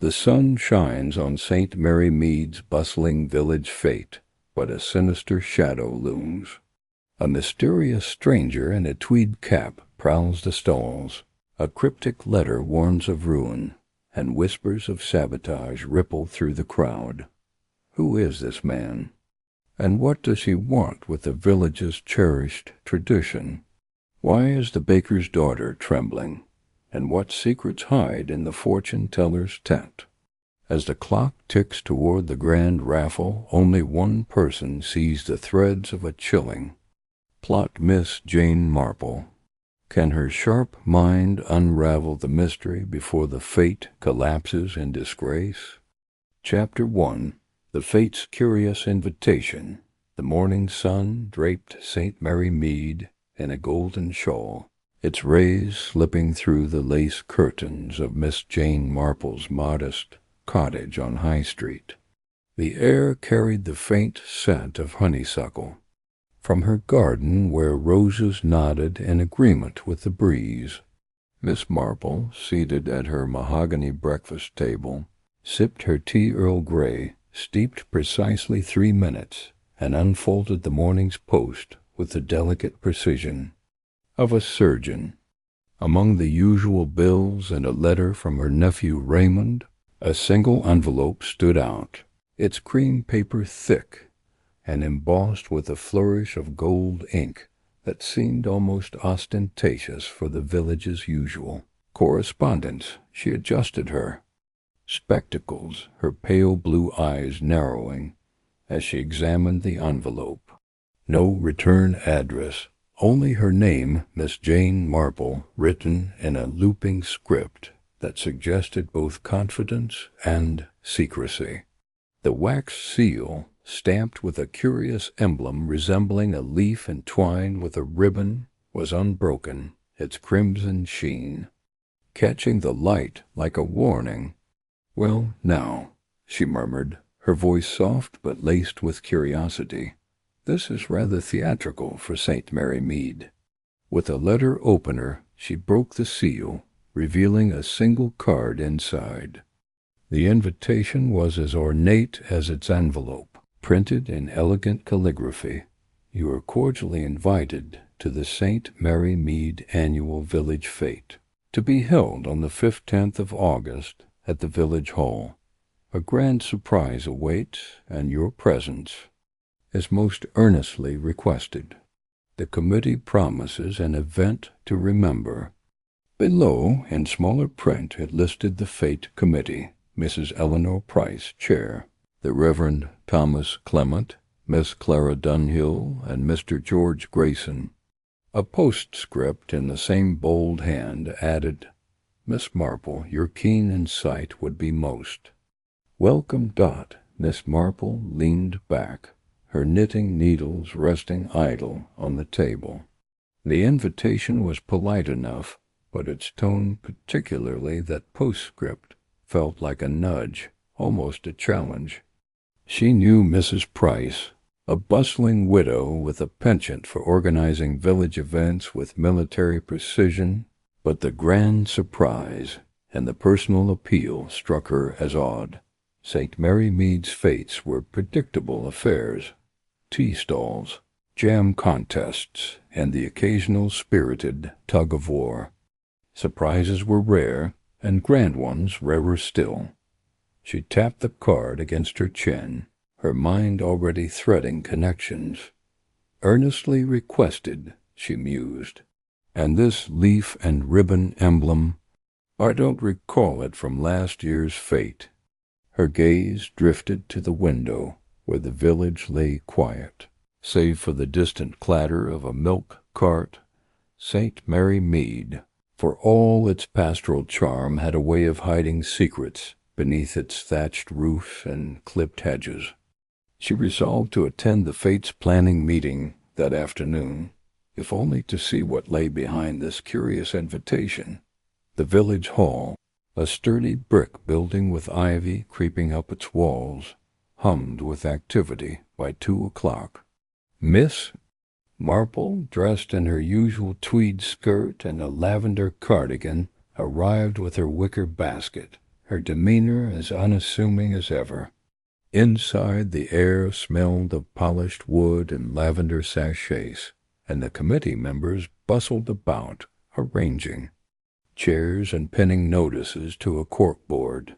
The sun shines on St. Mary Mead's bustling village fete, but a sinister shadow looms. A mysterious stranger in a tweed cap prowls the stalls. A cryptic letter warns of ruin, and whispers of sabotage ripple through the crowd. Who is this man? And what does he want with the village's cherished tradition? Why is the baker's daughter trembling? And what secrets hide in the fortune-teller's tent? As the clock ticks toward the grand raffle, only one person sees the threads of a chilling plot. Miss Jane Marple. Can her sharp mind unravel the mystery before the fate collapses in disgrace? Chapter 1. The Fate's Curious Invitation. The morning sun draped St. Mary Mead in a golden shawl, its rays slipping through the lace curtains of Miss Jane Marple's modest cottage on High Street. The air carried the faint scent of honeysuckle from her garden, where roses nodded in agreement with the breeze. Miss Marple, seated at her mahogany breakfast table, sipped her tea Earl Grey, steeped precisely 3 minutes, and unfolded the morning's post with the delicate precision of a surgeon. Among the usual bills and a letter from her nephew Raymond, a single envelope stood out, its cream paper thick and embossed with a flourish of gold ink that seemed almost ostentatious for the village's usual correspondence. She adjusted her spectacles, her pale blue eyes narrowing as she examined the envelope. No return address, only her name, Miss Jane Marple, written in a looping script that suggested both confidence and secrecy. The wax seal, stamped with a curious emblem resembling a leaf entwined with a ribbon, was unbroken, its crimson sheen catching the light like a warning. "Well, now," she murmured, her voice soft but laced with curiosity. "This is rather theatrical for St. Mary Mead." With a letter opener, she broke the seal, revealing a single card inside. The invitation was as ornate as its envelope, printed in elegant calligraphy. "You are cordially invited to the St. Mary Mead annual village fete, to be held on the 15th of August at the village hall. A grand surprise awaits, and your presence is most earnestly requested. The committee promises an event to remember." Below, in smaller print, it listed the fete committee: Mrs. Eleanor Price, chair; the Reverend Thomas Clement, Miss Clara Dunhill, and Mr. George Grayson. A postscript in the same bold hand added, "Miss Marple, your keen insight would be most welcome." Miss Marple leaned back, her knitting needles resting idle on the table. The invitation was polite enough, but its tone, particularly that postscript, felt like a nudge, almost a challenge. She knew Mrs. Price, a bustling widow with a penchant for organizing village events with military precision, but the grand surprise and the personal appeal struck her as odd. St. Mary Mead's fetes were predictable affairs: tea stalls, jam contests, and the occasional spirited tug-of-war. Surprises were rare, and grand ones rarer still. She tapped the card against her chin, her mind already threading connections. "Earnestly requested," she mused. "And this leaf and ribbon emblem, I don't recall it from last year's fete." Her gaze drifted to the window, where the village lay quiet, save for the distant clatter of a milk cart. St. Mary Mead, for all its pastoral charm, had a way of hiding secrets beneath its thatched roof and clipped hedges. She resolved to attend the fate's planning meeting that afternoon, if only to see what lay behind this curious invitation. The village hall, a sturdy brick building with ivy creeping up its walls, hummed with activity by 2 o'clock. Miss Marple, dressed in her usual tweed skirt and a lavender cardigan, arrived with her wicker basket her demeanor as unassuming as ever. Inside, the air smelled of polished wood and lavender sachets, and the committee members bustled about, arranging chairs and pinning notices to a corkboard.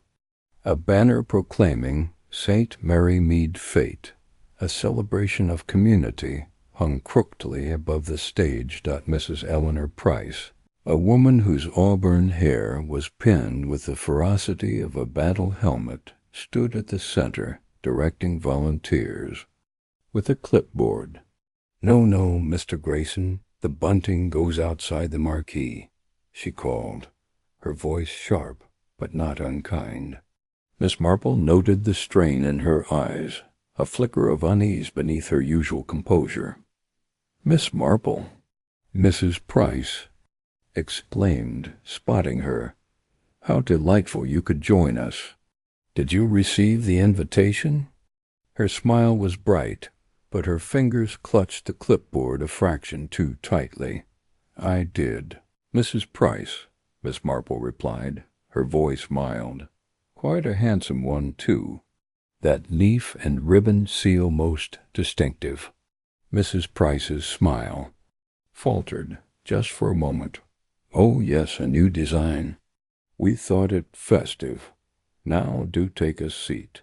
A banner proclaiming St. Mary Mead Fete, a celebration of community, hung crookedly above the stage. Mrs. Eleanor Price, a woman whose auburn hair was pinned with the ferocity of a battle helmet, stood at the center, directing volunteers. With a clipboard. "No, no, Mr. Grayson, the bunting goes outside the marquee," she called, her voice sharp but not unkind. Miss Marple noted the strain in her eyes, a flicker of unease beneath her usual composure. "Miss Marple!" Mrs. Price exclaimed, spotting her. "How delightful you could join us. Did you receive the invitation?" Her smile was bright, but her fingers clutched the clipboard a fraction too tightly. "I did, Mrs. Price," Miss Marple replied, her voice mild. "Quite a handsome one, too. That leaf and ribbon seal most distinctive." Mrs. Price's smile faltered just for a moment. "Oh, yes, a new design. We thought it festive. Now do take a seat.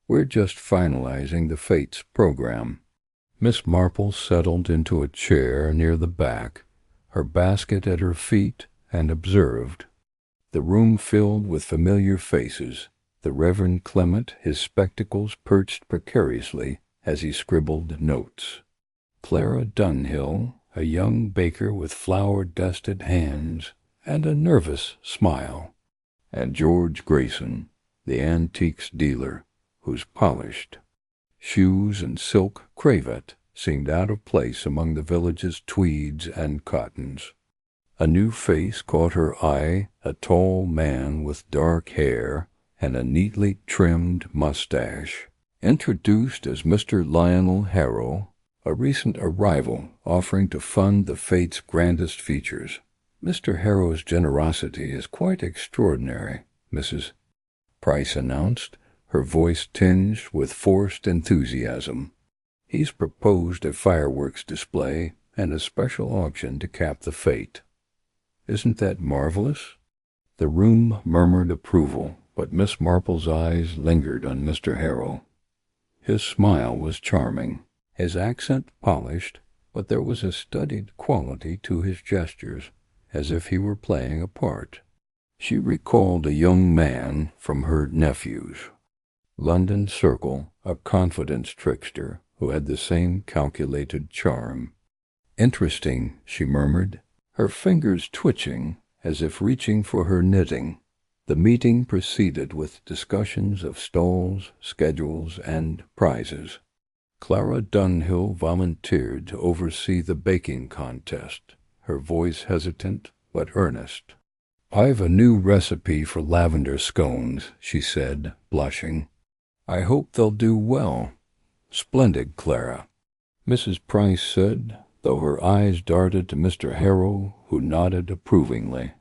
We're just finalizing the Fates program." Miss Marple settled into a chair near the back, her basket at her feet, and observed. The room filled with familiar faces, the Reverend Clement, his spectacles perched precariously as he scribbled notes. Clara Dunhill, a young baker with flour-dusted hands and a nervous smile, and George Grayson, the antiques dealer, whose polished shoes and silk cravat seemed out of place among the village's tweeds and cottons. A new face caught her eye, a tall man with dark hair and a neatly trimmed mustache, introduced as Mr. Lionel Harrow, a recent arrival offering to fund the Fate's grandest features. "Mr. Harrow's generosity is quite extraordinary," Mrs. Price announced, her voice tinged with forced enthusiasm. "He's proposed a fireworks display and a special auction to cap the fete. Isn't that marvelous?" The room murmured approval, but Miss Marple's eyes lingered on Mr. Harrow. His smile was charming, his accent polished, but there was a studied quality to his gestures, as if he were playing a part. She recalled a young man from her nephews. London Circle, a confidence trickster who had the same calculated charm. "Interesting," she murmured, her fingers twitching as if reaching for her knitting. The meeting proceeded with discussions of stalls, schedules, and prizes. Clara Dunhill volunteered to oversee the baking contest, her voice hesitant but earnest. "I've a new recipe for lavender scones," she said, blushing. "I hope they'll do well." "Splendid, Clara," Mrs. Price said, though her eyes darted to Mr. Harrow, who nodded approvingly.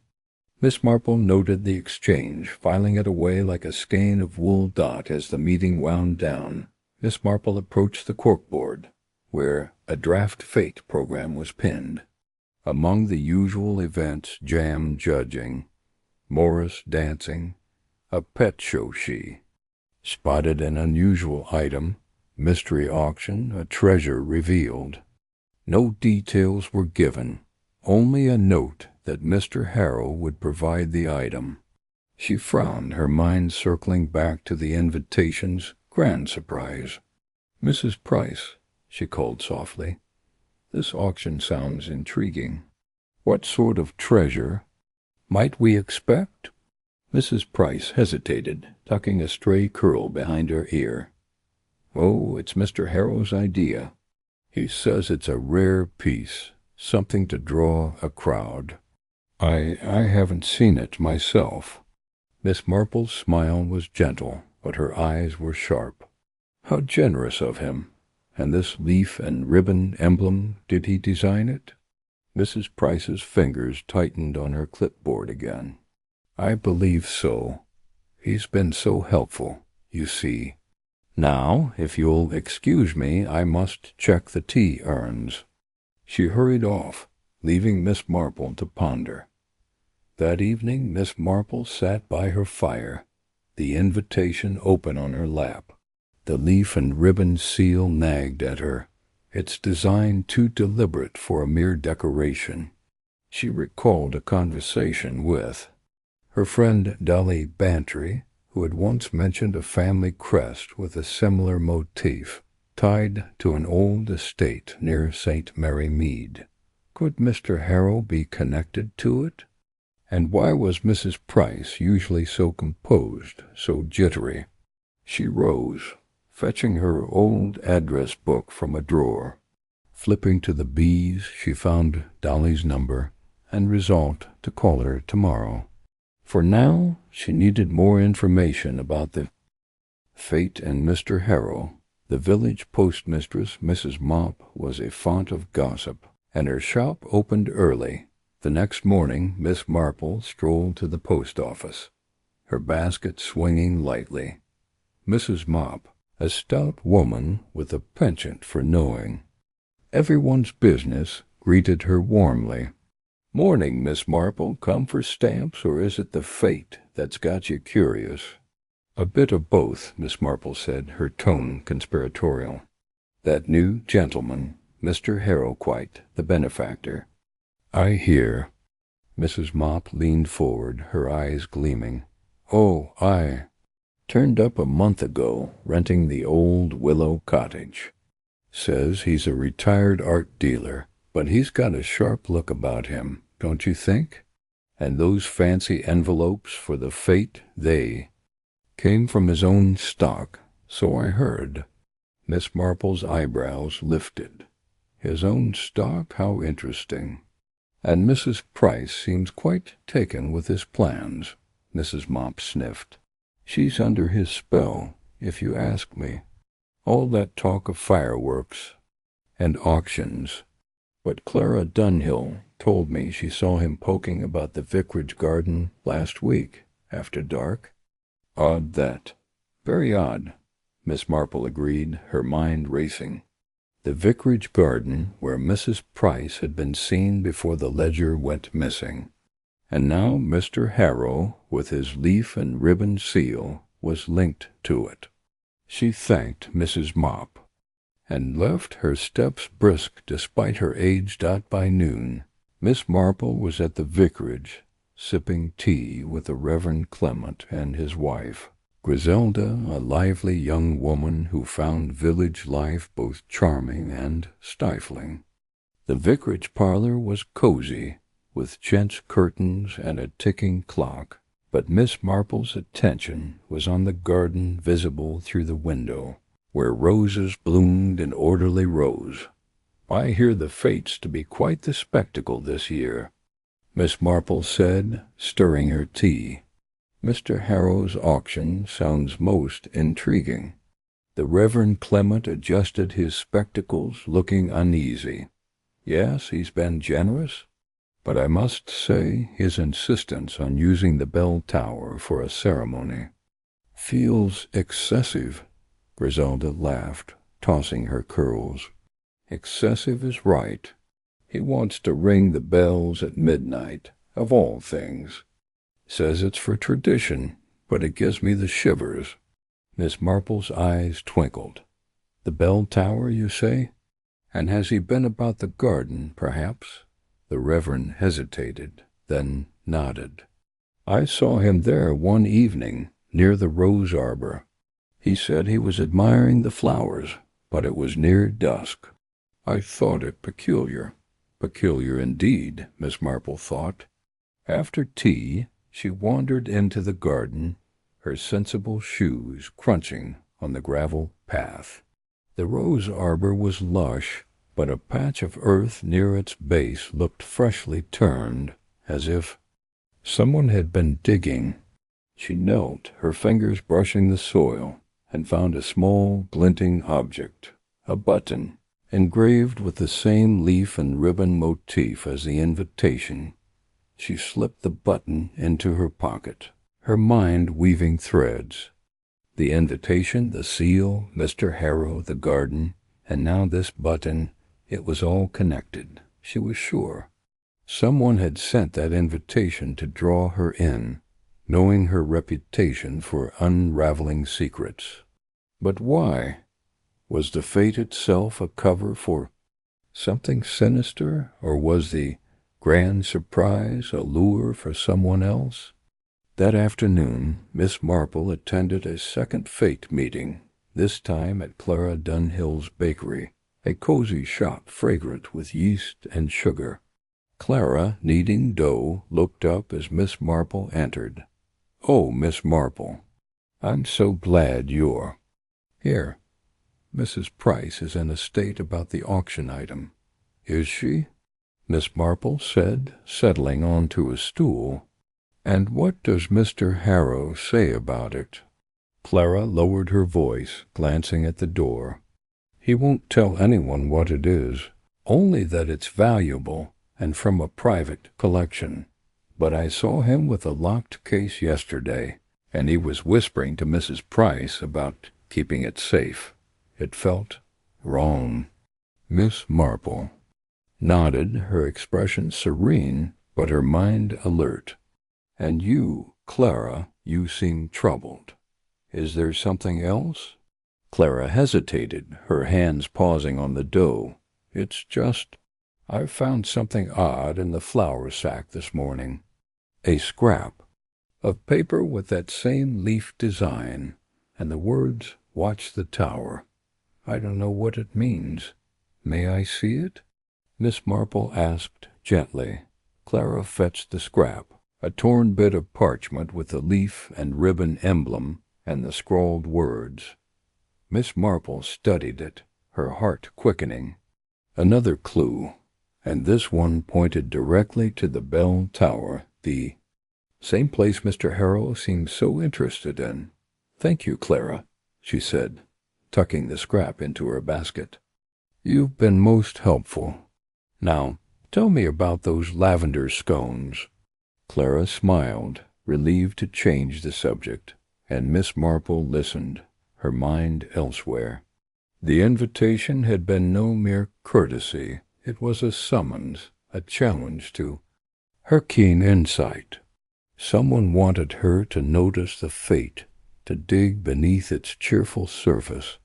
Miss Marple noted the exchange, filing it away like a skein of wool dot as the meeting wound down. Miss Marple approached the corkboard, where a draft fete program was pinned. Among the usual events, jam judging, Morris dancing, a pet show she spotted an unusual item, mystery auction, a treasure revealed. No details were given, only a note that Mr. Harrow would provide the item. She frowned, her mind circling back to the invitation's grand surprise. "Mrs. Price," she called softly, "this auction sounds intriguing. What sort of treasure might we expect?" Mrs. Price hesitated, tucking a stray curl behind her ear. "Oh, it's Mr. Harrow's idea. He says it's a rare piece, something to draw a crowd. I haven't seen it myself." Miss Marple's smile was gentle, but her eyes were sharp. "How generous of him! And this leaf and ribbon emblem, did he design it?" Mrs. Price's fingers tightened on her clipboard again. "I believe so. He's been so helpful, you see. Now, if you'll excuse me, I must check the tea urns." She hurried off, leaving Miss Marple to ponder. That evening Miss Marple sat by her fire, the invitation open on her lap. The leaf and ribbon seal nagged at her, its design too deliberate for a mere decoration. She recalled a conversation with her friend Dolly Bantry, who had once mentioned a family crest with a similar motif, tied to an old estate near St. Mary Mead. Could Mr. Harrow be connected to it? And why was Mrs. Price usually so composed, so jittery? She rose, fetching her old address book from a drawer. Flipping to the B's, she found Dolly's number and resolved to call her tomorrow. For now, she needed more information about the Fete and Mr. Harrow. The village postmistress, Mrs. Mop, was a font of gossip, and her shop opened early. The next morning, Miss Marple strolled to the post office, her basket swinging lightly. Mrs. Mop, a stout woman with a penchant for knowing everyone's business, greeted her warmly. "Morning, Miss Marple. Come for stamps, or is it the Fete that's got you curious?" "A bit of both," Miss Marple said, her tone conspiratorial. "That new gentleman, Mr. Harrow, quite the benefactor." "I hear." Mrs. Mop leaned forward, her eyes gleaming. "Oh, I turned up a month ago, renting the old Willow Cottage. Says he's a retired art dealer, but he's got a sharp look about him, don't you think? And those fancy envelopes for the Fete, they came from his own stock, so I heard." Miss Marple's eyebrows lifted. "His own stock? How interesting. And Mrs. Price seems quite taken with his plans," Mrs. Mop sniffed. "She's under his spell, if you ask me. All that talk of fireworks and auctions. But Clara Dunhill told me she saw him poking about the vicarage garden last week, after dark." "Odd that." "Very odd," Miss Marple agreed, her mind racing. The vicarage garden where Mrs. Price had been seen before the ledger went missing. And now Mr. Harrow, with his leaf and ribbon seal, was linked to it. She thanked Mrs. Mop, and left her steps brisk despite her age. By noon, Miss Marple was at the vicarage, sipping tea with the Reverend Clement and his wife, Griselda, a lively young woman who found village life both charming and stifling. The vicarage parlor was cozy, with chintz curtains and a ticking clock, but Miss Marple's attention was on the garden visible through the window, where roses bloomed in orderly rows. "I hear the Fates to be quite the spectacle this year," Miss Marple said, stirring her tea. "Mr. Harrow's auction sounds most intriguing." The Reverend Clement adjusted his spectacles, looking uneasy. "Yes, he's been generous, but I must say his insistence on using the bell tower for a ceremony feels excessive." Griselda laughed, tossing her curls. "Excessive is right. He wants to ring the bells at midnight, of all things. Says it's for tradition, but it gives me the shivers." Miss Marple's eyes twinkled. "The bell tower, you say? And has he been about the garden, perhaps?" The Reverend hesitated, then nodded. "I saw him there one evening, near the rose arbor. He said he was admiring the flowers, but it was near dusk. I thought it peculiar." Peculiar indeed, Miss Marple thought. After tea, she wandered into the garden, her sensible shoes crunching on the gravel path. The rose arbor was lush, but a patch of earth near its base looked freshly turned, as if someone had been digging. She knelt, her fingers brushing the soil, and found a small, glinting object, a button, engraved with the same leaf and ribbon motif as the invitation. She slipped the button into her pocket. her mind weaving threads. The invitation, the seal, Mr. Harrow, the garden, and now this button, it was all connected, she was sure. Someone had sent that invitation to draw her in, knowing her reputation for unraveling secrets. But why? Was the fate itself a cover for something sinister, or was the grand surprise a lure for someone else? That afternoon, Miss Marple attended a second fete meeting, this time at Clara Dunhill's bakery, a cozy shop fragrant with yeast and sugar. Clara, kneading dough, looked up as Miss Marple entered. "Oh, Miss Marple, I'm so glad you're here. Mrs. Price is in a state about the auction item." "Is she?" Miss Marple said, settling onto a stool. "And what does Mr. Harrow say about it?" Clara lowered her voice, glancing at the door. "He won't tell anyone what it is, only that it's valuable and from a private collection. But I saw him with a locked case yesterday, and he was whispering to Mrs. Price about keeping it safe. It felt wrong." Miss Marple nodded, her expression serene, but her mind alert. "And you, Clara, you seem troubled. Is there something else?" Clara hesitated, her hands pausing on the dough. "It's just, I found something odd in the flour sack this morning. A scrap of paper with that same leaf design, and the words, 'Watch the Tower.' I don't know what it means. May I see it?" Miss Marple asked gently. Clara fetched the scrap, a torn bit of parchment with the leaf and ribbon emblem and the scrawled words. Miss Marple studied it, her heart quickening. Another clue, and this one pointed directly to the bell tower, the same place Mr. Harrow seemed so interested in. "Thank you, Clara," she said, tucking the scrap into her basket. "You've been most helpful. Now, tell me about those lavender scones." Clara smiled, relieved to change the subject, and Miss Marple listened, her mind elsewhere. The invitation had been no mere courtesy. It was a summons, a challenge to her keen insight. Someone wanted her to notice the fate, to dig beneath its cheerful surface.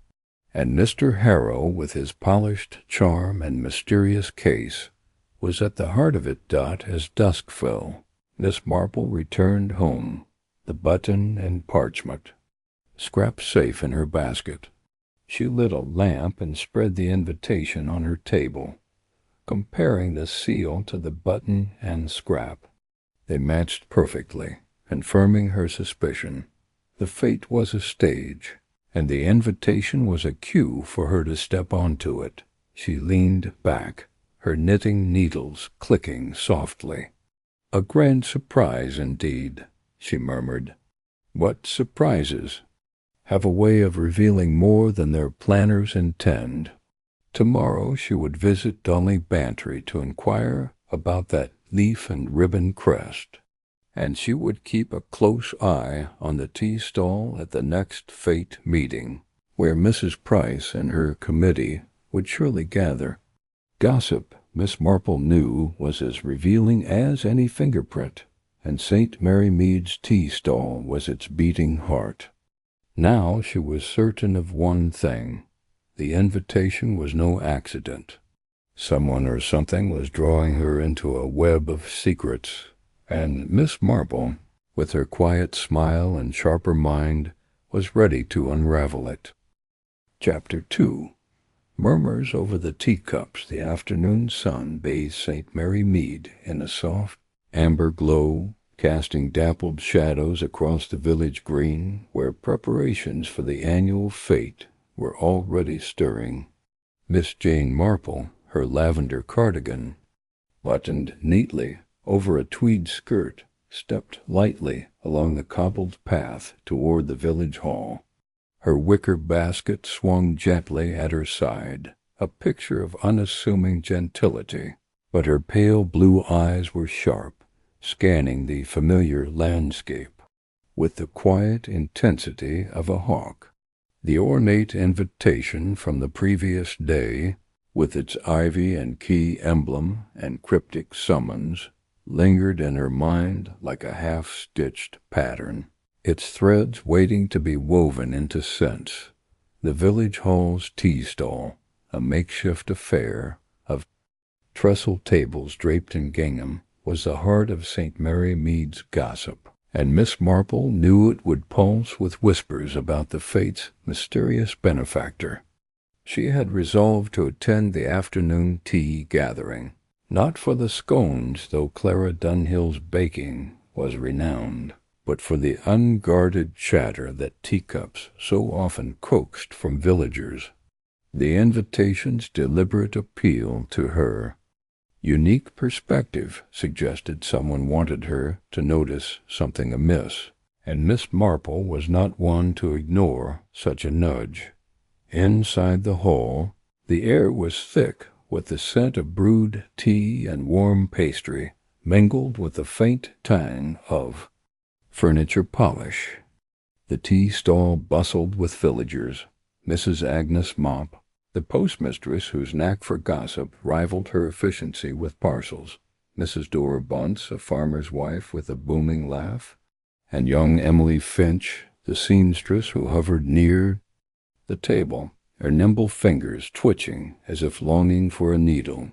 And Mr. Harrow, with his polished charm and mysterious case, was at the heart of it. As dusk fell, Miss Marple returned home, the button and parchment, scrap safe in her basket. She lit a lamp and spread the invitation on her table, comparing the seal to the button and scrap. They matched perfectly, confirming her suspicion. The fate was a stage, and the invitation was a cue for her to step onto it. She leaned back, her knitting needles clicking softly. "A grand surprise indeed," she murmured. "What surprises have a way of revealing more than their planners intend?" Tomorrow she would visit Dolly Bantry to inquire about that leaf and ribbon crest, and she would keep a close eye on the tea stall at the next fete meeting, where Mrs. Price and her committee would surely gather. Gossip, Miss Marple knew, was as revealing as any fingerprint, and St. Mary Mead's tea stall was its beating heart. Now she was certain of one thing. The invitation was no accident. Someone or something was drawing her into a web of secrets, and Miss Marple, with her quiet smile and sharper mind, was ready to unravel it. Chapter 2. Murmurs over the teacups. The afternoon sun bathed St. Mary Mead in a soft amber glow, casting dappled shadows across the village green, where preparations for the annual fete were already stirring. Miss Jane Marple, her lavender cardigan buttoned neatly over a tweed skirt, stepped lightly along the cobbled path toward the village hall. Her wicker basket swung gently at her side, a picture of unassuming gentility, but her pale blue eyes were sharp, scanning the familiar landscape. with the quiet intensity of a hawk. The ornate invitation from the previous day, with its ivy and key emblem and cryptic summons, lingered in her mind like a half-stitched pattern, its threads waiting to be woven into sense. The village hall's tea stall, a makeshift affair of trestle tables draped in gingham, was the heart of St. Mary Mead's gossip, and Miss Marple knew it would pulse with whispers about the Fate's mysterious benefactor. She had resolved to attend the afternoon tea gathering, not for the scones, though Clara Dunhill's baking was renowned, but for the unguarded chatter that teacups so often coaxed from villagers. The invitation's deliberate appeal to her unique perspective suggested someone wanted her to notice something amiss, and Miss Marple was not one to ignore such a nudge. Inside the hall, the air was thick with the scent of brewed tea and warm pastry, mingled with the faint tang of furniture polish. The tea stall bustled with villagers. Mrs. Agnes Mop, the postmistress whose knack for gossip rivaled her efficiency with parcels, Mrs. Dora Bunce, a farmer's wife with a booming laugh, and young Emily Finch, the seamstress who hovered near the table, her nimble fingers twitching as if longing for a needle.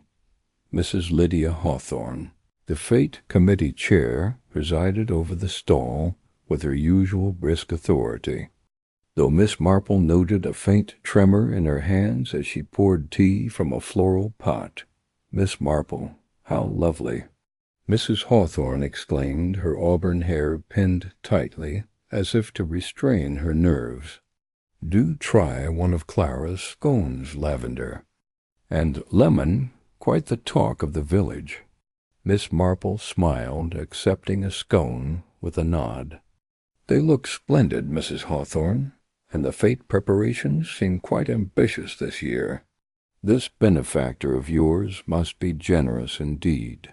Mrs. Lydia Hawthorne, the Fete Committee chair, presided over the stall with her usual brisk authority, though Miss Marple noted a faint tremor in her hands as she poured tea from a floral pot. Miss Marple, how lovely! Mrs. Hawthorne exclaimed, her auburn hair pinned tightly, as if to restrain her nerves. Do try one of Clara's scones, Lavender. And Lemon, quite the talk of the village. Miss Marple smiled, accepting a scone with a nod. They look splendid, Mrs. Hawthorne, and the Fete preparations seem quite ambitious this year. This benefactor of yours must be generous indeed.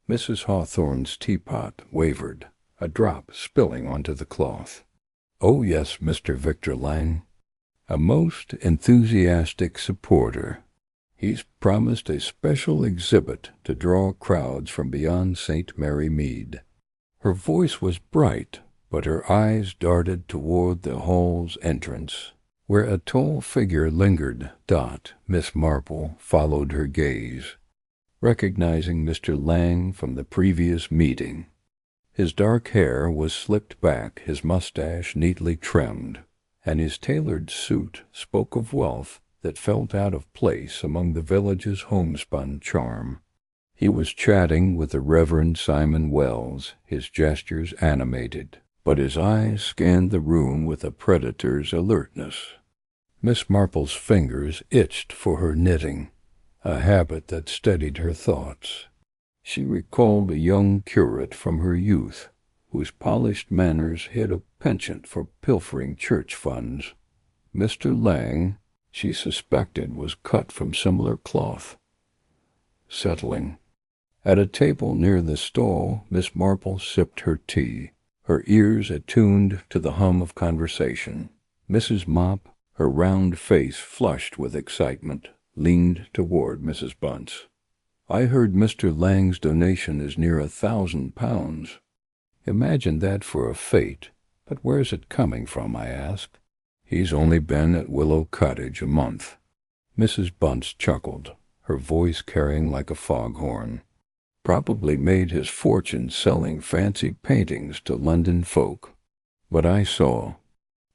Mrs. Hawthorne's teapot wavered, a drop spilling onto the cloth. Oh, yes, Mr. Victor Lang. A most enthusiastic supporter. He's promised a special exhibit to draw crowds from beyond St. Mary Mead. Her voice was bright, but her eyes darted toward the hall's entrance, where a tall figure lingered. Miss Marple followed her gaze, recognizing Mr. Lang from the previous meeting. His dark hair was slicked back, his mustache neatly trimmed, and his tailored suit spoke of wealth that felt out of place among the village's homespun charm. He was chatting with the Reverend Simon Wells, his gestures animated, but his eyes scanned the room with a predator's alertness. Miss Marple's fingers itched for her knitting, a habit that steadied her thoughts. She recalled a young curate from her youth, whose polished manners hid a penchant for pilfering church funds. Mr. Lang, she suspected, was cut from similar cloth. Settling. At a table near the stall, Miss Marple sipped her tea, her ears attuned to the hum of conversation. Mrs. Mop, her round face flushed with excitement, leaned toward Mrs. Bunce. I heard Mr. Lang's donation is near £1,000. Imagine that for a Fete. But where's it coming from, I asked. He's only been at Willow Cottage a month. Mrs. Bunce chuckled, her voice carrying like a foghorn. Probably made his fortune selling fancy paintings to London folk. But I saw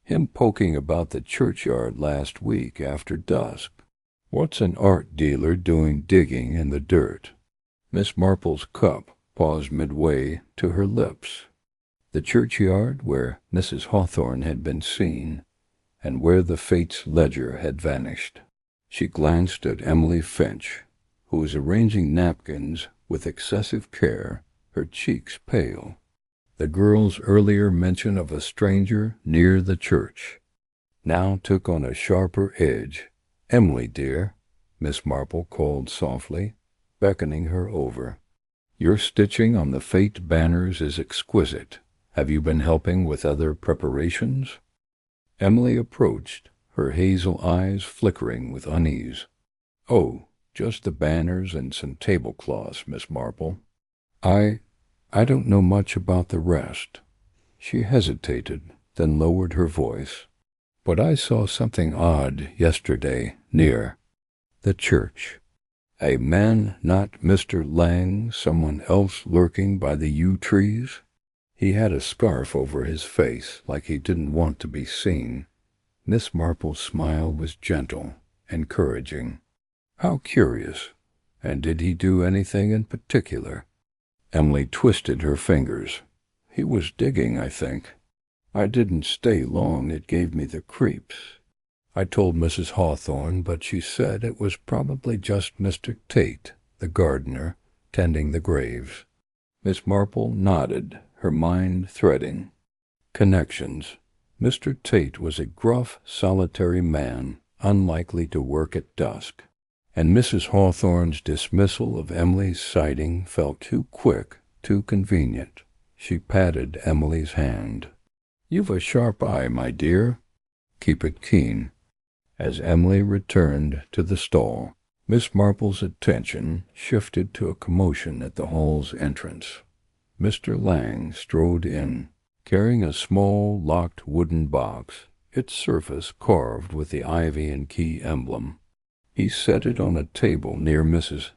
him poking about the churchyard last week after dusk. What's an art dealer doing digging in the dirt? Miss Marple's cup paused midway to her lips. The churchyard where Mrs. Hawthorne had been seen, and where the Fate's ledger had vanished. She glanced at Emily Finch, who was arranging napkins with excessive care, her cheeks pale. The girl's earlier mention of a stranger near the church now took on a sharper edge. Emily, dear, Miss Marple called softly, beckoning her over. Your stitching on the Fete banners is exquisite, Have you been helping with other preparations?" Emily approached, her hazel eyes flickering with unease. "Oh, just the banners and some tablecloths, Miss Marple. I don't know much about the rest." She hesitated, then lowered her voice. "But I saw something odd yesterday near the church. A man, not Mr. Lang, someone else lurking by the yew trees. He had a scarf over his face, like he didn't want to be seen." Miss Marple's smile was gentle, encouraging. "How curious. And did he do anything in particular?" Emily twisted her fingers. "He was digging, I think. I didn't stay long. It gave me the creeps. I told Mrs. Hawthorne, but she said it was probably just Mr. Tate, the gardener, tending the graves." Miss Marple nodded, her mind threading connections. Mr. Tate was a gruff, solitary man, unlikely to work at dusk, and Mrs. Hawthorne's dismissal of Emily's sighting felt too quick, too convenient. She patted Emily's hand. "You've a sharp eye, my dear. Keep it keen." As Emily returned to the stall, Miss Marple's attention shifted to a commotion at the hall's entrance. Mr. Lang strode in, carrying a small, locked wooden box, its surface carved with the ivy and key emblem. He set it on a table near Mrs.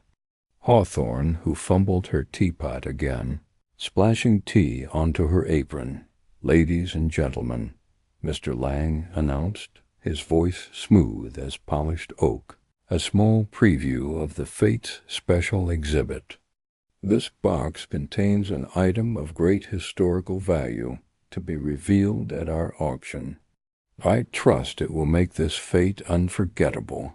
Hawthorne, who fumbled her teapot again, splashing tea onto her apron. "Ladies and gentlemen," Mr. Lang announced, his voice smooth as polished oak, "a small preview of the Fate's special exhibit. This box contains an item of great historical value to be revealed at our auction. I trust it will make this fete unforgettable."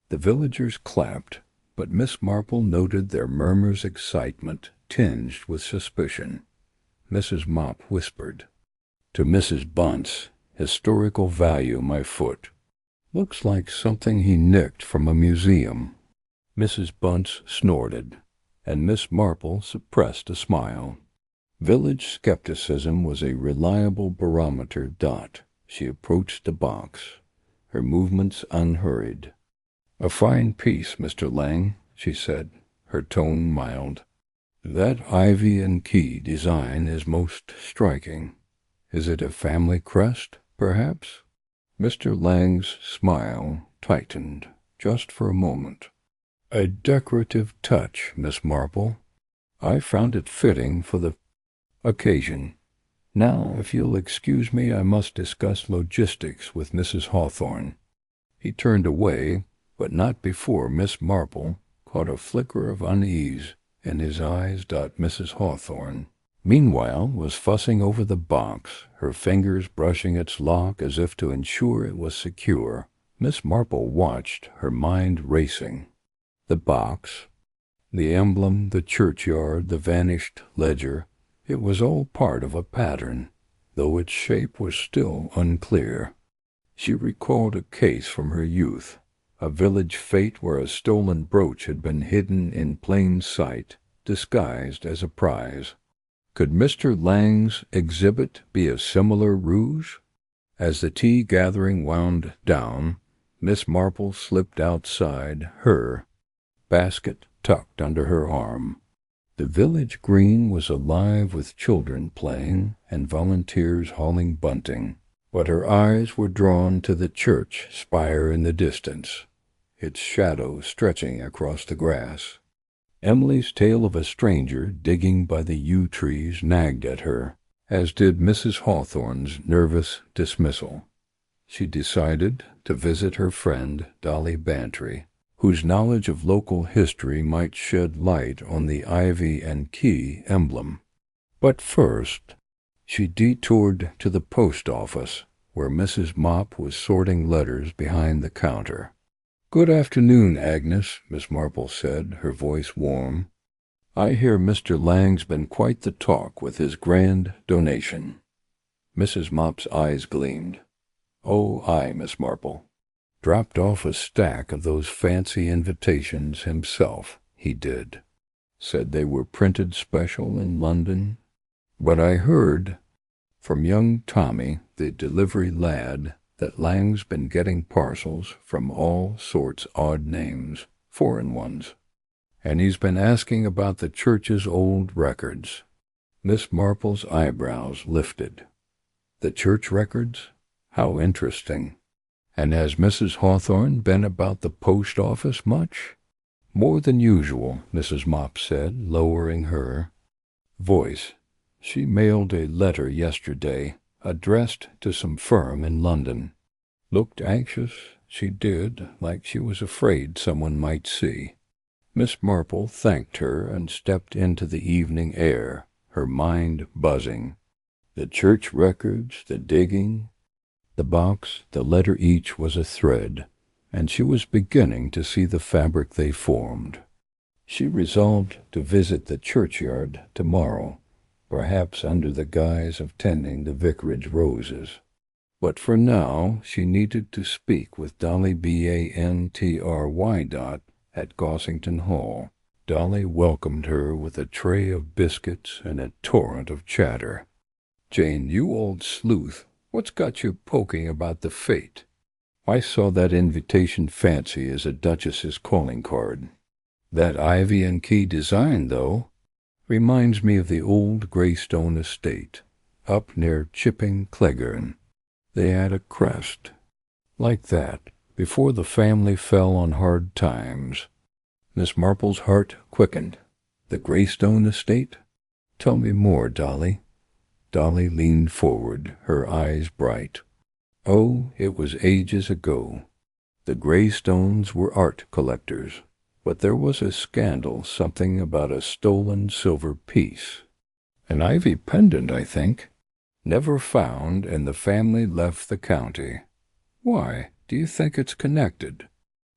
The villagers clapped, but Miss Marple noted their murmurs of excitement tinged with suspicion. Mrs. Mop whispered, "To Mrs. Bunce, historical value, my foot. Looks like something he nicked from a museum." Mrs. Bunce snorted, and Miss Marple suppressed a smile. Village skepticism was a reliable barometer. She approached the box, her movements unhurried. "A fine piece, Mr. Lang," she said, her tone mild. "That ivy and key design is most striking. Is it a family crest, perhaps?" Mr. Lang's smile tightened, just for a moment. "A decorative touch, Miss Marple. I found it fitting for the occasion. Now, if you'll excuse me, I must discuss logistics with Mrs. Hawthorne." He turned away, but not before Miss Marple caught a flicker of unease in his eyes. Mrs. Hawthorne, meanwhile, was fussing over the box, her fingers brushing its lock as if to ensure it was secure. Miss Marple watched, her mind racing. The box, the emblem, the churchyard, the vanished ledger, it was all part of a pattern, though its shape was still unclear. She recalled a case from her youth, a village fete where a stolen brooch had been hidden in plain sight, disguised as a prize. Could Mr. Lang's exhibit be a similar ruse? As the tea gathering wound down, Miss Marple slipped outside, her basket tucked under her arm. The village green was alive with children playing and volunteers hauling bunting, but her eyes were drawn to the church spire in the distance, its shadow stretching across the grass. Emily's tale of a stranger digging by the yew trees nagged at her, as did Mrs. Hawthorne's nervous dismissal. She decided to visit her friend Dolly Bantry, whose knowledge of local history might shed light on the ivy and key emblem. But first, she detoured to the post office, where Mrs. Mop was sorting letters behind the counter. "Good afternoon, Agnes," Miss Marple said, her voice warm. "I hear Mr. Lang's been quite the talk with his grand donation." Mrs. Mop's eyes gleamed. "Oh, aye, Miss Marple. Dropped off a stack of those fancy invitations himself, he did. Said they were printed special in London. But I heard From young Tommy, the delivery lad, that Lang's been getting parcels from all sorts odd names, foreign ones. And he's been asking about the church's old records. Miss Marple's eyebrows lifted. The church records? How interesting. And has Mrs. Hawthorne been about the post office much? More than usual, Mrs. Mop said, lowering her voice. She mailed a letter yesterday, addressed to some firm in London. Looked anxious, she did, like she was afraid someone might see. Miss Marple thanked her and stepped into the evening air, her mind buzzing. The church records, the digging, the box, the letter each was a thread, and she was beginning to see the fabric they formed. She resolved to visit the churchyard tomorrow, perhaps under the guise of tending the vicarage roses. But for now she needed to speak with Dolly Bantry at Gossington Hall. Dolly welcomed her with a tray of biscuits and a torrent of chatter. "Jane, you old sleuth, what's got you poking about the Fete? I saw that invitation fancy as a duchess's calling card. That ivy and key design, though, reminds me of the old Greystone estate, up near Chipping Cleghorn. They had a crest like that before the family fell on hard times." Miss Marple's heart quickened. "The Greystone estate? Tell me more, Dolly." Dolly leaned forward, her eyes bright. "Oh, it was ages ago. The Greystones were art collectors, but there was a scandal, something about a stolen silver piece. An ivy pendant, I think. Never found, and the family left the county. Why, do you think it's connected?"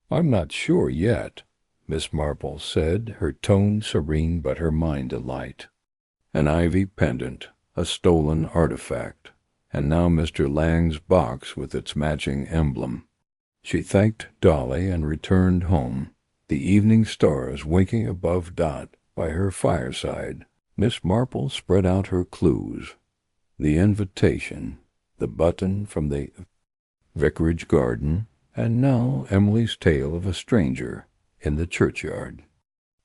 "I'm not sure yet," Miss Marple said, her tone serene but her mind alight. An ivy pendant, a stolen artifact, and now Mr. Lang's box with its matching emblem. She thanked Dolly and returned home, the evening stars winking above Dot by her fireside. Miss Marple spread out her clues. The invitation, the button from the vicarage garden, and now Emily's tale of a stranger in the churchyard.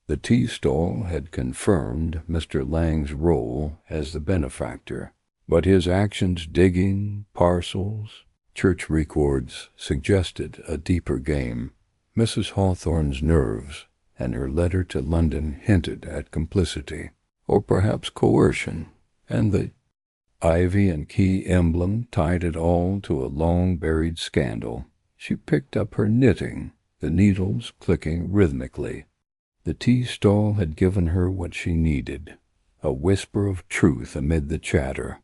The tea-stall had confirmed Mr. Lang's role as the benefactor, but his actions digging, parcels, church records suggested a deeper game. Mrs. Hawthorne's nerves and her letter to London hinted at complicity, or perhaps coercion, and the ivy and key emblem tied it all to a long-buried scandal. She picked up her knitting, the needles clicking rhythmically. The tea-stall had given her what she needed, a whisper of truth amid the chatter.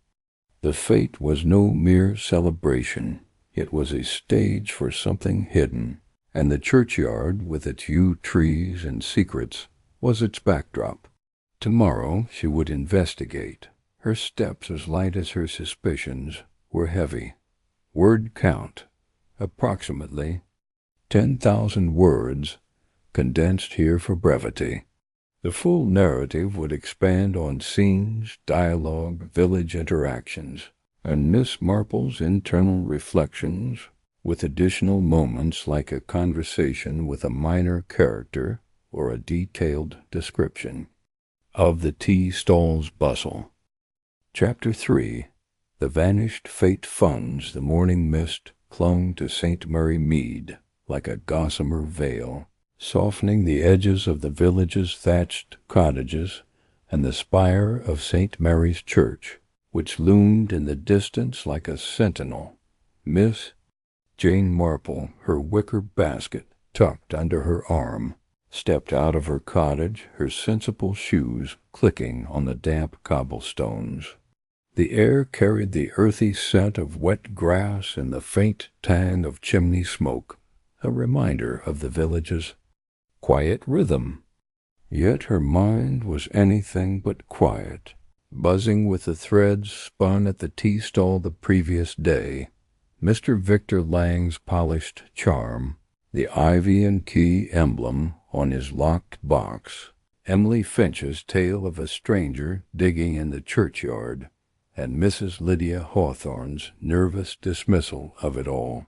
The Fete was no mere celebration. It was a stage for something hidden, and the churchyard, with its yew trees and secrets, was its backdrop. Tomorrow she would investigate. Her steps, as light as her suspicions, were heavy. Word count, approximately 10,000 words, condensed here for brevity. The full narrative would expand on scenes, dialogue, village interactions, and Miss Marple's internal reflections, with additional moments like a conversation with a minor character or a detailed description of the tea-stall's bustle. Chapter 3. The vanished Fete funds. The morning mist clung to St. Mary Mead like a gossamer veil, softening the edges of the village's thatched cottages and the spire of St. Mary's Church, which loomed in the distance like a sentinel. Miss Jane Marple, her wicker basket tucked under her arm, stepped out of her cottage, her sensible shoes clicking on the damp cobblestones. The air carried the earthy scent of wet grass and the faint tang of chimney smoke, a reminder of the village's quiet rhythm. Yet her mind was anything but quiet, buzzing with the threads spun at the tea-stall the previous day. Mr. Victor Lang's polished charm, the ivy and key emblem on his locked box, Emily Finch's tale of a stranger digging in the churchyard, and Mrs. Lydia Hawthorne's nervous dismissal of it all.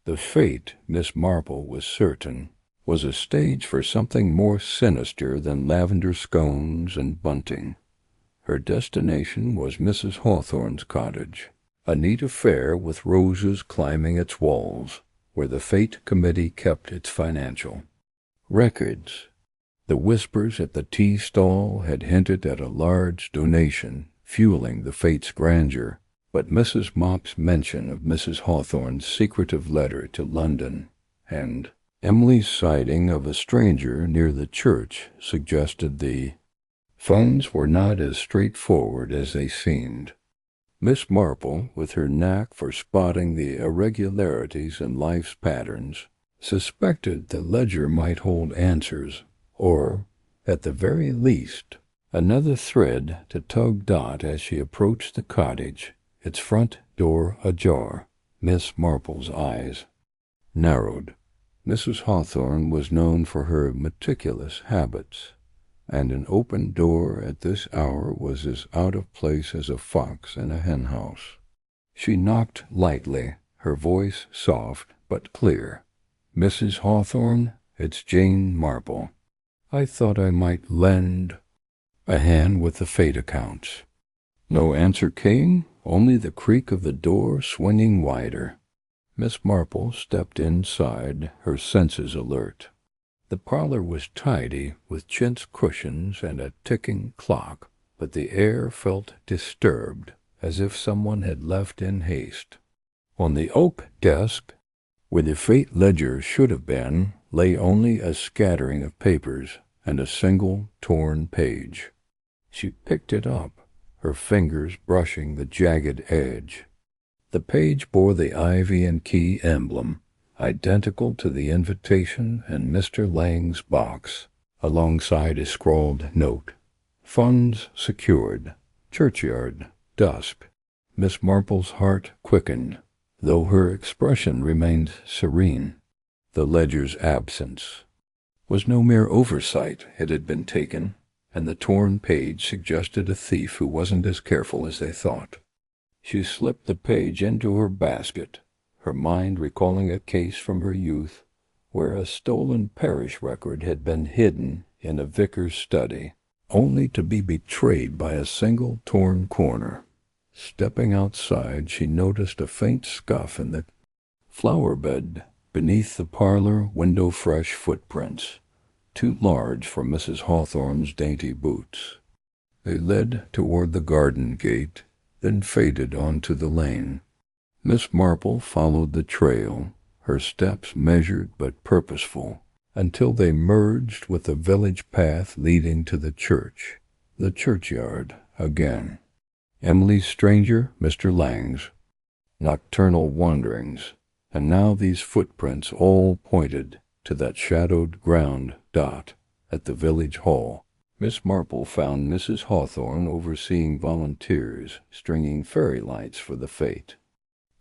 The fate, Miss Marple was certain, was a stage for something more sinister than lavender scones and bunting. Her destination was Mrs. Hawthorne's cottage, a neat affair with roses climbing its walls, where the Fete Committee kept its financial records. The whispers at the tea stall had hinted at a large donation fueling the Fate's grandeur, but Mrs. Mopp's mention of Mrs. Hawthorne's secretive letter to London and Emily's sighting of a stranger near the church suggested the funds were not as straightforward as they seemed. Miss Marple, with her knack for spotting the irregularities in life's patterns, suspected the ledger might hold answers, or, at the very least, another thread to tug Dot as she approached the cottage, its front door ajar. Miss Marple's eyes narrowed. Mrs. Hawthorne was known for her meticulous habits, and an open door at this hour was as out of place as a fox in a henhouse. She knocked lightly, her voice soft but clear. "Mrs. Hawthorne, it's Jane Marple. I thought I might lend a hand with the Fete accounts." No answer came, only the creak of the door swinging wider. Miss Marple stepped inside, her senses alert. The parlor was tidy, with chintz cushions and a ticking clock, but the air felt disturbed, as if someone had left in haste. On the oak desk, where the Fete ledger should have been, lay only a scattering of papers and a single torn page. She picked it up, her fingers brushing the jagged edge. The page bore the ivy and key emblem, identical to the invitation in Mr. Lang's box, alongside a scrawled note. "Funds secured. Churchyard. Dusk." Miss Marple's heart quickened, though her expression remained serene. The ledger's absence was no mere oversight. It had been taken, and the torn page suggested a thief who wasn't as careful as they thought. She slipped the page into her basket, her mind recalling a case from her youth where a stolen parish record had been hidden in a vicar's study, only to be betrayed by a single torn corner. Stepping outside, she noticed a faint scuff in the flower bed beneath the parlor window-fresh footprints, too large for Mrs. Hawthorne's dainty boots. They led toward the garden gate, then faded onto the lane. Miss Marple followed the trail, her steps measured but purposeful, until they merged with the village path leading to the churchyard again. Emily's stranger, Mr. Lang's nocturnal wanderings, and now these footprints all pointed to that shadowed ground dot at the village hall. Miss Marple found Mrs. Hawthorne overseeing volunteers, stringing fairy lights for the Fete.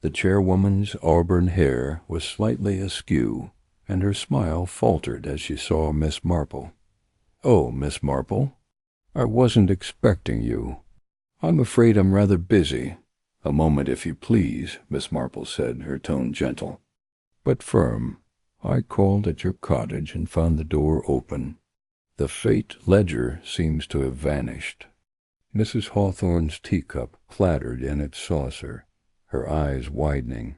The chairwoman's auburn hair was slightly askew, and her smile faltered as she saw Miss Marple. "Oh, Miss Marple, I wasn't expecting you. I'm afraid I'm rather busy." "A moment, if you please," Miss Marple said, her tone gentle, but firm. "I called at your cottage and found the door open. The Fete ledger seems to have vanished." Mrs. Hawthorne's teacup clattered in its saucer, her eyes widening.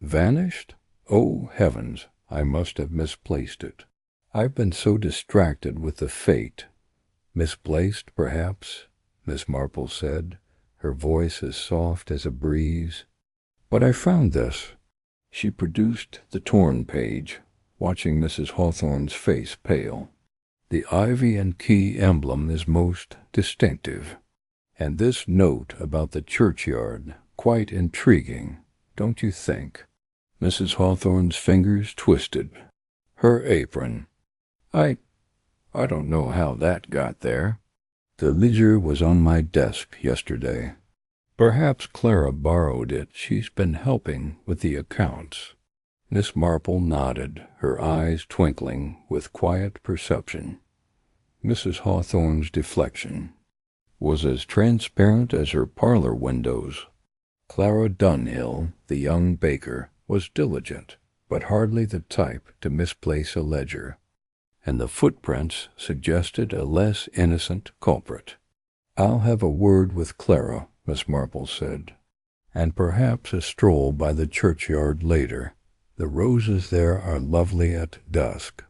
"Vanished? Oh, heavens, I must have misplaced it. I've been so distracted with the Fete." "Misplaced, perhaps," Miss Marple said, her voice as soft as a breeze. "But I found this." She produced the torn page, watching Mrs. Hawthorne's face pale. "The ivy and key emblem is most distinctive, and this note about the churchyard quite intriguing, don't you think?" Mrs. Hawthorne's fingers twisted. Her apron. I don't know how that got there. The ledger was on my desk yesterday. Perhaps Clara borrowed it. She's been helping with the accounts." Miss Marple nodded, her eyes twinkling with quiet perception. Mrs. Hawthorne's deflection. was as transparent as her parlor windows. Clara Dunhill, the young baker, was diligent, but hardly the type to misplace a ledger, and the footprints suggested a less innocent culprit. "I'll have a word with Clara," Miss Marple said, "and perhaps a stroll by the churchyard later. The roses there are lovely at dusk."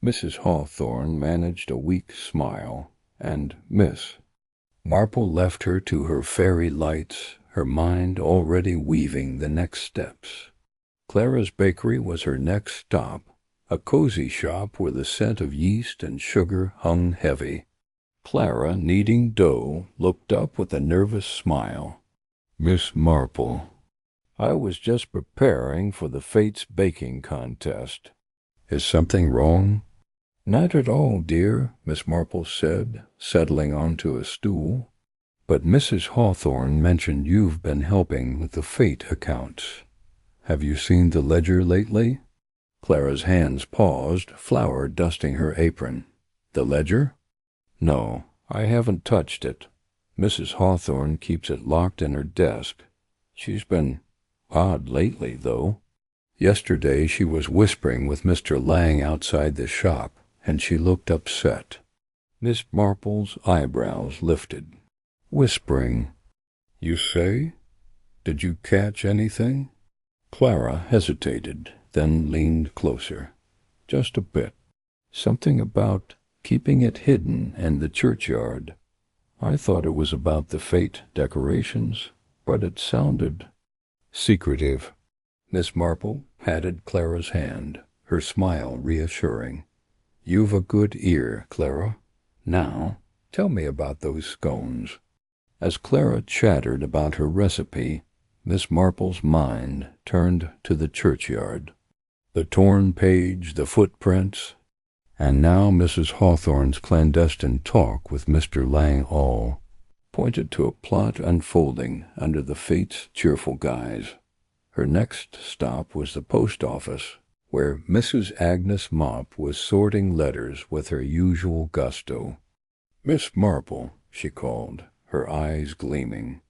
Mrs. Hawthorne managed a weak smile, and Miss Marple left her to her fairy lights, her mind already weaving the next steps. Clara's bakery was her next stop, a cozy shop where the scent of yeast and sugar hung heavy. Clara, kneading dough, looked up with a nervous smile. "Miss Marple, I was just preparing for the Fate's baking contest. Is something wrong?" "Not at all, dear," Miss Marple said, settling onto a stool. "But Mrs. Hawthorne mentioned you've been helping with the Fete accounts. Have you seen the ledger lately?" Clara's hands paused, flour dusting her apron. "The ledger? No, I haven't touched it. Mrs. Hawthorne keeps it locked in her desk. She's been odd lately, though. Yesterday she was whispering with Mr. Lang outside the shop, and she looked upset." Miss Marple's eyebrows lifted. "Whispering, you say? Did you catch anything?" Clara hesitated, then leaned closer. "Just a bit. Something about keeping it hidden in the churchyard. I thought it was about the Fete decorations, but it sounded secretive." Miss Marple patted Clara's hand, her smile reassuring. "You've a good ear, Clara. Now, tell me about those scones." As Clara chattered about her recipe, Miss Marple's mind turned to the churchyard. The torn page, the footprints, and now Mrs. Hawthorne's clandestine talk with Mr. Lang all pointed to a plot unfolding under the Fate's cheerful guise. Her next stop was the post office, where Mrs. Agnes Mop was sorting letters with her usual gusto. "Miss Marple," she called, her eyes gleaming.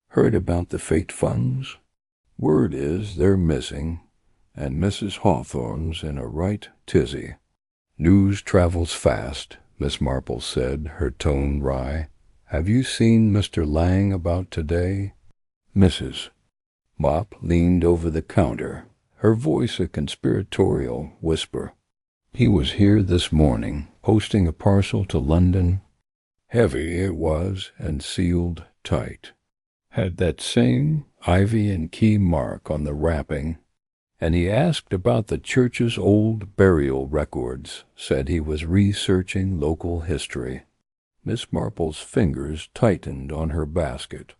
"Heard about the Fete funds? Word is they're missing, and Mrs. Hawthorne's in a right tizzy." "News travels fast," Miss Marple said, her tone wry. "Have you seen Mr. Lang about today?" Mrs. Mop leaned over the counter, her voice a conspiratorial whisper. "He was here this morning, posting a parcel to London. Heavy it was and sealed tight. Had that same ivy and key mark on the wrapping. And he asked about the church's old burial records, said he was researching local history." Miss Marple's fingers tightened on her basket.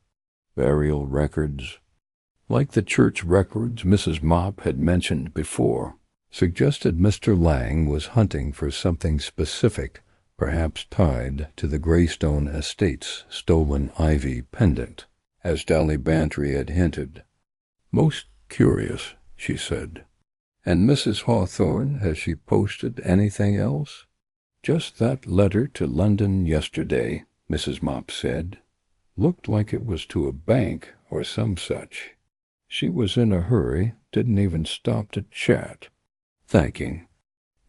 Burial records, like the church records Mrs. Mop had mentioned before, suggested Mr. Lang was hunting for something specific, perhaps tied to the Greystone estate's stolen ivy pendant, as Dolly Bantry had hinted. "Most curious," she said. "And Mrs. Hawthorne, has she posted anything else?" "Just that letter to London yesterday," Mrs. Mop said. "Looked like it was to a bank or some such. She was in a hurry, didn't even stop to chat." Thanking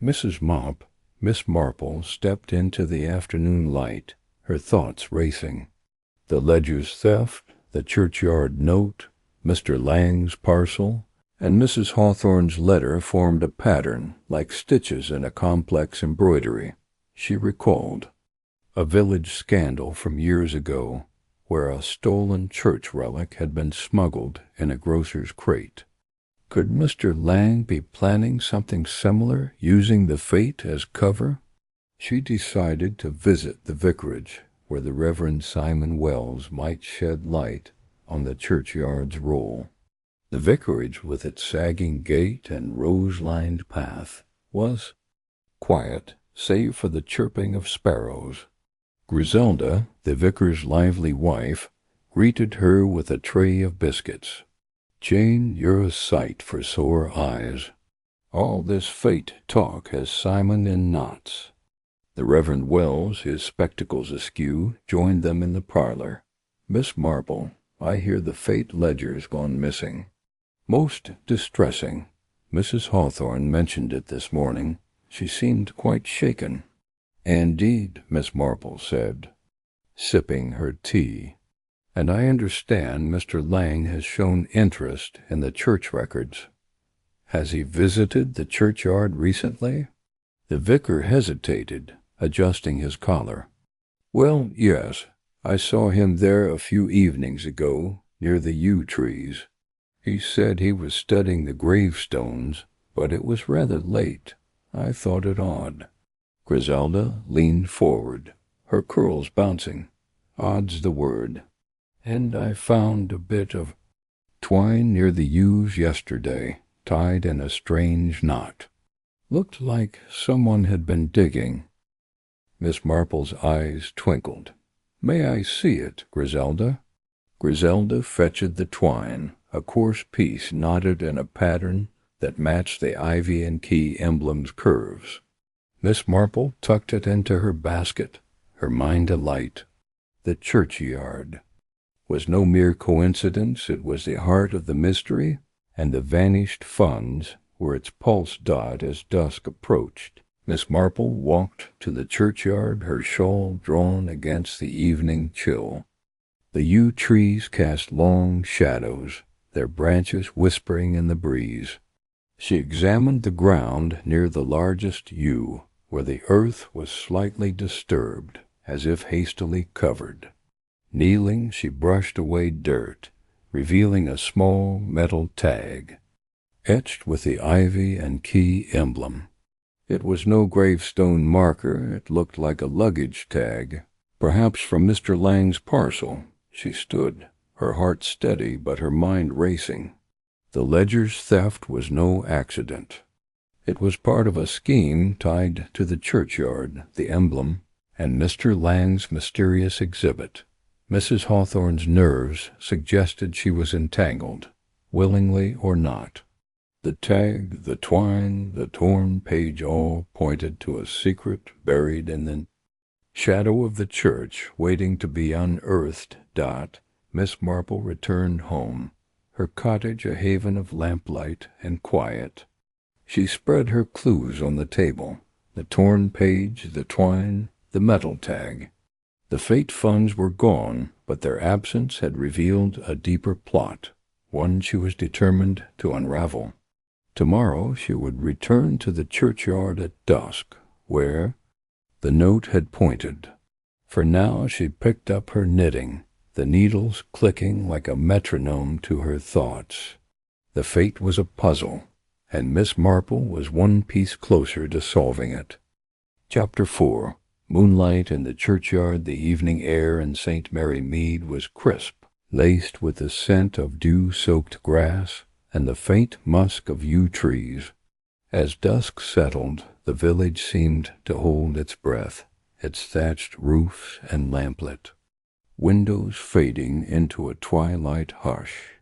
Mrs. Mop, Miss Marple stepped into the afternoon light, her thoughts racing. The ledger's theft, the churchyard note, Mr. Lang's parcel, and Mrs. Hawthorne's letter formed a pattern like stitches in a complex embroidery. She recalled a village scandal from years ago, where a stolen church relic had been smuggled in a grocer's crate. Could Mr. Lang be planning something similar, using the Fete as cover? She decided to visit the vicarage, where the Reverend Simon Wells might shed light on the churchyard's role. The vicarage, with its sagging gate and rose-lined path, was quiet, save for the chirping of sparrows. Griselda, the vicar's lively wife, greeted her with a tray of biscuits. "Jane, you're a sight for sore eyes. All this Fete talk has Simon in knots." The Reverend Wells, his spectacles askew, joined them in the parlor. "Miss Marple, I hear the Fete ledger's gone missing." "Most distressing. Mrs. Hawthorne mentioned it this morning. She seemed quite shaken." "Indeed," Miss Marple said, sipping her tea. "And I understand Mr. Lang has shown interest in the church records. Has he visited the churchyard recently?" The vicar hesitated, adjusting his collar. "Well, yes. I saw him there a few evenings ago, near the yew trees. He said he was studying the gravestones, but it was rather late. I thought it odd." Griselda leaned forward, her curls bouncing. "Odd's the word. And I found a bit of twine near the yews yesterday, tied in a strange knot. Looked like someone had been digging." Miss Marple's eyes twinkled. "May I see it, Griselda?" Griselda fetched the twine, a coarse piece knotted in a pattern that matched the ivy and key emblem's curves. Miss Marple tucked it into her basket, her mind alight. The churchyard was no mere coincidence. It was the heart of the mystery, and the vanished funds were its pulse dot as dusk approached. Miss Marple walked to the churchyard, her shawl drawn against the evening chill. The yew trees cast long shadows, their branches whispering in the breeze. She examined the ground near the largest yew, where the earth was slightly disturbed, as if hastily covered. Kneeling, she brushed away dirt, revealing a small metal tag, etched with the ivy and key emblem. It was no gravestone marker. It looked like a luggage tag, perhaps from Mr. Lang's parcel. She stood, her heart steady but her mind racing. The ledger's theft was no accident. It was part of a scheme tied to the churchyard, the emblem, and Mr. Lang's mysterious exhibit. Mrs. Hawthorne's nerves suggested she was entangled, willingly or not. The tag, the twine, the torn page all pointed to a secret buried in the shadow of the church, waiting to be unearthed. Miss Marple returned home, her cottage a haven of lamplight and quiet. She spread her clues on the table, the torn page, the twine, the metal tag. The Fete funds were gone, but their absence had revealed a deeper plot, one she was determined to unravel. Tomorrow she would return to the churchyard at dusk, where the note had pointed. For now she picked up her knitting, the needles clicking like a metronome to her thoughts. The Fete was a puzzle, and Miss Marple was one piece closer to solving it. Chapter 4. Moonlight in the churchyard. The evening air in St. Mary Mead was crisp, laced with the scent of dew-soaked grass and the faint musk of yew trees. As dusk settled, the village seemed to hold its breath, its thatched roofs and lamplit, windows fading into a twilight hush.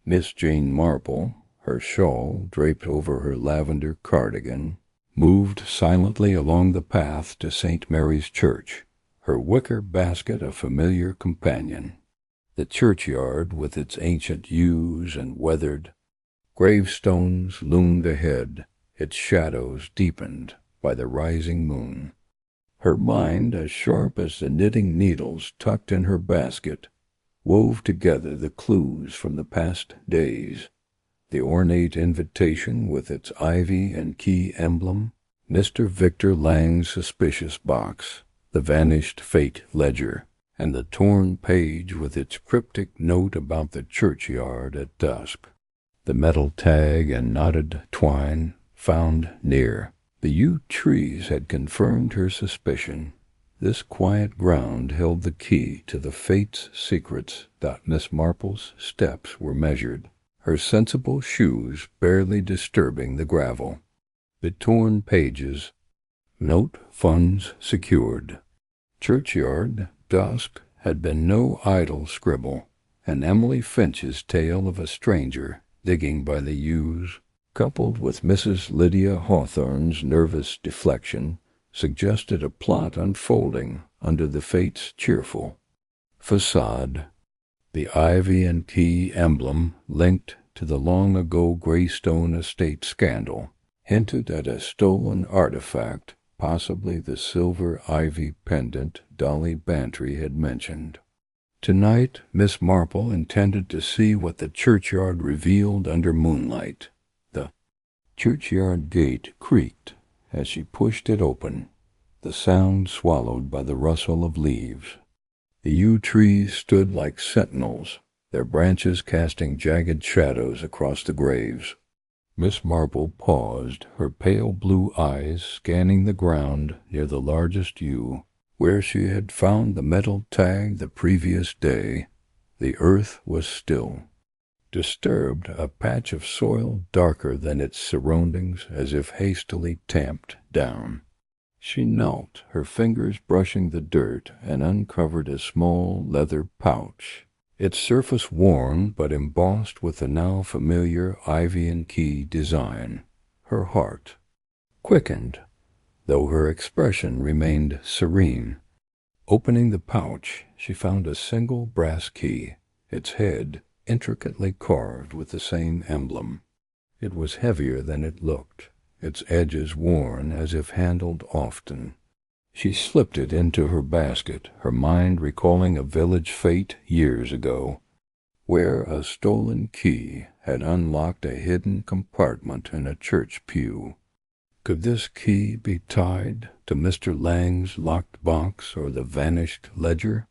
Miss Jane Marple, her shawl draped over her lavender cardigan, moved silently along the path to St. Mary's Church, her wicker basket a familiar companion. The churchyard, with its ancient yews and weathered gravestones, loomed ahead, its shadows deepened by the rising moon. Her mind, as sharp as the knitting needles tucked in her basket, wove together the clues from the past days. The ornate invitation with its ivy and key emblem, Mr. Victor Lang's suspicious box, the vanished Fete ledger, and the torn page with its cryptic note about the churchyard at dusk. The metal tag and knotted twine found near. The yew trees had confirmed her suspicion. This quiet ground held the key to the Fate's secrets. Miss Marple's steps were measured, her sensible shoes barely disturbing the gravel. The torn pages, note funds secured. Churchyard, dusk, had been no idle scribble, and Emily Finch's tale of a stranger digging by the yews, coupled with Mrs. Lydia Hawthorne's nervous deflection, suggested a plot unfolding under the Fate's cheerful facade. The ivy and key emblem, linked to the long-ago Greystone estate scandal, hinted at a stolen artifact, possibly the silver ivy pendant Dolly Bantry had mentioned. Tonight, Miss Marple intended to see what the churchyard revealed under moonlight. The churchyard gate creaked as she pushed it open, the sound swallowed by the rustle of leaves. The yew trees stood like sentinels, their branches casting jagged shadows across the graves. Miss Marple paused, her pale blue eyes scanning the ground near the largest yew, where she had found the metal tag the previous day. The earth was still. Disturbed, a patch of soil darker than its surroundings, as if hastily tamped down. She knelt, her fingers brushing the dirt, and uncovered a small leather pouch, its surface worn but embossed with the now familiar ivy and key design. Her heart quickened, though her expression remained serene. Opening the pouch, she found a single brass key, its head intricately carved with the same emblem. It was heavier than it looked, its edges worn as if handled often. She slipped it into her basket, her mind recalling a village fete years ago, where a stolen key had unlocked a hidden compartment in a church pew. Could this key be tied to Mr. Lang's locked box or the vanished ledger?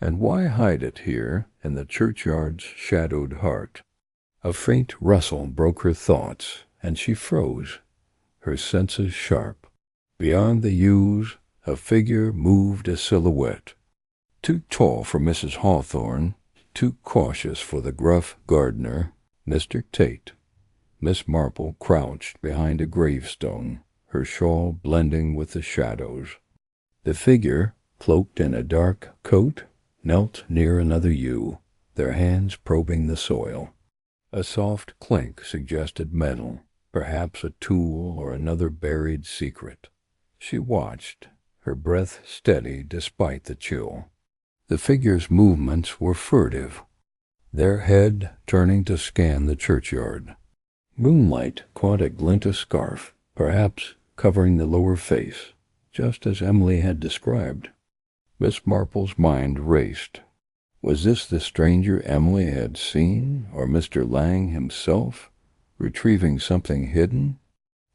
And why hide it here in the churchyard's shadowed heart? A faint rustle broke her thoughts, and she froze, her senses sharp. Beyond the yews, a figure moved a silhouette. Too tall for Mrs. Hawthorne, too cautious for the gruff gardener, Mr. Tate. Miss Marple crouched behind a gravestone, her shawl blending with the shadows. The figure, cloaked in a dark coat, knelt near another yew, their hands probing the soil. A soft clink suggested metal, perhaps a tool or another buried secret. She watched, her breath steady despite the chill. The figure's movements were furtive, their head turning to scan the churchyard. Moonlight caught a glint of scarf, perhaps covering the lower face, just as Emily had described. Miss Marple's mind raced. Was this the stranger Emily had seen, or Mr. Lang himself, retrieving something hidden?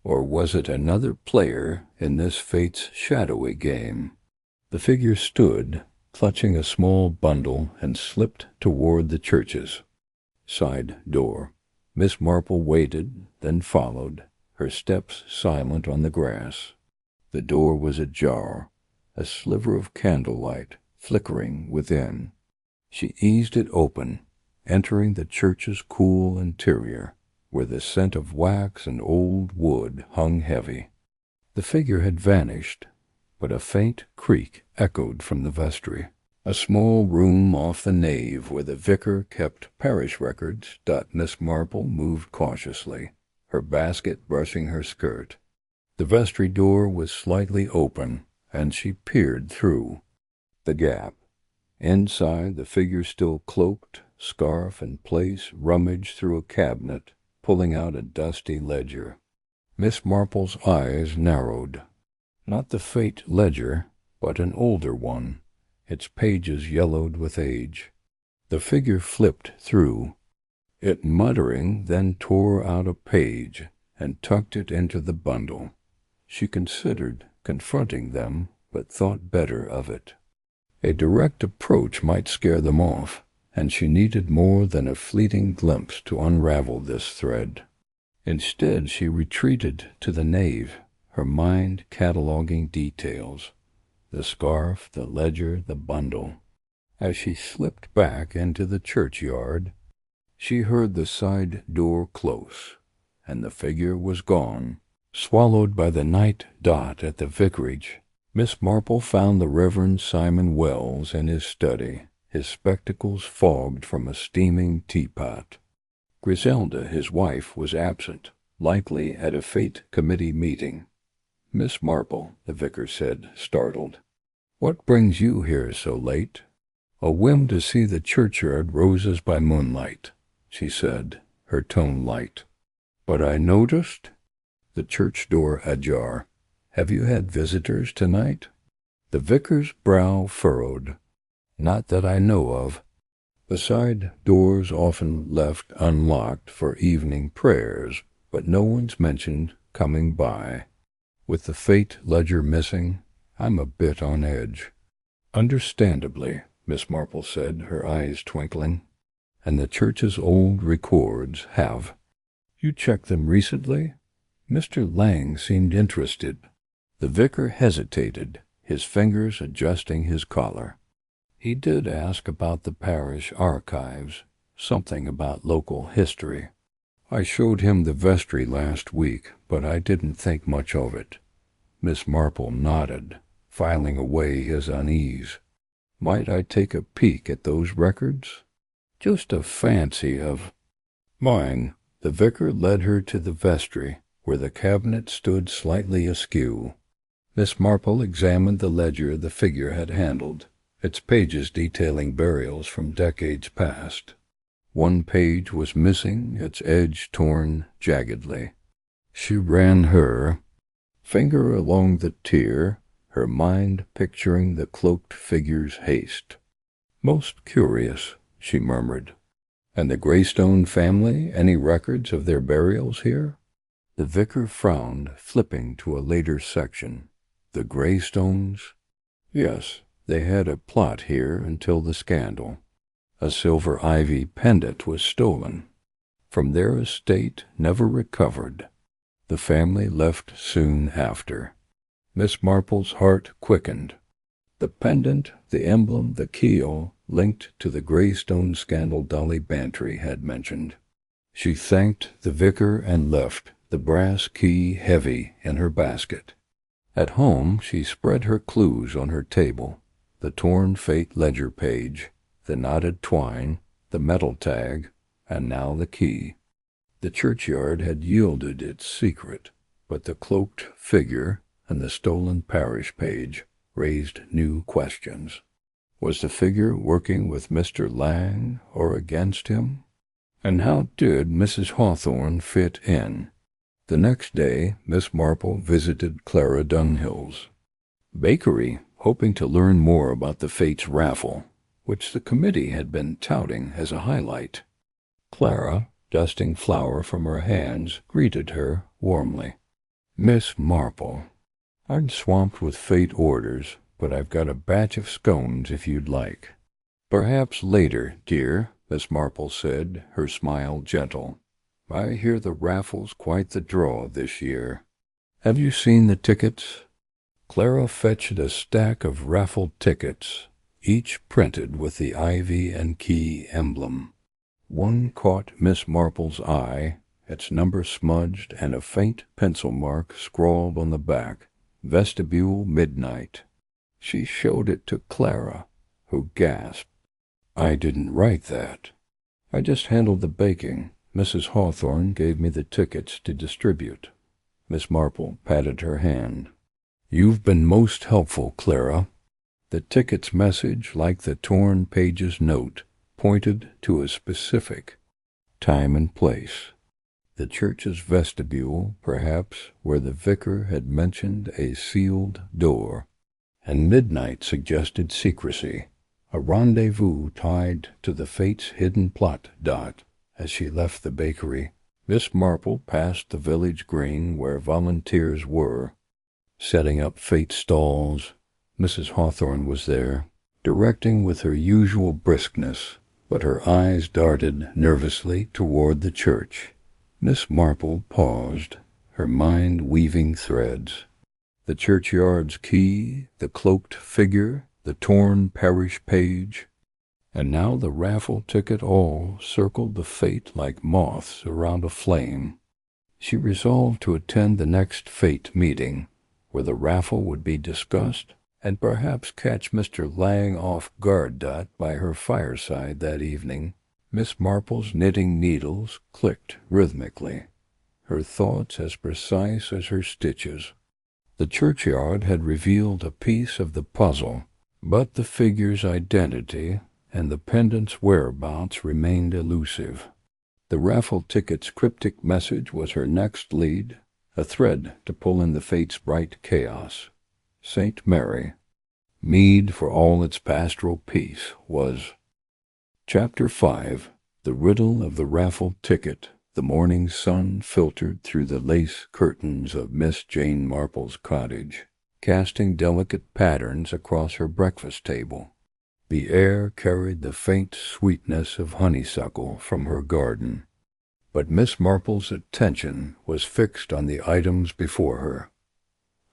Or was it another player in this fate's shadowy game? The figure stood, clutching a small bundle, and slipped toward the church's side door. Miss Marple waited, then followed, her steps silent on the grass. The door was ajar, a sliver of candlelight flickering within. She eased it open, entering the church's cool interior, where the scent of wax and old wood hung heavy. The figure had vanished, but a faint creak echoed from the vestry, a small room off the nave where the vicar kept parish records. Miss Marple moved cautiously, her basket brushing her skirt. The vestry door was slightly open, and she peered through the gap. Inside, the figure still cloaked, scarf in place, rummaged through a cabinet, pulling out a dusty ledger. Miss Marple's eyes narrowed. Not the Fate ledger, but an older one, its pages yellowed with age. The figure flipped through it, muttering, then tore out a page and tucked it into the bundle. She considered confronting them, but thought better of it. A direct approach might scare them off, and she needed more than a fleeting glimpse to unravel this thread. Instead, she retreated to the nave, her mind cataloging details, the scarf, the ledger, the bundle. As she slipped back into the churchyard, she heard the side door close, and the figure was gone, swallowed by the night dot at the vicarage. Miss Marple found the Reverend Simon Wells in his study, his spectacles fogged from a steaming teapot. Griselda, his wife, was absent, likely at a fete committee meeting. Miss Marple, the vicar said, startled. What brings you here so late? A whim to see the churchyard roses by moonlight, she said, her tone light. But I noticed the church door ajar. Have you had visitors tonight? The vicar's brow furrowed. Not that I know of. The side doors often left unlocked for evening prayers, but no one's mentioned coming by. With the Fete ledger missing, I'm a bit on edge. Understandably, Miss Marple said, her eyes twinkling. And the church's old records have. You checked them recently? Mr. Lang seemed interested. The vicar hesitated, his fingers adjusting his collar. He did ask about the parish archives, something about local history. I showed him the vestry last week, but I didn't think much of it. Miss Marple nodded, filing away his unease. Might I take a peek at those records? Just a fancy of mine. The vicar led her to the vestry, where the cabinet stood slightly askew. Miss Marple examined the ledger the figure had handled, its pages detailing burials from decades past. One page was missing, its edge torn jaggedly. She ran her finger along the tier, her mind picturing the cloaked figure's haste. Most curious, she murmured. And the Greystone family, any records of their burials here? The vicar frowned, flipping to a later section. The Greystones? Yes, they had a plot here until the scandal. A silver ivy pendant was stolen. From their estate, never recovered. The family left soon after. Miss Marple's heart quickened. The pendant, the emblem, the keel, linked to the Greystone scandal Dolly Bantry had mentioned. She thanked the vicar and left, the brass key heavy in her basket. At home she spread her clues on her table, the torn Fete ledger page, the knotted twine, the metal tag, and now the key. The churchyard had yielded its secret, but the cloaked figure and the stolen parish page raised new questions. Was the figure working with Mr. Lang or against him? And how did Mrs. Hawthorne fit in? The next day, Miss Marple visited Clara Dunhill's bakery, hoping to learn more about the Fates raffle, which the committee had been touting as a highlight. Clara, dusting flour from her hands, greeted her warmly. Miss Marple, I'm swamped with Fate orders, but I've got a batch of scones if you'd like. Perhaps later, dear, Miss Marple said, her smile gentle. I hear the raffle's quite the draw this year. Have you seen the tickets? Clara fetched a stack of raffle tickets, each printed with the ivy and key emblem. One caught Miss Marple's eye, its number smudged and a faint pencil mark scrawled on the back, Vestibule Midnight. She showed it to Clara, who gasped. I didn't write that. I just handled the baking. Mrs. Hawthorne gave me the tickets to distribute. Miss Marple patted her hand. You've been most helpful, Clara. The ticket's message, like the torn page's note, pointed to a specific time and place. The church's vestibule, perhaps, where the vicar had mentioned a sealed door. And midnight suggested secrecy, a rendezvous tied to the Fate's hidden plot. As she left the bakery, Miss Marple passed the village green where volunteers were, setting up Fate stalls. Mrs. Hawthorne was there, directing with her usual briskness, but her eyes darted nervously toward the church. Miss Marple paused, her mind weaving threads. The churchyard's key, the cloaked figure, the torn parish page, and now the raffle ticket all circled the Fate like moths around a flame. She resolved to attend the next Fate meeting, where the raffle would be discussed, and perhaps catch Mr. Lang off guard by her fireside that evening. Miss Marple's knitting needles clicked rhythmically, her thoughts as precise as her stitches. The churchyard had revealed a piece of the puzzle, but the figure's identity and the pendant's whereabouts remained elusive. The raffle ticket's cryptic message was her next lead, a thread to pull in the fate's bright chaos. St. Mary, Mead for all its pastoral peace, was. Chapter 5. The Riddle of the Raffle Ticket. The morning sun filtered through the lace curtains of Miss Jane Marple's cottage, casting delicate patterns across her breakfast table. The air carried the faint sweetness of honeysuckle from her garden, but Miss Marple's attention was fixed on the items before her.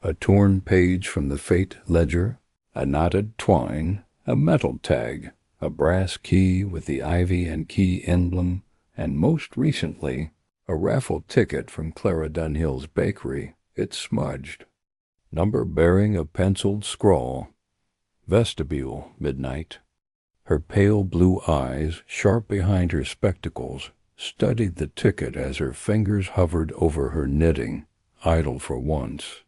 A torn page from the Fete ledger, a knotted twine, a metal tag, a brass key with the ivy and key emblem, and most recently, a raffle ticket from Clara Dunhill's bakery, it smudged. Number bearing a penciled scrawl. Vestibule, midnight. Her pale blue eyes, sharp behind her spectacles, studied the ticket as her fingers hovered over her knitting, idle for once.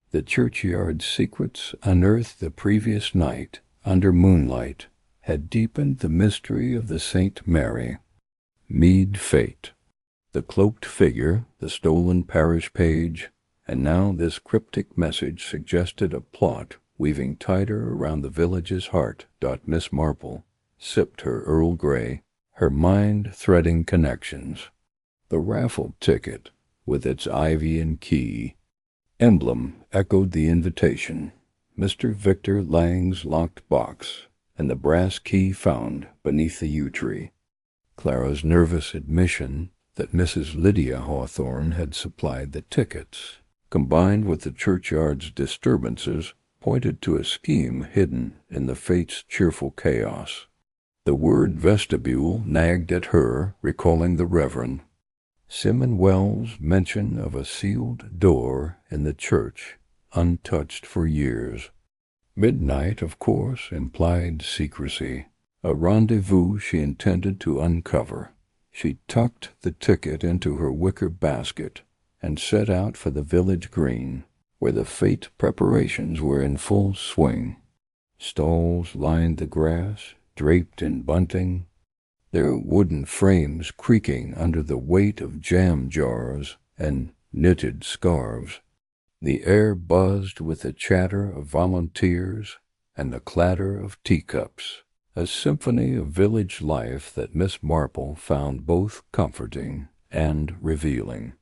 The churchyard secrets unearthed the previous night, under moonlight, had deepened the mystery of the St. Mary. Mead fate. The cloaked figure, the stolen parish page, and now this cryptic message suggested a plot weaving tighter around the village's heart. Miss Marple sipped her Earl Grey, her mind threading connections. The raffle ticket, with its ivy and key emblem, echoed the invitation. Mr. Victor Lang's locked box, and the brass key found beneath the yew tree. Clara's nervous admission that Mrs. Lydia Hawthorne had supplied the tickets, combined with the churchyard's disturbances, pointed to a scheme hidden in the fate's cheerful chaos. The word vestibule nagged at her, recalling the Reverend Simon Wells' mention of a sealed door in the church, untouched for years. Midnight, of course, implied secrecy, a rendezvous she intended to uncover. She tucked the ticket into her wicker basket and set out for the village green, where the fete preparations were in full swing. Stalls lined the grass, draped in bunting, their wooden frames creaking under the weight of jam jars and knitted scarves. The air buzzed with the chatter of volunteers and the clatter of teacups, a symphony of village life that Miss Marple found both comforting and revealing.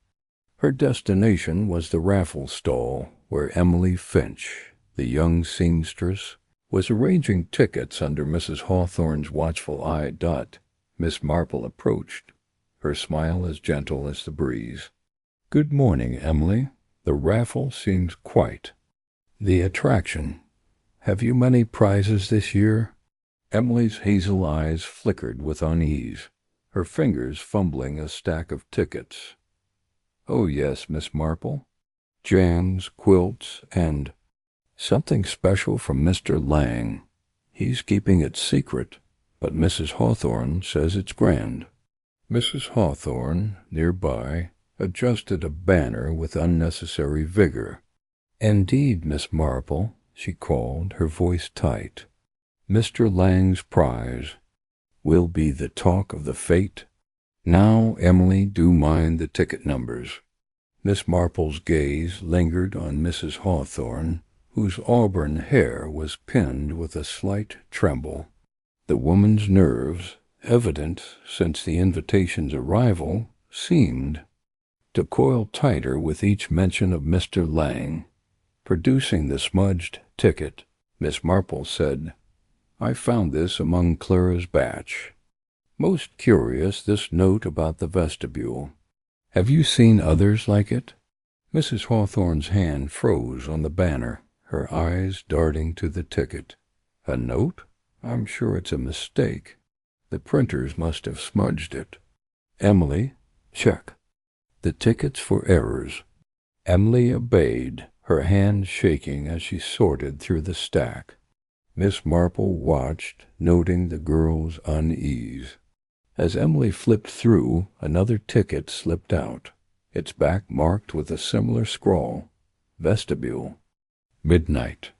Her destination was the raffle stall, where Emily Finch, the young seamstress, was arranging tickets under Mrs. Hawthorne's watchful eye. Miss Marple approached, her smile as gentle as the breeze. "Good morning, Emily. The raffle seems quite the attraction. Have you many prizes this year?" Emily's hazel eyes flickered with unease, her fingers fumbling a stack of tickets. "Oh, yes, Miss Marple. Jams, quilts, and something special from Mr. Lang. He's keeping it secret, but Mrs. Hawthorne says it's grand." Mrs. Hawthorne, nearby, adjusted a banner with unnecessary vigor. "Indeed, Miss Marple," she called, her voice tight. "Mr. Lang's prize will be the talk of the fete. Now, Emily, do mind the ticket numbers." Miss Marple's gaze lingered on Mrs. Hawthorne, whose auburn hair was pinned with a slight tremble. The woman's nerves, evident since the invitation's arrival, seemed to coil tighter with each mention of Mr. Lang. Producing the smudged ticket, Miss Marple said, "I found this among Clara's batch. Most curious, this note about the vestibule. Have you seen others like it?" Mrs. Hawthorne's hand froze on the banner, her eyes darting to the ticket. "A note? I'm sure it's a mistake. The printers must have smudged it. Emily, check the tickets for errors." Emily obeyed, her hand shaking as she sorted through the stack. Miss Marple watched, noting the girl's unease. As Emily flipped through, another ticket slipped out, its back marked with a similar scrawl, "Vestibule." Midnight.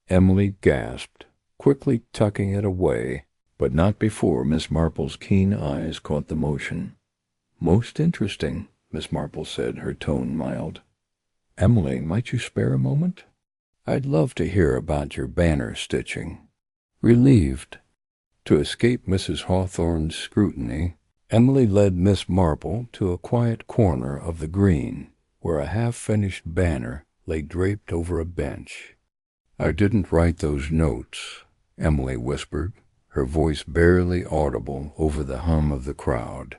Emily gasped, quickly tucking it away, but not before Miss Marple's keen eyes caught the motion. "Most interesting," Miss Marple said, her tone mild. "Emily, might you spare a moment? I'd love to hear about your banner stitching." Relieved. To escape Mrs. Hawthorne's scrutiny, Emily led Miss Marple to a quiet corner of the green, where a half-finished banner lay draped over a bench. "I didn't write those notes," Emily whispered, her voice barely audible over the hum of the crowd.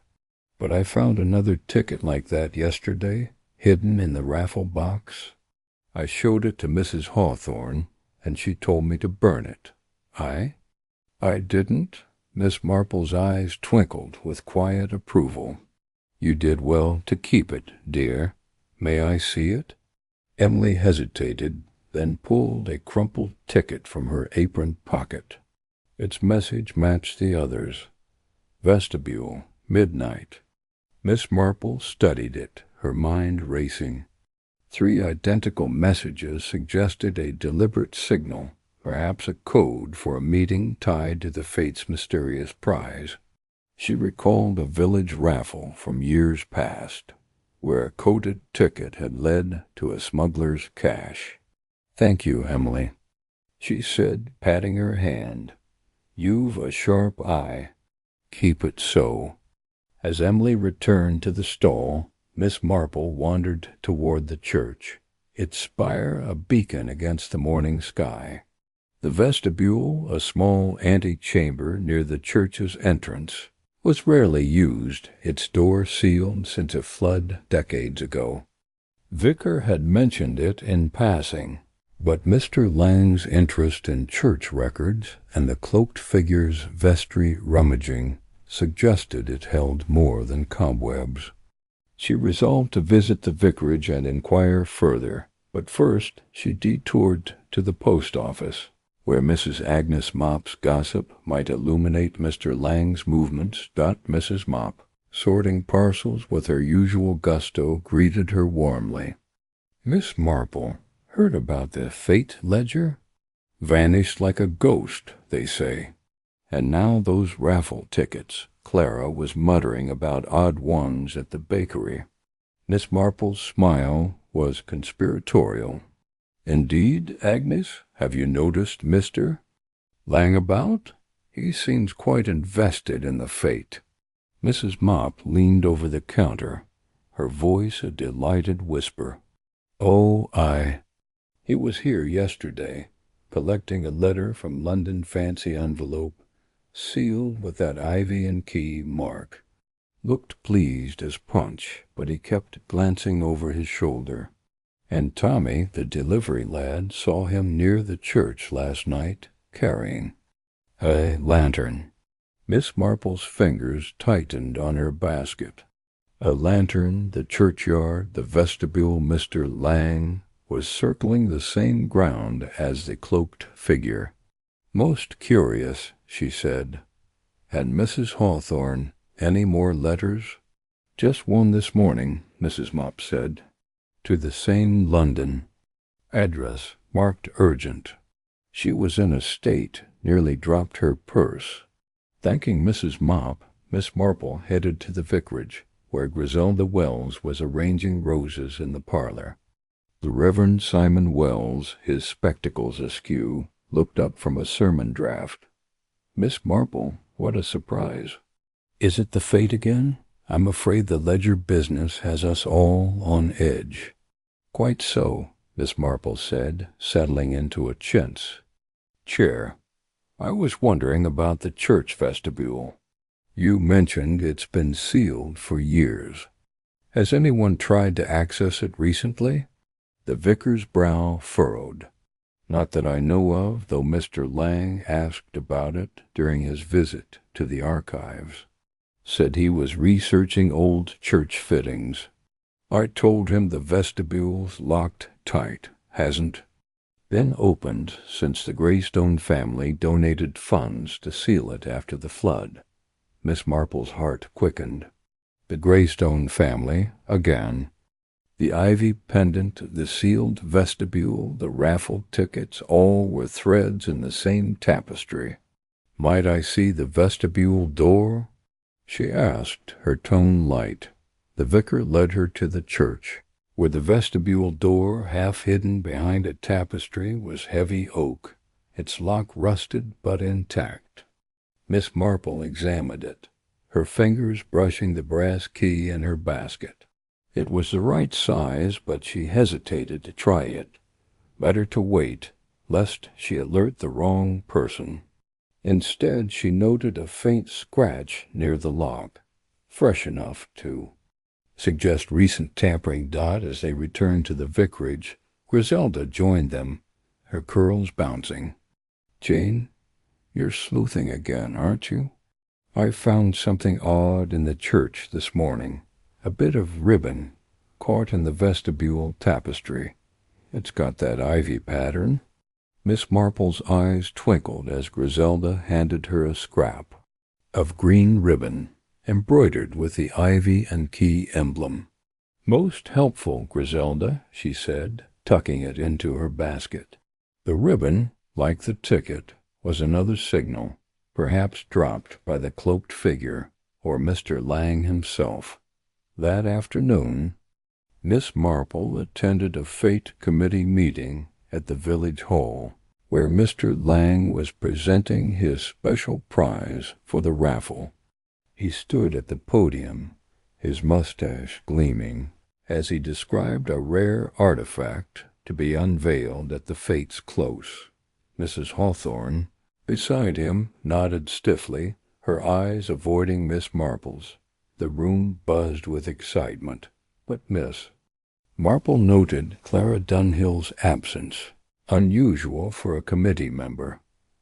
"But I found another ticket like that yesterday, hidden in the raffle box. I showed it to Mrs. Hawthorne, and she told me to burn it." I didn't." Miss Marple's eyes twinkled with quiet approval. "You did well to keep it, dear. May I see it?" Emily hesitated, then pulled a crumpled ticket from her apron pocket. Its message matched the others. "Vestibule, midnight." Miss Marple studied it, her mind racing. 3 identical messages suggested a deliberate signal, perhaps a code for a meeting tied to the Fate's mysterious prize. She recalled a village raffle from years past, where a coded ticket had led to a smuggler's cache. "Thank you, Emily," she said, patting her hand. "You've a sharp eye. Keep it so." As Emily returned to the stall, Miss Marple wandered toward the church, its spire a beacon against the morning sky. The vestibule, a small antechamber near the church's entrance, was rarely used, its door sealed since a flood decades ago. Vicar had mentioned it in passing, but Mr. Lang's interest in church records and the cloaked figure's vestry rummaging suggested it held more than cobwebs. She resolved to visit the vicarage and inquire further, but first she detoured to the post office, where Mrs. Agnes Mop's gossip might illuminate Mr. Lang's movements. Mrs. Mop, sorting parcels with her usual gusto, greeted her warmly. "Miss Marple, heard about the Fete ledger? Vanished like a ghost, they say. And now those raffle tickets." Clara was muttering about odd ones at the bakery. Miss Marple's smile was conspiratorial. "Indeed, Agnes? Have you noticed Mr. Lang about? He seems quite invested in the Fete." Mrs. Mop leaned over the counter, her voice a delighted whisper. "Oh, he was here yesterday, collecting a letter from London fancy envelope, sealed with that ivy and key mark. Looked pleased as Punch, but he kept glancing over his shoulder. And Tommy, the delivery lad, saw him near the church last night, carrying a lantern." Miss Marple's fingers tightened on her basket. A lantern, the churchyard, the vestibule. Mr. Lang was circling the same ground as the cloaked figure. "Most curious," she said. "And Mrs. Hawthorne, any more letters?" "Just one this morning," Mrs. Mop said. "To the same London. Address marked urgent." She was in a state, nearly dropped her purse. Thanking Mrs. Mop, Miss Marple headed to the vicarage, where Griselda Wells was arranging roses in the parlor. The Reverend Simon Wells, his spectacles askew, looked up from a sermon draft. "Miss Marple, what a surprise. Is it the Fate again? I'm afraid the ledger business has us all on edge." "Quite so," Miss Marple said, settling into a chintz chair. "I was wondering about the church vestibule. You mentioned it's been sealed for years. Has anyone tried to access it recently?" The vicar's brow furrowed. "Not that I know of, though Mr. Lang asked about it during his visit to the archives. Said he was researching old church fittings. I told him the vestibule's locked tight, hasn't been opened since the Greystone family donated funds to seal it after the flood." Miss Marple's heart quickened. The Greystone family, again. The ivy pendant, the sealed vestibule, the raffle tickets, all were threads in the same tapestry. "Might I see the vestibule door?" she asked, her tone light. The vicar led her to the church, where the vestibule door, half hidden behind a tapestry, was heavy oak, its lock rusted but intact. Miss Marple examined it, her fingers brushing the brass key in her basket. It was the right size, but she hesitated to try it. Better to wait, lest she alert the wrong person. Instead, she noted a faint scratch near the lock, fresh enough to suggest recent tampering. As they returned to the vicarage, Griselda joined them, her curls bouncing. "Jane, you're sleuthing again, aren't you? I found something odd in the church this morning. A bit of ribbon caught in the vestibule tapestry. It's got that ivy pattern." Miss Marple's eyes twinkled as Griselda handed her a scrap of green ribbon, embroidered with the ivy and key emblem. "Most helpful, Griselda," she said, tucking it into her basket. The ribbon, like the ticket, was another signal, perhaps dropped by the cloaked figure or Mr. Lang himself. That afternoon, Miss Marple attended a Fete committee meeting at the village hall, where Mr. Lang was presenting his special prize for the raffle. He stood at the podium, his mustache gleaming, as he described a rare artifact to be unveiled at the Fete's close. Mrs. Hawthorne, beside him, nodded stiffly, her eyes avoiding Miss Marple's. The room buzzed with excitement, but Miss Marple noted Clara Dunhill's absence, unusual for a committee member.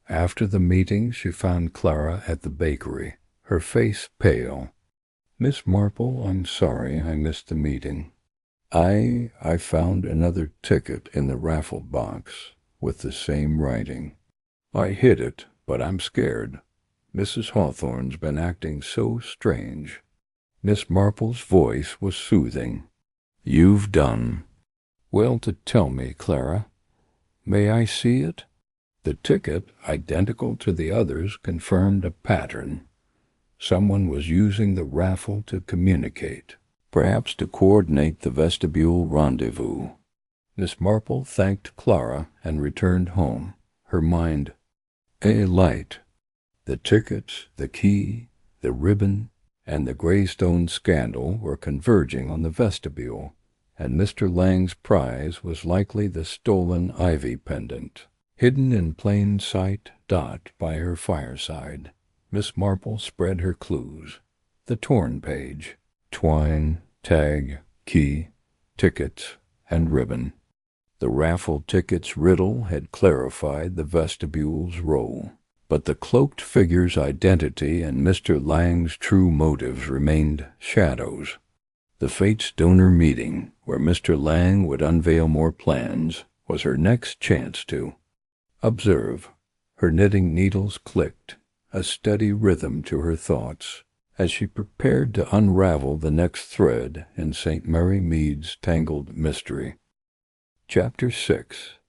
After the meeting, she found Clara at the bakery, her face pale. "Miss Marple, I'm sorry I missed the meeting. I found another ticket in the raffle box with the same writing. I hid it, but I'm scared. Mrs. Hawthorne's been acting so strange." Miss Marple's voice was soothing. "You've done well to tell me, Clara. May I see it?" The ticket, identical to the others, confirmed a pattern. Someone was using the raffle to communicate, perhaps to coordinate the vestibule rendezvous. Miss Marple thanked Clara and returned home, her mind alight. The tickets, the key, the ribbon, and the Greystone scandal were converging on the vestibule, and Mr. Lang's prize was likely the stolen ivy pendant, hidden in plain sight, by her fireside. Miss Marple spread her clues. The torn page, twine, tag, key, tickets, and ribbon. The raffle tickets riddle had clarified the vestibule's role, but the cloaked figure's identity and Mr. Lang's true motives remained shadows. The Fate's donor meeting, where Mr. Lang would unveil more plans, was her next chance to observe. Her knitting needles clicked, a steady rhythm to her thoughts, as she prepared to unravel the next thread in St. Mary Mead's tangled mystery. Chapter 6.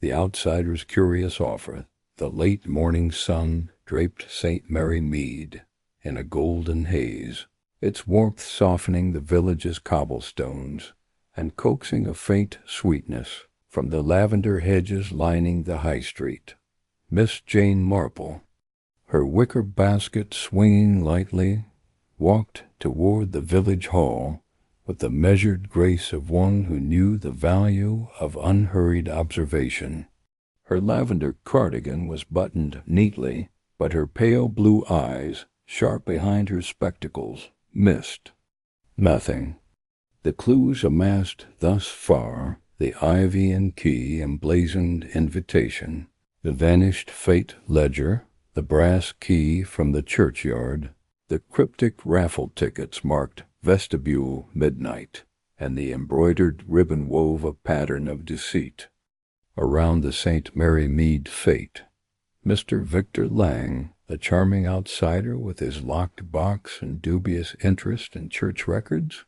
The Outsider's Curious Offer. The late morning sun draped St. Mary Mead in a golden haze, its warmth softening the village's cobblestones and coaxing a faint sweetness from the lavender hedges lining the high street. Miss Jane Marple, her wicker basket swinging lightly, walked toward the village hall with the measured grace of one who knew the value of unhurried observation. Her lavender cardigan was buttoned neatly, but her pale blue eyes, sharp behind her spectacles, missed nothing. The clues amassed thus far, the ivy and key emblazoned invitation, the vanished Fete ledger, the brass key from the churchyard, the cryptic raffle tickets marked vestibule midnight, and the embroidered ribbon wove a pattern of deceit. Around the St. Mary Mead Fete, Mr. Victor Lang, the charming outsider with his locked box and dubious interest in church records,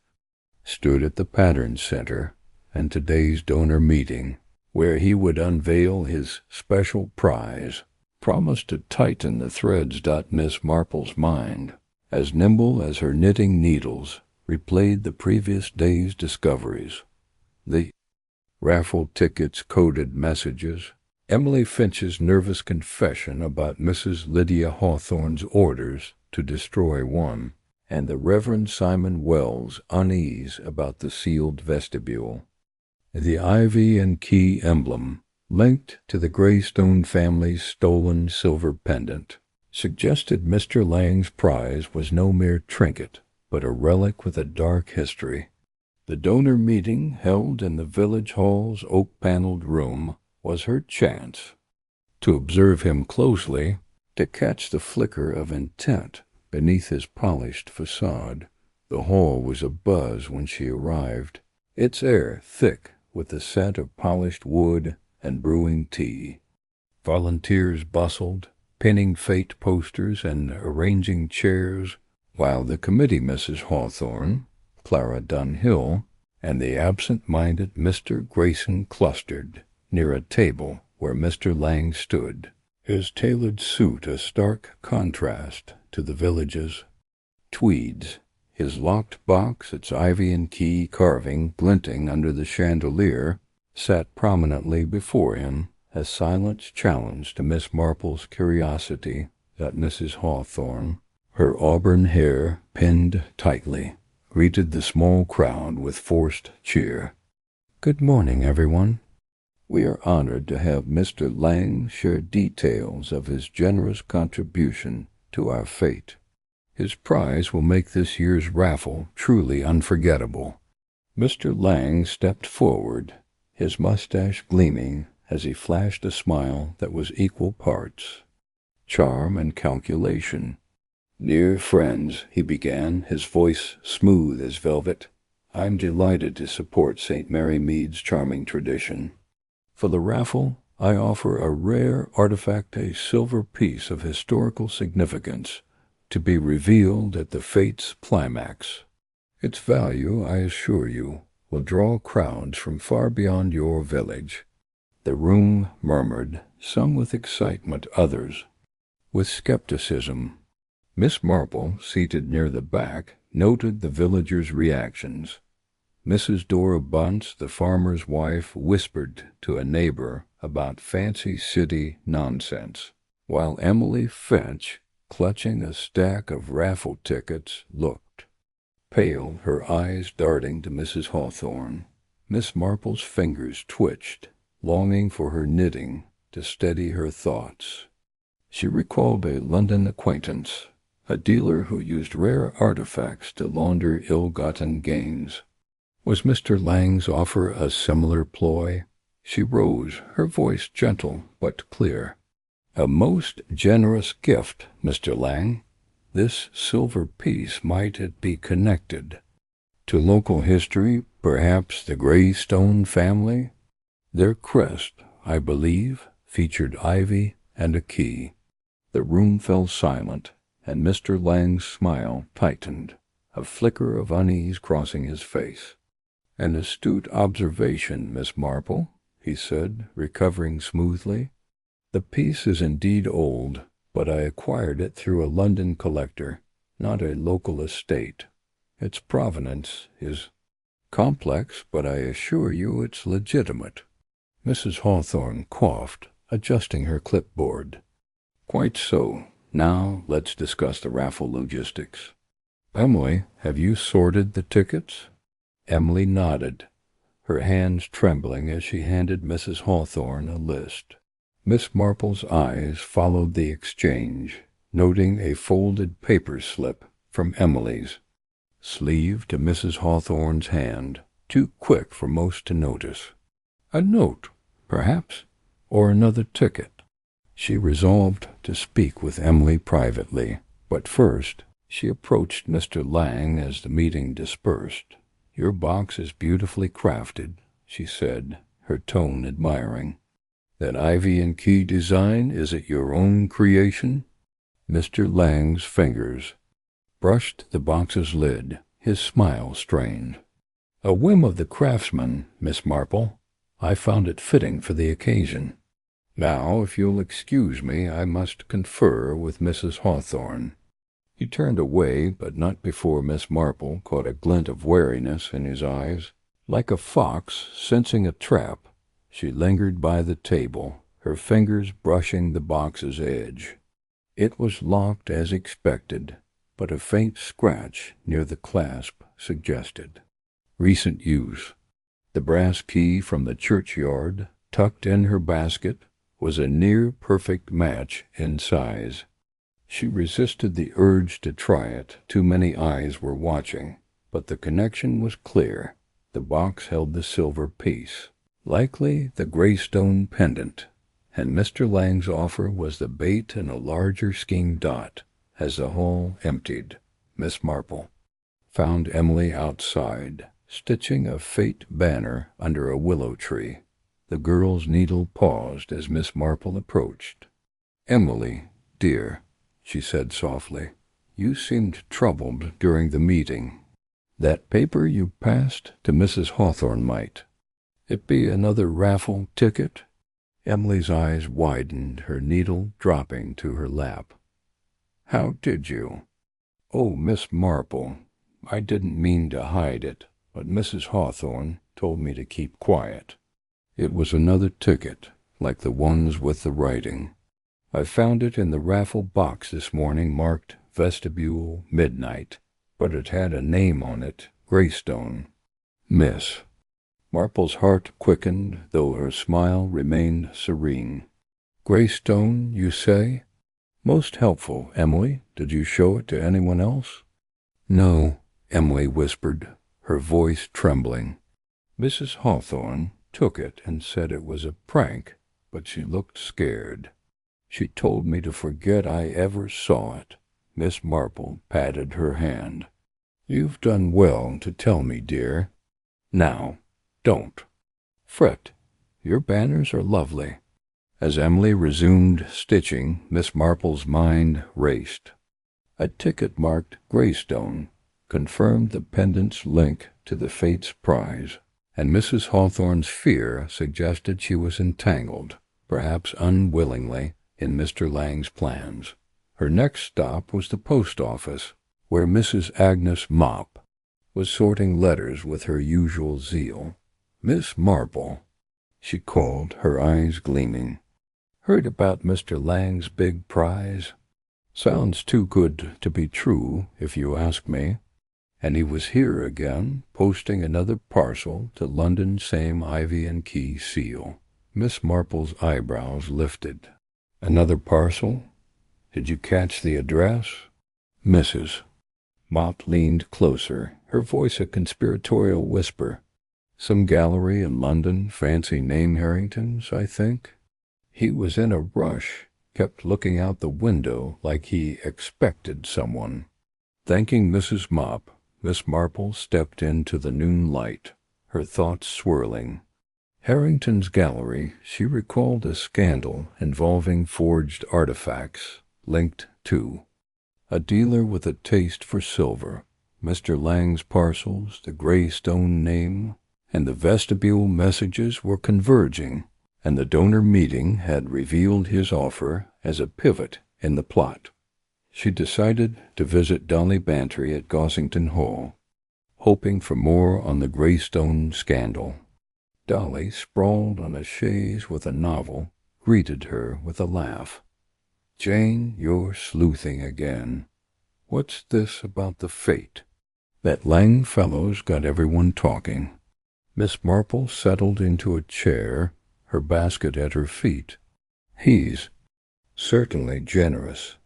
stood at the Pattern Center and today's donor meeting, where he would unveil his special prize, promised to tighten the threads. Miss Marple's mind, as nimble as her knitting needles, replayed the previous day's discoveries. The raffle tickets, coded messages, Emily Finch's nervous confession about Mrs. Lydia Hawthorne's orders to destroy one, and the Reverend Simon Wells' unease about the sealed vestibule. The ivy and key emblem, linked to the Greystone family's stolen silver pendant, suggested Mr. Lang's prize was no mere trinket, but a relic with a dark history. The donor meeting, held in the village hall's oak-paneled room, was her chance to observe him closely, to catch the flicker of intent beneath his polished facade. The hall was abuzz when she arrived, its air thick with the scent of polished wood and brewing tea. Volunteers bustled, pinning Fete posters and arranging chairs, while the committee, Mrs. Hawthorne, Clara Dunhill, and the absent-minded Mr. Grayson clustered near a table where Mr. Lang stood, his tailored suit a stark contrast to the village's tweeds, his locked box, its ivy and key carving glinting under the chandelier, sat prominently before him, a silent challenge to Miss Marple's curiosity. That Mrs. Hawthorne, her auburn hair pinned tightly, greeted the small crowd with forced cheer. "Good morning, everyone. We are honored to have Mr. Lang share details of his generous contribution to our fete. His prize will make this year's raffle truly unforgettable." Mr. Lang stepped forward, his mustache gleaming as he flashed a smile that was equal parts charm and calculation. "Dear friends," he began, his voice smooth as velvet, "I'm delighted to support St. Mary Mead's charming tradition. For the raffle, I offer a rare artifact, a silver piece of historical significance, to be revealed at the fete's climax. Its value, I assure you, will draw crowds from far beyond your village." The room murmured, some with excitement, others with skepticism. Miss Marple, seated near the back, noted the villagers' reactions. Mrs. Dora Bunce, the farmer's wife, whispered to a neighbor about fancy city nonsense, while Emily Finch, clutching a stack of raffle tickets, looked pale, her eyes darting to Mrs. Hawthorne. Miss Marple's fingers twitched, longing for her knitting to steady her thoughts. She recalled a London acquaintance, a dealer who used rare artifacts to launder ill-gotten gains. Was Mr. Lang's offer a similar ploy? She rose, her voice gentle but clear. "A most generous gift, Mr. Lang. This silver piece, might it be connected to local history, perhaps the Greystone family? Their crest, I believe, featured ivy and a key." The room fell silent, and Mr. Lang's smile tightened, a flicker of unease crossing his face. "An astute observation, Miss Marple," he said, recovering smoothly. "The piece is indeed old, but I acquired it through a London collector, not a local estate. Its provenance is complex, but I assure you it's legitimate." Mrs. Hawthorne coughed, adjusting her clipboard. "Quite so. Now let's discuss the raffle logistics. Emily, have you sorted the tickets?" Emily nodded, her hands trembling as she handed Mrs. Hawthorne a list. Miss Marple's eyes followed the exchange, noting a folded paper slip from Emily's sleeve to Mrs. Hawthorne's hand, too quick for most to notice. "A note, perhaps, or another ticket." She resolved to speak with Emily privately, but first she approached Mr. Lang as the meeting dispersed. "Your box is beautifully crafted," she said, her tone admiring. "That ivy and key design, is it your own creation?" Mr. Lang's fingers brushed the box's lid, his smile strained. "A whim of the craftsman, Miss Marple. I found it fitting for the occasion. Now, if you'll excuse me, I must confer with Mrs. Hawthorne." He turned away, but not before Miss Marple caught a glint of wariness in his eyes. Like a fox sensing a trap, she lingered by the table, her fingers brushing the box's edge. It was locked as expected, but a faint scratch near the clasp suggested recent use. The brass key from the churchyard, tucked in her basket, was a near-perfect match in size. She resisted the urge to try it. Too many eyes were watching, but the connection was clear. The box held the silver piece, likely the Greystone pendant, and Mr. Lang's offer was the bait in a larger scheme. As the hall emptied, Miss Marple found Emily outside, stitching a Fete banner under a willow tree. The girl's needle paused as Miss Marple approached. "Emily, dear," she said softly, "you seemed troubled during the meeting. That paper you passed to Mrs. Hawthorne might it be another raffle ticket?" Emily's eyes widened, her needle dropping to her lap. "How did you?" "Oh, Miss Marple, I didn't mean to hide it, but Mrs. Hawthorne told me to keep quiet. It was another ticket, like the ones with the writing. I found it in the raffle box this morning marked Vestibule Midnight, but it had a name on it, Greystone. Miss." Marple's heart quickened, though her smile remained serene. "Greystone, you say? Most helpful, Emily. Did you show it to anyone else?" "No," Emily whispered, her voice trembling. "Mrs. Hawthorne took it and said it was a prank, but she looked scared. She told me to forget I ever saw it." Miss Marple patted her hand. "You've done well to tell me, dear. Now, don't fret. Your banners are lovely." As Emily resumed stitching, Miss Marple's mind raced. A ticket marked Greystone confirmed the pendant's link to the Fate's prize, and Mrs. Hawthorne's fear suggested she was entangled, perhaps unwillingly, in Mr. Lang's plans. Her next stop was the post office, where Mrs. Agnes Mop was sorting letters with her usual zeal. "Miss Marple," she called, her eyes gleaming. "Heard about Mr. Lang's big prize? Sounds too good to be true, if you ask me. And he was here again, posting another parcel to London, same Ivy and Key seal." Miss Marple's eyebrows lifted. "Another parcel? Did you catch the address?" "Mrs." Mop leaned closer, her voice a conspiratorial whisper. "Some gallery in London, fancy name Harrington's, I think. He was in a rush, kept looking out the window like he expected someone." Thanking Mrs. Mop, Miss Marple stepped into the noon light, her thoughts swirling. Harrington's gallery, she recalled a scandal involving forged artifacts, linked to a dealer with a taste for silver, Mr. Lang's parcels, the Greystone name, and the vestibule messages were converging, and the donor meeting had revealed his offer as a pivot in the plot. She decided to visit Dolly Bantry at Gossington Hall, hoping for more on the Greystone scandal. Dolly, sprawled on a chaise with a novel, greeted her with a laugh. "Jane, you're sleuthing again. What's this about the Fete? That Lang fellow's got everyone talking." Miss Marple settled into a chair, her basket at her feet. "He's certainly generous.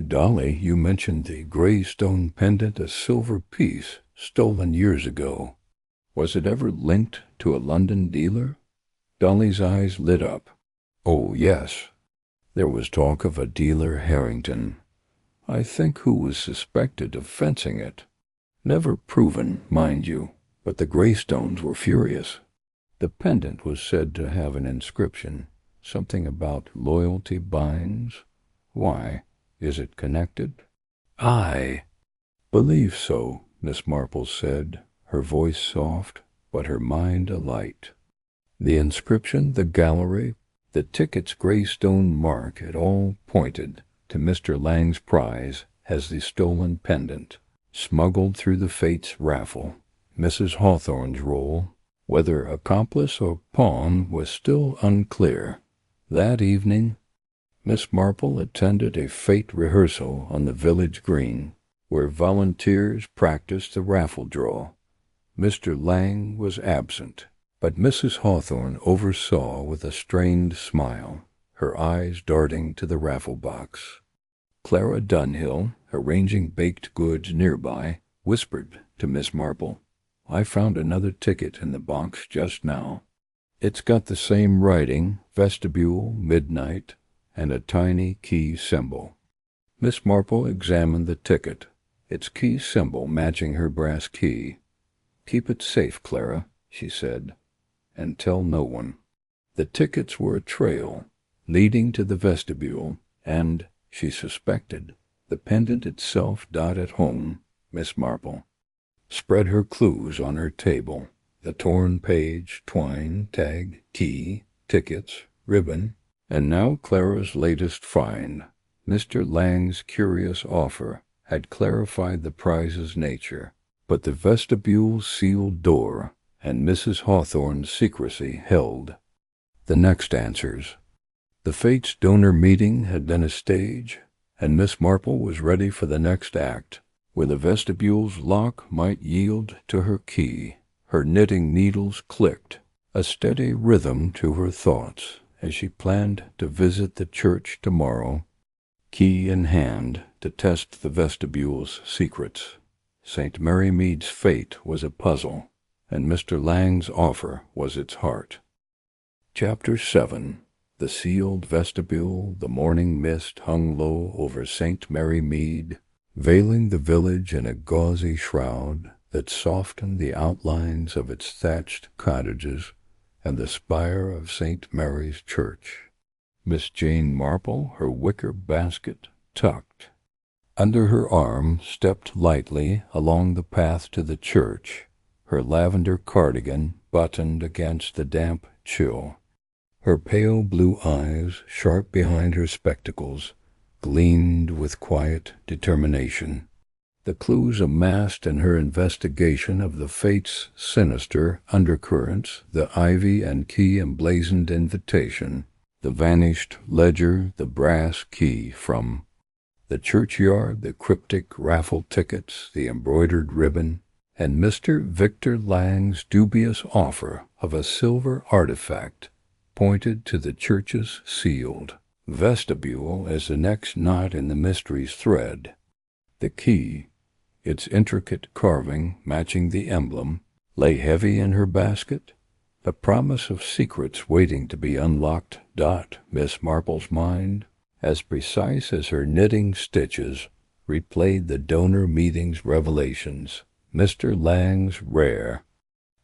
Dolly, you mentioned the Greystone pendant, a silver piece, stolen years ago. Was it ever linked to a London dealer?" Dolly's eyes lit up. "Oh, yes. There was talk of a dealer Harrington, I think, who was suspected of fencing it. Never proven, mind you, but the Greystones were furious. The pendant was said to have an inscription, something about loyalty binds. Why, is it connected?" "I believe so," Miss Marple said, her voice soft, but her mind alight. The inscription, the gallery, the ticket's gray stone mark had all pointed to Mr. Lang's prize as the stolen pendant, smuggled through the Fate's raffle. Mrs. Hawthorne's role, whether accomplice or pawn, was still unclear. That evening, Miss Marple attended a Fete rehearsal on the village green, where volunteers practiced the raffle draw. Mr. Lang was absent, but Mrs. Hawthorne oversaw with a strained smile, her eyes darting to the raffle box. Clara Dunhill, arranging baked goods nearby, whispered to Miss Marple, "I found another ticket in the box just now. It's got the same writing, vestibule, midnight, and a tiny key symbol." Miss Marple examined the ticket, its key symbol matching her brass key. "Keep it safe, Clara," she said, "and tell no one." The tickets were a trail leading to the vestibule, and, she suspected, the pendant itself died at home. Miss Marple spread her clues on her table: the torn page, twine, tag, key, tickets, ribbon, and now Clara's latest find. Mr. Lang's curious offer had clarified the prize's nature, but the vestibule's sealed door and Mrs. Hawthorne's secrecy held the next answers. The Fates donor meeting had been a stage, and Miss Marple was ready for the next act, where the vestibule's lock might yield to her key. Her knitting needles clicked, a steady rhythm to her thoughts, as she planned to visit the church tomorrow, key in hand, to test the vestibule's secrets. St. Mary Mead's fate was a puzzle, and Mr. Lang's offer was its heart. Chapter 7. The sealed vestibule. The morning mist hung low over St. Mary Mead, veiling the village in a gauzy shroud that softened the outlines of its thatched cottages and the spire of St. Mary's Church. Miss Jane Marple, her wicker basket tucked under her arm, stepped lightly along the path to the church, her lavender cardigan buttoned against the damp chill. Her pale blue eyes, sharp behind her spectacles, gleamed with quiet determination. The clues amassed in her investigation of the Fates' sinister undercurrents, the ivy and key emblazoned invitation, the vanished ledger, the brass key from the churchyard, the cryptic raffle tickets, the embroidered ribbon, and Mr. Victor Lang's dubious offer of a silver artifact pointed to the church's sealed vestibule as the next knot in the mystery's thread. The key, its intricate carving matching the emblem, lay heavy in her basket, the promise of secrets waiting to be unlocked. Miss Marple's mind, as precise as her knitting stitches, replayed the donor meeting's revelations. Mr. Lang's rare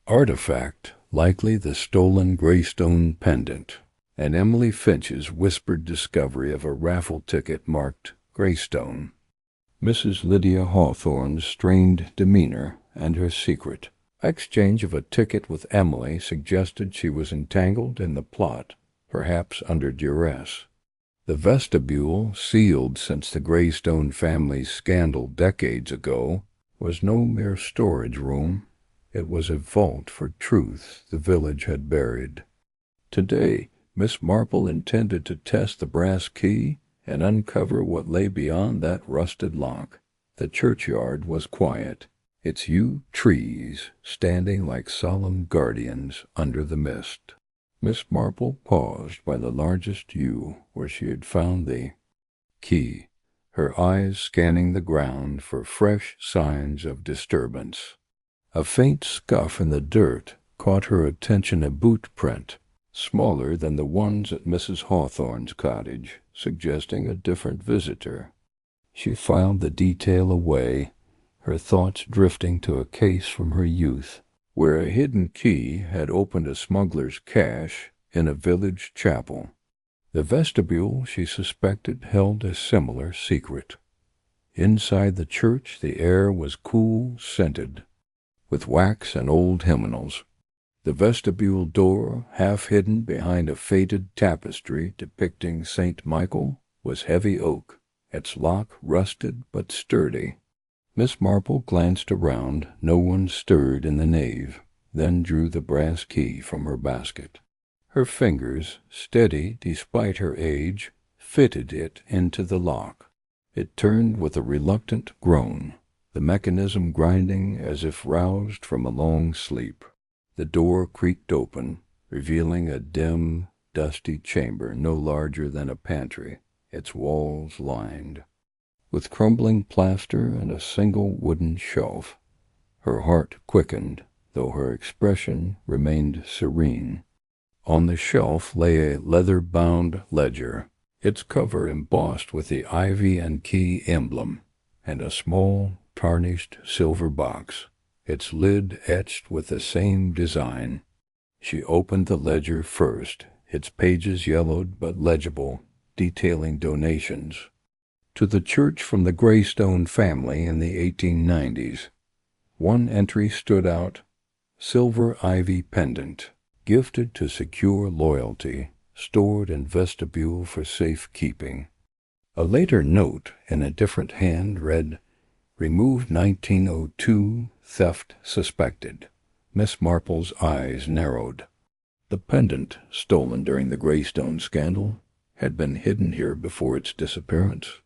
artifact, likely the stolen Greystone pendant, and Emily Finch's whispered discovery of a raffle ticket marked Greystone. Mrs. Lydia Hawthorne's strained demeanor and her secret exchange of a ticket with Emily suggested she was entangled in the plot, perhaps under duress. The vestibule, sealed since the Greystone family's scandal decades ago, was no mere storage room. It was a vault for truths the village had buried. Today, Miss Marple intended to test the brass key and uncover what lay beyond that rusted lock. The churchyard was quiet, its yew trees standing like solemn guardians under the mist. Miss Marple paused by the largest yew where she had found the key, her eyes scanning the ground for fresh signs of disturbance. A faint scuff in the dirt caught her attention, a boot print, smaller than the ones at Mrs. Hawthorne's cottage, suggesting a different visitor. She filed the detail away, her thoughts drifting to a case from her youth, where a hidden key had opened a smuggler's cache in a village chapel. The vestibule, she suspected, held a similar secret. Inside the church the air was cool, scented. with wax and old hymnals. The vestibule door, half hidden behind a faded tapestry depicting St. Michael, was heavy oak, its lock rusted but sturdy. Miss Marple glanced around. No one stirred in the nave, then drew the brass key from her basket. Her fingers, steady despite her age, fitted it into the lock. It turned with a reluctant groan, the mechanism grinding as if roused from a long sleep. The door creaked open, revealing a dim, dusty chamber no larger than a pantry, its walls lined with crumbling plaster and a single wooden shelf. Her heart quickened, though her expression remained serene. On the shelf lay a leather-bound ledger, its cover embossed with the ivy and key emblem, and a small, tarnished silver box, its lid etched with the same design. She opened the ledger first, its pages yellowed but legible, detailing donations to the church from the Greystone family in the 1890s. One entry stood out: silver ivy pendant, gifted to secure loyalty, stored in vestibule for safe keeping. A later note in a different hand read, "Removed 1902, theft suspected." Miss Marple's eyes narrowed. The pendant, stolen during the Greystone scandal, had been hidden here before its disappearance.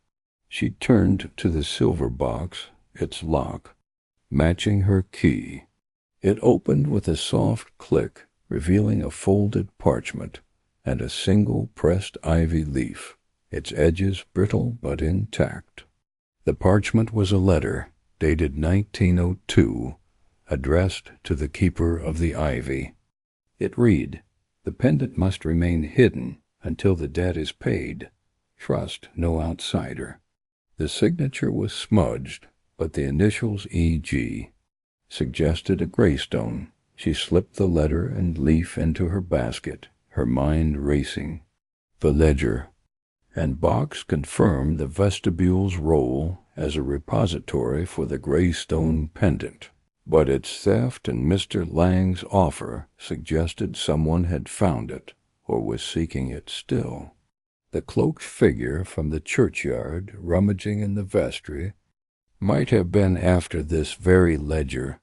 She turned to the silver box, its lock matching her key. It opened with a soft click, revealing a folded parchment and a single pressed ivy leaf, its edges brittle but intact. The parchment was a letter, dated 1902, addressed to the keeper of the ivy. It read, "The pendant must remain hidden until the debt is paid. Trust no outsider." The signature was smudged, but the initials E.G. suggested a Greystone. She slipped the letter and leaf into her basket, her mind racing. The ledger and box confirmed the vestibule's role as a repository for the Greystone pendant, but its theft and Mr. Lang's offer suggested someone had found it or was seeking it still. The cloaked figure from the churchyard rummaging in the vestry might have been after this very ledger.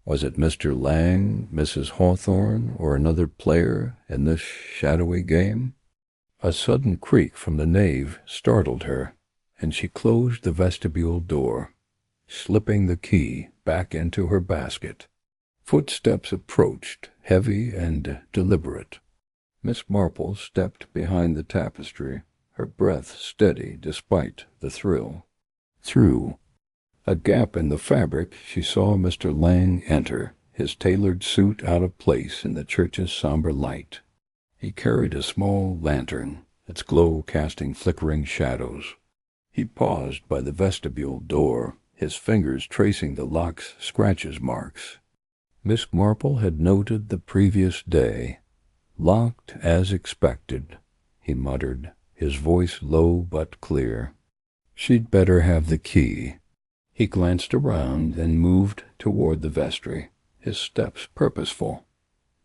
Was it Mr. Lang, Mrs. Hawthorne, or another player in this shadowy game? A sudden creak from the nave startled her, and she closed the vestibule door, slipping the key back into her basket. Footsteps approached, heavy and deliberate. Miss Marple stepped behind the tapestry, her breath steady despite the thrill. Through a gap in the fabric, she saw Mr. Lang enter, his tailored suit out of place in the church's somber light. He carried a small lantern, its glow casting flickering shadows. He paused by the vestibule door, his fingers tracing the lock's scratches marks. Miss Marple had noted the previous day. "Locked as expected," he muttered, his voice low but clear. "She'd better have the key." He glanced around, then moved toward the vestry, his steps purposeful.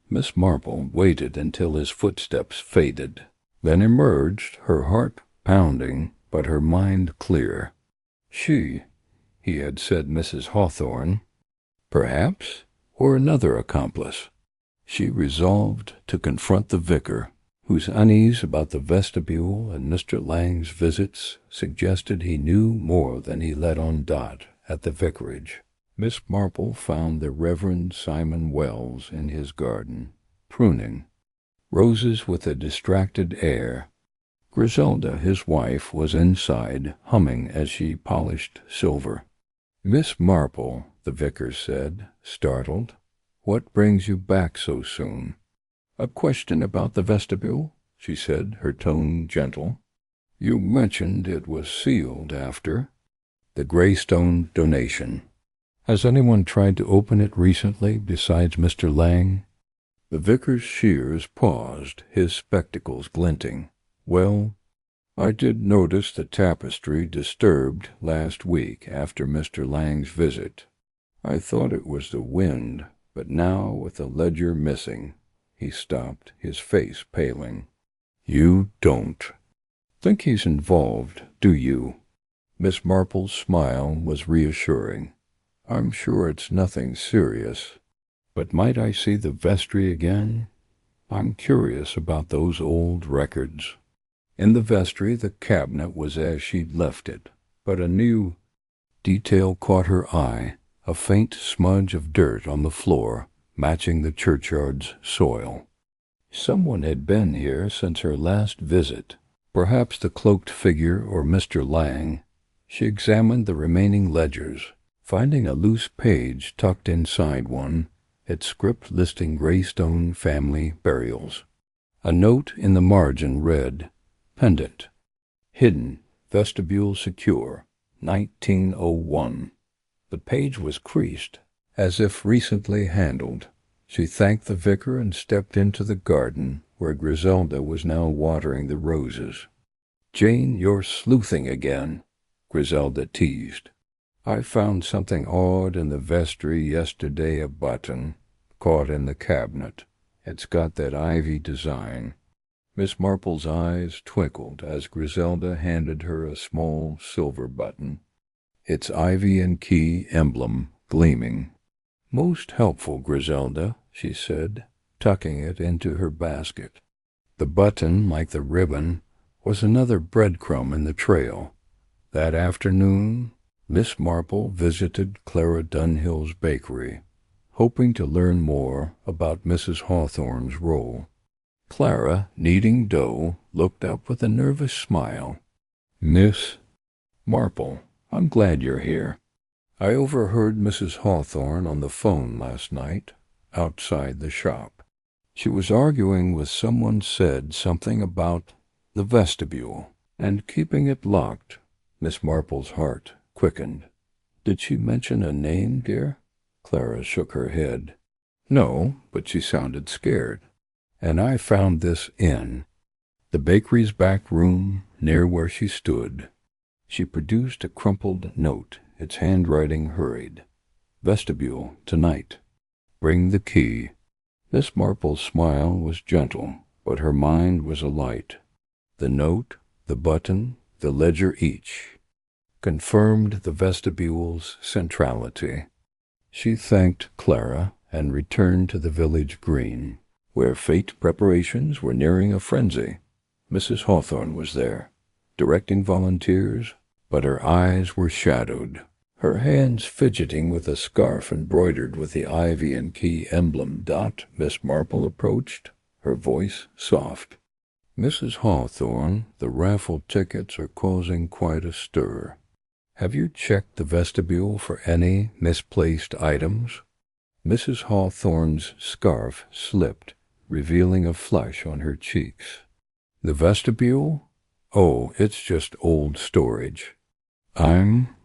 Miss Marple waited until his footsteps faded, then emerged, her heart pounding, but her mind clear. He had said Mrs. Hawthorne, perhaps, or another accomplice. She resolved to confront the vicar, whose unease about the vestibule and Mr. Lang's visits suggested he knew more than he let on dot at the vicarage. Miss Marple found the Reverend Simon Wells in his garden, pruning roses with a distracted air. Griselda, his wife, was inside, humming as she polished silver. "Miss Marple," the vicar said, startled, "what brings you back so soon?" "A question about the vestibule," she said, her tone gentle. "You mentioned it was sealed after the Greystone donation. Has anyone tried to open it recently besides Mr. Lang?" The vicar's shears paused, his spectacles glinting. "Well, I did notice the tapestry disturbed last week after Mr. Lang's visit. I thought it was the wind, but now with the ledger missing. He stopped, his face paling. You don't think he's involved, do you? Miss Marple's smile was reassuring. I'm sure it's nothing serious. But might I see the vestry again? I'm curious about those old records. In the vestry the cabinet was as she'd left it, but a new detail caught her eye, a faint smudge of dirt on the floor, matching the churchyard's soil. Someone had been here since her last visit, perhaps the cloaked figure or Mr. Lang. She examined the remaining ledgers, finding a loose page tucked inside one, its script listing Greystone family burials. A note in the margin read, Pendant, hidden, vestibule secure, 1901. The page was creased, as if recently handled. She thanked the vicar and stepped into the garden, where Griselda was now watering the roses. Jane, you're sleuthing again, Griselda teased. I found something odd in the vestry yesterday, a button, caught in the cabinet. It's got that ivy design. Miss Marple's eyes twinkled as Griselda handed her a small silver button, its ivy and key emblem gleaming. Most helpful, Griselda, she said, tucking it into her basket. The button, like the ribbon, was another breadcrumb in the trail. That afternoon, Miss Marple visited Clara Dunhill's bakery, hoping to learn more about Mrs. Hawthorne's role. Clara, kneading dough, looked up with a nervous smile. Miss Marple, I'm glad you're here. I overheard Mrs. Hawthorne on the phone last night, outside the shop. She was arguing with someone said something about the vestibule, and keeping it locked. Miss Marple's heart quickened. Did she mention a name, dear? Clara shook her head. No, but she sounded scared. And I found this in the bakery's back room, near where she stood. She produced a crumpled note, its handwriting hurried. Vestibule, tonight. Bring the key. Miss Marple's smile was gentle, but her mind was alight. The note, the button, the ledger each confirmed the vestibule's centrality. She thanked Clara and returned to the village green, where fete preparations were nearing a frenzy. Mrs. Hawthorne was there, directing volunteers, but her eyes were shadowed, her hands fidgeting with a scarf embroidered with the ivy and key emblem. Miss Marple approached, her voice soft. Mrs. Hawthorne, the raffle tickets are causing quite a stir. Have you checked the vestibule for any misplaced items? Mrs. Hawthorne's scarf slipped, revealing a flush on her cheeks. The vestibule? Oh, it's just old storage. I'm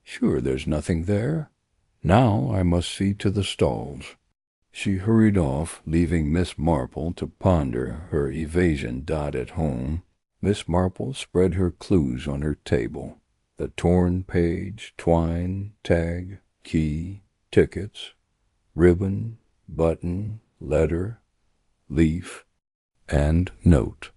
sure there's nothing there. Now I must see to the stalls. She hurried off, leaving Miss Marple to ponder her evasion. At home, Miss Marple spread her clues on her table. The torn page, twine, tag, key, tickets, ribbon, button, letter, leaf, and note.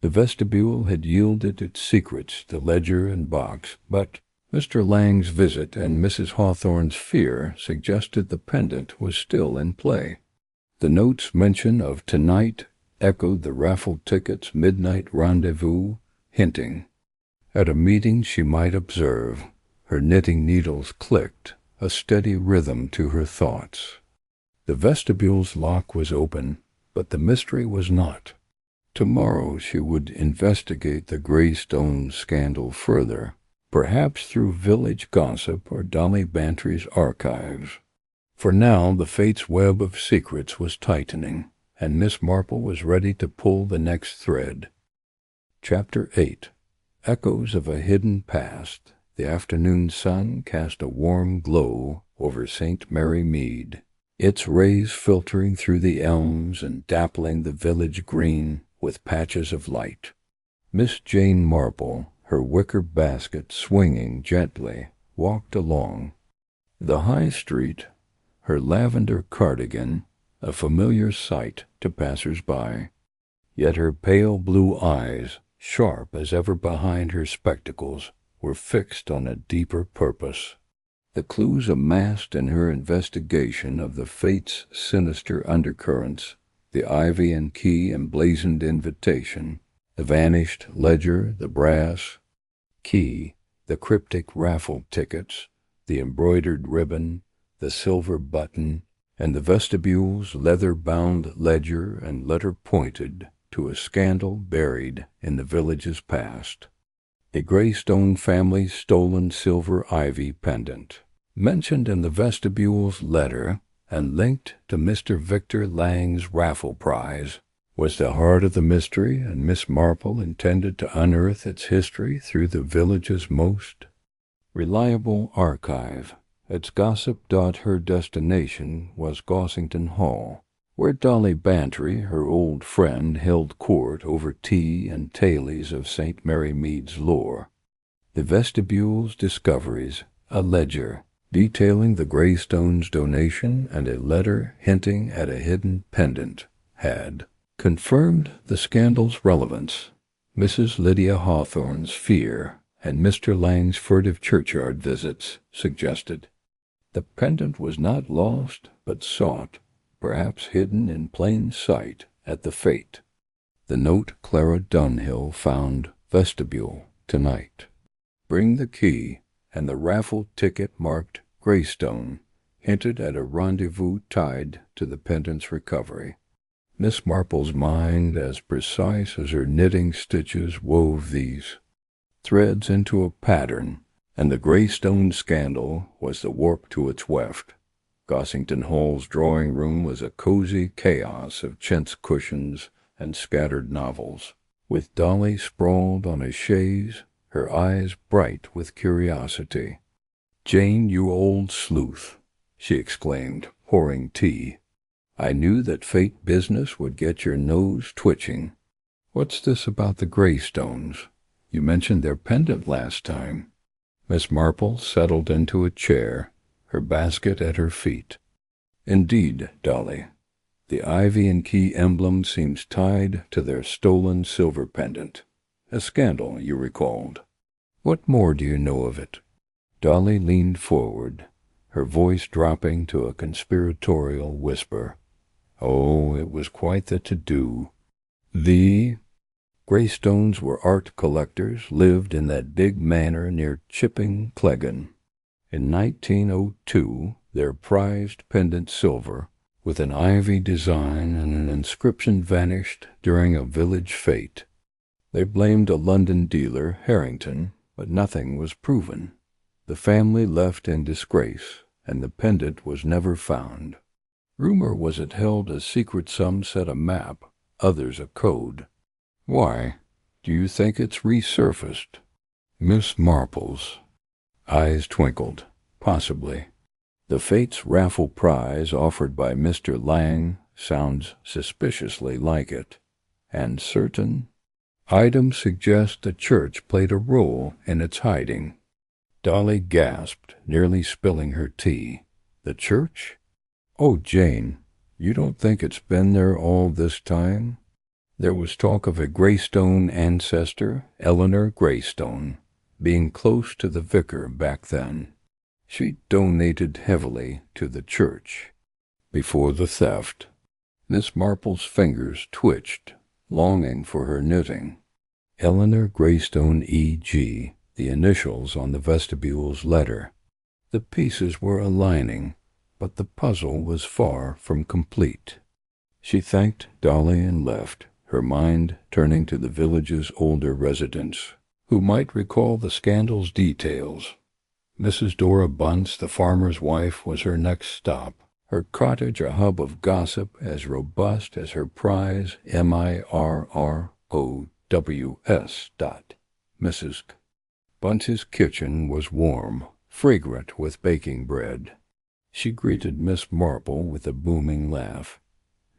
The vestibule had yielded its secrets, the ledger and box, but Mr. Lang's visit and Mrs. Hawthorne's fear suggested the pendant was still in play. The note's mention of tonight echoed the raffle ticket's midnight rendezvous, hinting at a meeting she might observe. Her knitting needles clicked, a steady rhythm to her thoughts. The vestibule's lock was open, but the mystery was not. Tomorrow she would investigate the Greystone scandal further, perhaps through village gossip or Dolly Bantry's archives. For now the fate's web of secrets was tightening, and Miss Marple was ready to pull the next thread. Chapter 8. Echoes of a hidden past. The afternoon sun cast a warm glow over St. Mary Mead, its rays filtering through the elms and dappling the village green with patches of light. Miss Jane Marple, her wicker basket swinging gently, walked along. The high street, her lavender cardigan, a familiar sight to passers-by, yet her pale blue eyes, sharp as ever behind her spectacles, were fixed on a deeper purpose. The clues amassed in her investigation of the fate's sinister undercurrents, the ivy and key emblazoned invitation, the vanished ledger, the brass key, the cryptic raffle tickets, the embroidered ribbon, the silver button, and the vestibule's leather-bound ledger and letter pointed to a scandal buried in the village's past. A Greystone family's stolen silver ivy pendant, mentioned in the vestibule's letter and linked to Mr. Victor Lang's raffle prize, was the heart of the mystery, and Miss Marple intended to unearth its history through the village's most reliable archive. Its gossip. Her destination was Gossington Hall, where Dolly Bantry, her old friend, held court over tea and tailies of St. Mary Mead's lore. The vestibule's discoveries, a ledger detailing the Greystones' donation and a letter hinting at a hidden pendant, had confirmed the scandal's relevance. Mrs. Lydia Hawthorne's fear and Mr. Lang's furtive churchyard visits suggested the pendant was not lost but sought, perhaps hidden in plain sight at the Fete. The note Clara Dunhill found vestibule tonight. Bring the key, and the raffle ticket marked Greystone hinted at a rendezvous tied to the pendant's recovery. Miss Marple's mind, as precise as her knitting stitches, wove these threads into a pattern, and the Greystone scandal was the warp to its weft. Gossington Hall's drawing room was a cozy chaos of chintz cushions and scattered novels, with Dolly sprawled on a chaise, her eyes bright with curiosity. "Jane, you old sleuth," she exclaimed, pouring tea. "I knew that fate business would get your nose twitching. What's this about the Greystones? You mentioned their pendant last time." Miss Marple settled into a chair, her basket at her feet. "Indeed, Dolly, the ivy and key emblem seems tied to their stolen silver pendant. A scandal, you recalled. What more do you know of it?" Dolly leaned forward, her voice dropping to a conspiratorial whisper. Oh, it was quite the to-do. The Greystones were art collectors, lived in that big manor near Chipping Cleggan. In 1902, their prized pendant silver, with an ivy design and an inscription, vanished during a village fete. They blamed a London dealer, Harrington, but nothing was proven. The family left in disgrace, and the pendant was never found. Rumor was it held a secret. Some said a map, others a code. Why, do you think it's resurfaced? Miss Marple's eyes twinkled. Possibly. The Fate's raffle prize offered by Mr. Lang sounds suspiciously like it, and certain items suggest the church played a role in its hiding. Dolly gasped, nearly spilling her tea. The church? Oh, Jane, you don't think it's been there all this time? There was talk of a Greystone ancestor, Eleanor Greystone, being close to the vicar back then. She donated heavily to the church. Before the theft, Miss Marple's fingers twitched, longing for her knitting. Eleanor Greystone, E.G., the initials on the vestibule's letter. The pieces were aligning, but the puzzle was far from complete. She thanked Dolly and left, her mind turning to the village's older residents, who might recall the scandal's details. Mrs. Dora Bunce, the farmer's wife, was her next stop, her cottage a hub of gossip as robust as her prize Mirrows. Mrs. Bunce's kitchen was warm, fragrant with baking bread. She greeted Miss Marple with a booming laugh.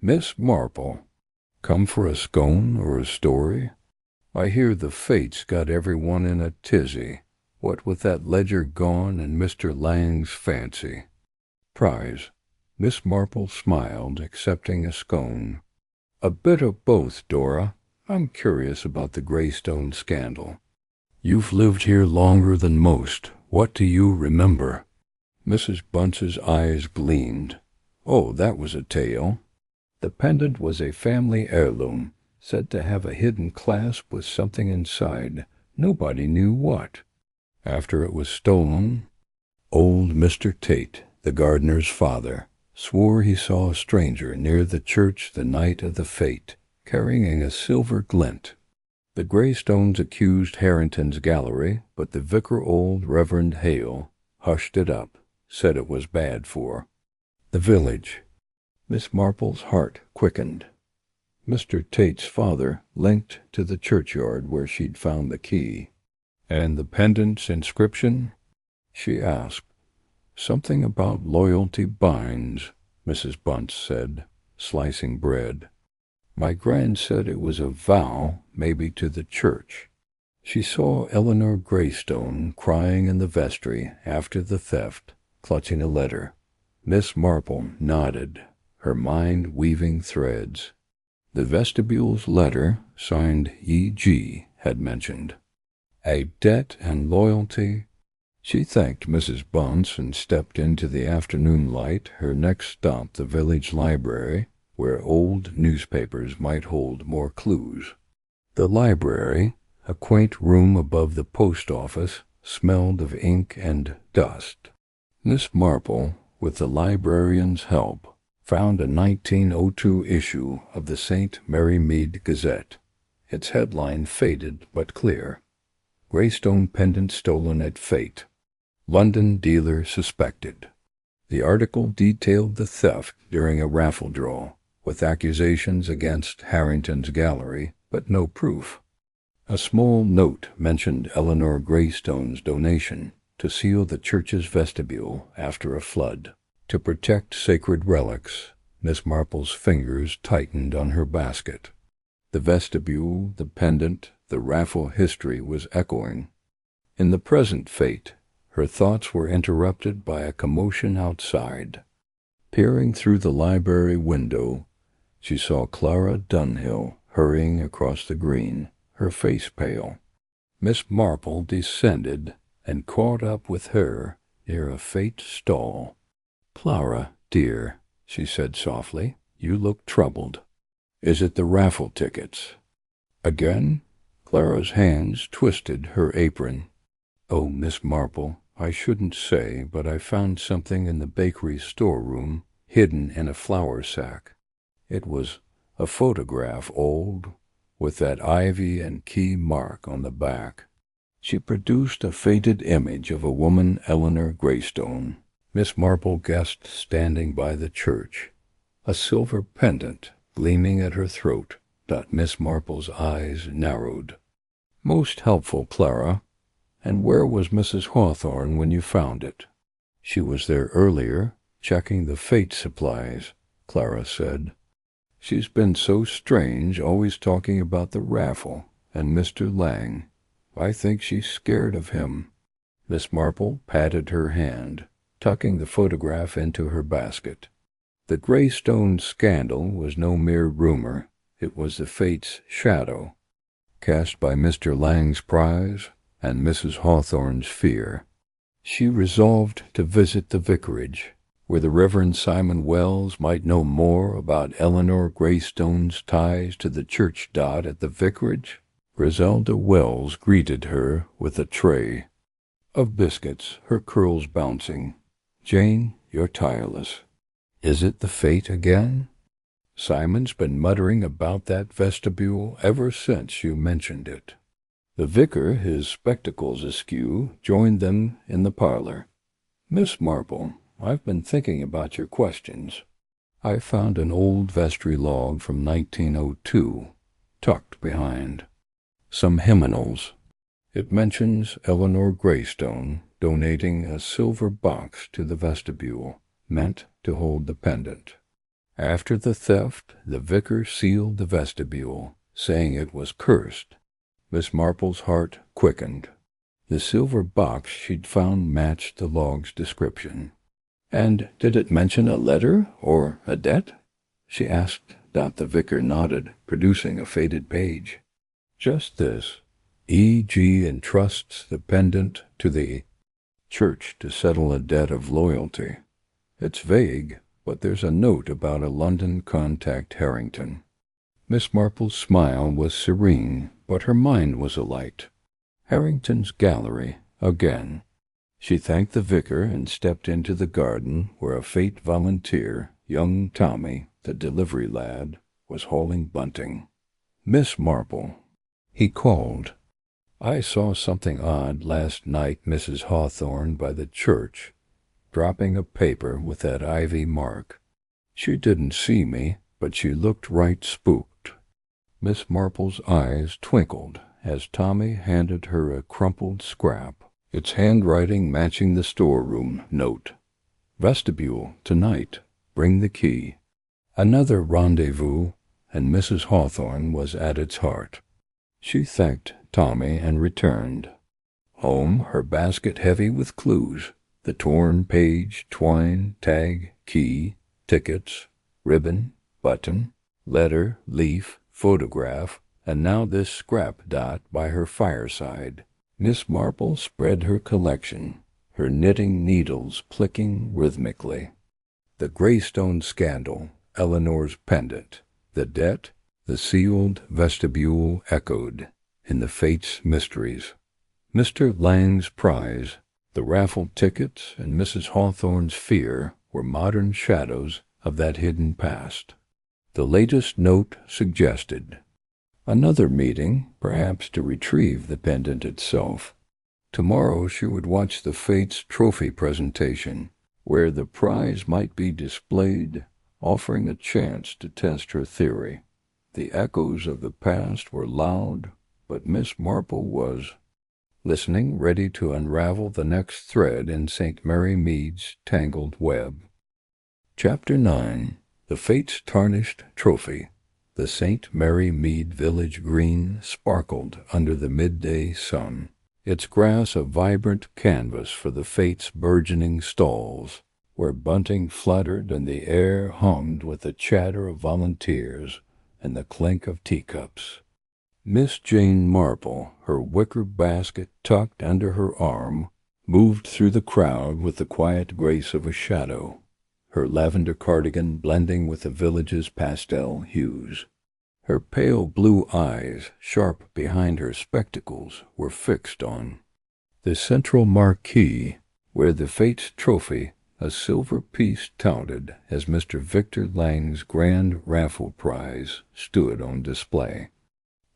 "Miss Marple, come for a scone or a story? I hear the Fate's got everyone in a tizzy. what with that ledger gone and Mr. Lang's fancy. Prize. Miss Marple smiled, accepting a scone. A bit of both, Dora. I'm curious about the Greystone scandal. You've lived here longer than most. What do you remember? Mrs. Bunce's eyes gleamed. Oh, that was a tale. The pendant was a family heirloom, said to have a hidden clasp with something inside. Nobody knew what. After it was stolen, old Mr. Tate, the gardener's father, swore he saw a stranger near the church the night of the fete, carrying a silver glint. The Greystones accused Harrington's gallery, but the vicar old Reverend Hale hushed it up, said it was bad for the village. Miss Marple's heart quickened. Mr. Tate's father linked to the churchyard where she'd found the key. And the pendant's inscription? She asked. Something about loyalty binds, Mrs. Bunce said, slicing bread. My gran said it was a vow, maybe to the church. She saw Eleanor Greystone crying in the vestry after the theft, clutching a letter. Miss Marple nodded, her mind weaving threads. The vestibule's letter, signed E.G., had mentioned a debt and loyalty. She thanked Mrs. Bunce and stepped into the afternoon light, her next stop the village library, where old newspapers might hold more clues. The library, a quaint room above the post office, smelled of ink and dust. Miss Marple, with the librarian's help, found a 1902 issue of the St. Mary Mead Gazette. Its headline faded but clear. Greystone pendant stolen at Fete. London dealer suspected. The article detailed the theft during a raffle draw, with accusations against Harrington's gallery, but no proof. A small note mentioned Eleanor Greystone's donation to seal the church's vestibule after a flood. To protect sacred relics, Miss Marple's fingers tightened on her basket. The vestibule, the pendant, the raffle history was echoing. In the present fate, her thoughts were interrupted by a commotion outside. Peering through the library window, she saw Clara Dunhill hurrying across the green, her face pale. Miss Marple descended and caught up with her near a Fete stall. "Clara, dear," she said softly, "you look troubled. Is it the raffle tickets?" Again, Clara's hands twisted her apron. "Oh, Miss Marple, I shouldn't say, but I found something in the bakery storeroom, hidden in a flour sack. It was a photograph, old, with that ivy and key mark on the back." She produced a faded image of a woman, Eleanor Greystone. Miss Marple guessed standing by the church, a silver pendant gleaming at her throat. Miss Marple's eyes narrowed. "Most helpful, Clara. And where was Mrs. Hawthorne when you found it?" "She was there earlier, checking the Fete supplies," Clara said. "She's been so strange, always talking about the raffle and Mr. Lang. I think she's scared of him." Miss Marple patted her hand, tucking the photograph into her basket. The Greystone scandal was no mere rumor. It was the Fate's shadow, cast by Mr. Lang's prize and Mrs. Hawthorne's fear. She resolved to visit the vicarage, where the Reverend Simon Wells might know more about Eleanor Greystone's ties to the church. At the vicarage, Griselda Wells greeted her with a tray of biscuits, her curls bouncing. "Jane, you're tireless. Is it the Fete again? Simon's been muttering about that vestibule ever since you mentioned it." The vicar, his spectacles askew, joined them in the parlor. "Miss Marple, I've been thinking about your questions. I found an old vestry log from 1902, tucked behind some hymnals. It mentions Eleanor Greystone donating a silver box to the vestibule, meant to hold the pendant. After the theft, the vicar sealed the vestibule, saying it was cursed." Miss Marple's heart quickened. The silver box she'd found matched the log's description. "And did it mention a letter or a debt?" she asked. The vicar nodded, producing a faded page. "Just this. E.G. entrusts the pendant to the church to settle a debt of loyalty. It's vague, but there's a note about a London contact Harrington." Miss Marple's smile was serene, but her mind was alight. Harrington's gallery, again. She thanked the vicar and stepped into the garden where a Fete volunteer, young Tommy, the delivery lad, was hauling bunting. "Miss Marple," he called. "I saw something odd last night, Mrs. Hawthorne, by the church, dropping a paper with that ivy mark. She didn't see me, but she looked right spooked." Miss Marple's eyes twinkled as Tommy handed her a crumpled scrap, its handwriting matching the storeroom note. "Vestibule, tonight. Bring the key." Another rendezvous, and Mrs. Hawthorne was at its heart. She thanked Tommy and returned. Home, her basket heavy with clues, the torn page, twine, tag, key, tickets, ribbon, button, letter, leaf, photograph, and now this scrap dot by her fireside. Miss Marple spread her collection, her knitting needles clicking rhythmically. The Greystone scandal, Eleanor's pendant, the debt, the sealed vestibule echoed in the Fates mysteries. Mr. Lang's prize, the raffle tickets, and Mrs. Hawthorne's fear were modern shadows of that hidden past. The latest note suggested another meeting, perhaps to retrieve the pendant itself. Tomorrow she would watch the Fates trophy presentation, where the prize might be displayed, offering a chance to test her theory. The echoes of the past were loud, but Miss Marple was listening, ready to unravel the next thread in St. Mary Mead's tangled web. Chapter 9. The Fates' Tarnished Trophy. The St. Mary Mead village green sparkled under the midday sun, its grass a vibrant canvas for the Fates' burgeoning stalls, where bunting fluttered and the air hummed with the chatter of volunteers and the clink of teacups. Miss Jane Marple, her wicker basket tucked under her arm, moved through the crowd with the quiet grace of a shadow, her lavender cardigan blending with the village's pastel hues. Her pale blue eyes, sharp behind her spectacles, were fixed on the central marquee, where the Fates trophy, a silver piece touted as Mr. Victor Lang's grand raffle prize, stood on display.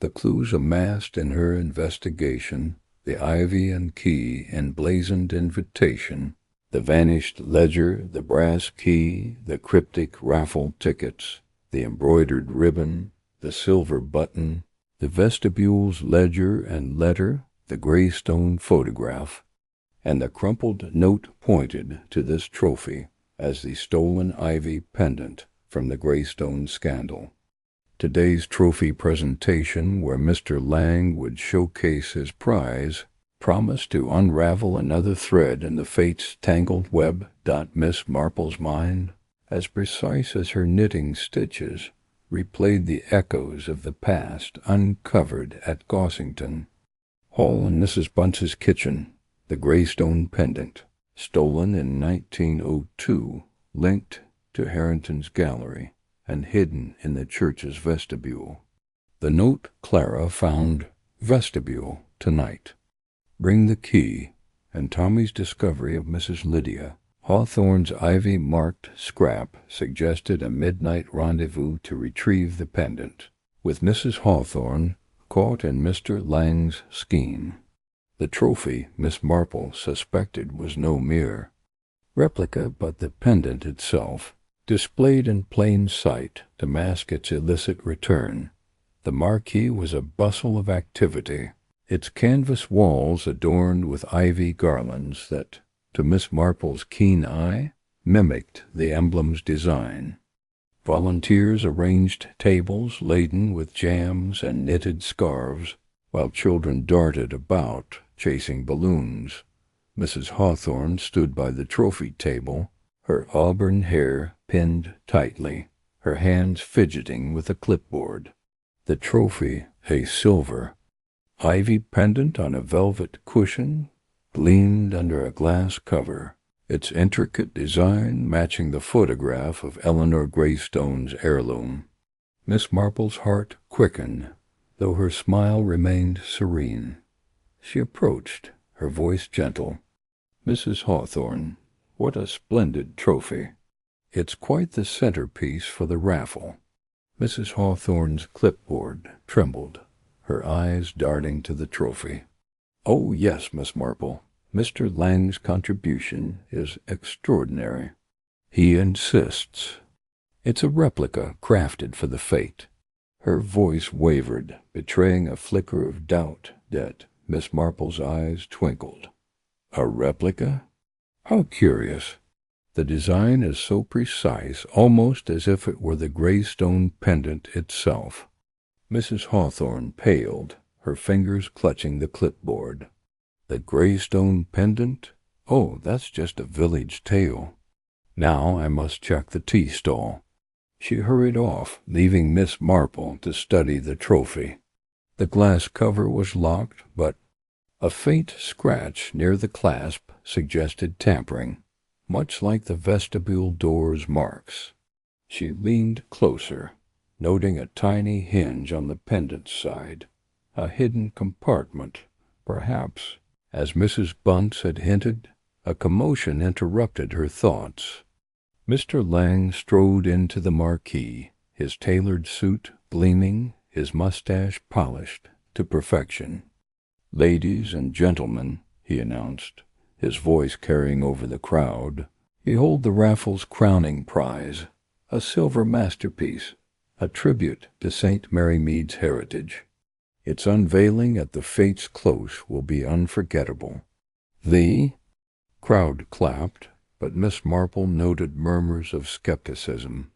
The clues amassed in her investigation, the ivy and key emblazoned invitation, the vanished ledger, the brass key, the cryptic raffle tickets, the embroidered ribbon, the silver button, the vestibule's ledger and letter, the Greystone photograph, and the crumpled note pointed to this trophy as the stolen ivy pendant from the Greystone scandal. Today's trophy presentation, where Mr. Lang would showcase his prize, promised to unravel another thread in the Fates' tangled web. Miss Marple's mind, as precise as her knitting stitches, replayed the echoes of the past uncovered at Gossington. Hall and Mrs. Bunce's kitchen, the Greystone pendant, stolen in 1902, linked to Harrington's gallery, and hidden in the church's vestibule. The note Clara found, "Vestibule, tonight. Bring the key," and Tommy's discovery of Mrs. Lydia Hawthorne's ivy-marked scrap suggested a midnight rendezvous to retrieve the pendant, with Mrs. Hawthorne caught in Mr. Lang's scheme. The trophy, Miss Marple suspected, was no mere replica, but the pendant itself, displayed in plain sight to mask its illicit return. The marquee was a bustle of activity, its canvas walls adorned with ivy garlands that, to Miss Marple's keen eye, mimicked the emblem's design. Volunteers arranged tables laden with jams and knitted scarves, while children darted about, chasing balloons. Mrs. Hawthorne stood by the trophy table, her auburn hair pinned tightly, her hands fidgeting with a clipboard. The trophy, a silver, ivy pendant on a velvet cushion, gleamed under a glass cover, its intricate design matching the photograph of Eleanor Greystone's heirloom. Miss Marple's heart quickened, though her smile remained serene. She approached, her voice gentle. "Mrs. Hawthorne, what a splendid trophy! It's quite the centerpiece for the raffle." Mrs. Hawthorne's clipboard trembled, her eyes darting to the trophy. "Oh, yes, Miss Marple. Mr. Lang's contribution is extraordinary. He insists. It's a replica crafted for the Fete." Her voice wavered, betraying a flicker of doubt that Miss Marple's eyes twinkled. "A replica? How curious. The design is so precise, almost as if it were the Greystone pendant itself." Mrs. Hawthorne paled, her fingers clutching the clipboard. "The Greystone pendant? Oh, that's just a village tale. Now I must check the tea stall." She hurried off, leaving Miss Marple to study the trophy. The glass cover was locked, but a faint scratch near the clasp suggested tampering, much like the vestibule door's marks. She leaned closer, noting a tiny hinge on the pendant's side, a hidden compartment, perhaps. As Mrs. Bunce had hinted, a commotion interrupted her thoughts. Mr. Lang strode into the marquee, his tailored suit gleaming, his mustache polished to perfection. "Ladies and gentlemen," he announced, his voice carrying over the crowd, "behold the raffle's crowning prize, a silver masterpiece, a tribute to St. Mary Mead's heritage. Its unveiling at the Fate's close will be unforgettable." The crowd clapped, but Miss Marple noted murmurs of skepticism.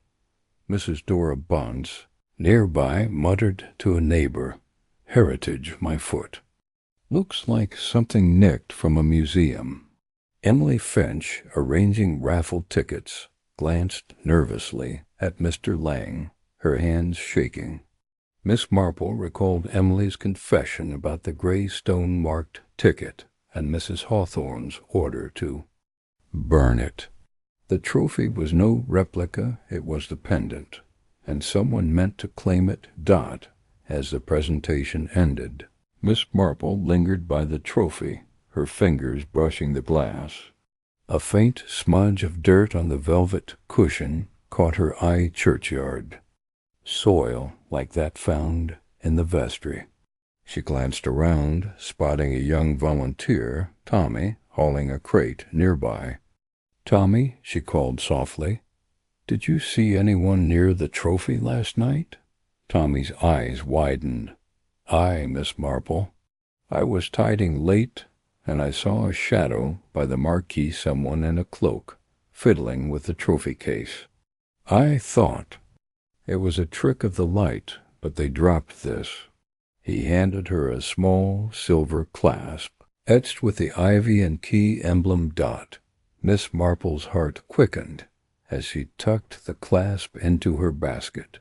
Mrs. Dora Bunce, nearby, muttered to a neighbor, "Heritage, my foot. Looks like something nicked from a museum." Emily Finch, arranging raffle tickets, glanced nervously at Mr. Lang, her hands shaking. Miss Marple recalled Emily's confession about the Greystone-marked ticket and Mrs. Hawthorne's order to burn it. The trophy was no replica, it was the pendant, and someone meant to claim it as the presentation ended. Miss Marple lingered by the trophy, her fingers brushing the glass. A faint smudge of dirt on the velvet cushion caught her eye. Churchyard. Soil like that found in the vestry. She glanced around, spotting a young volunteer, Tommy, hauling a crate nearby. "Tommy," she called softly, "did you see anyone near the trophy last night?" Tommy's eyes widened. "Aye, Miss Marple. I was tiding late, and I saw a shadow by the marquee, someone in a cloak, fiddling with the trophy case. I thought it was a trick of the light, but they dropped this." He handed her a small silver clasp, etched with the ivy and key emblem dot. Miss Marple's heart quickened as she tucked the clasp into her basket.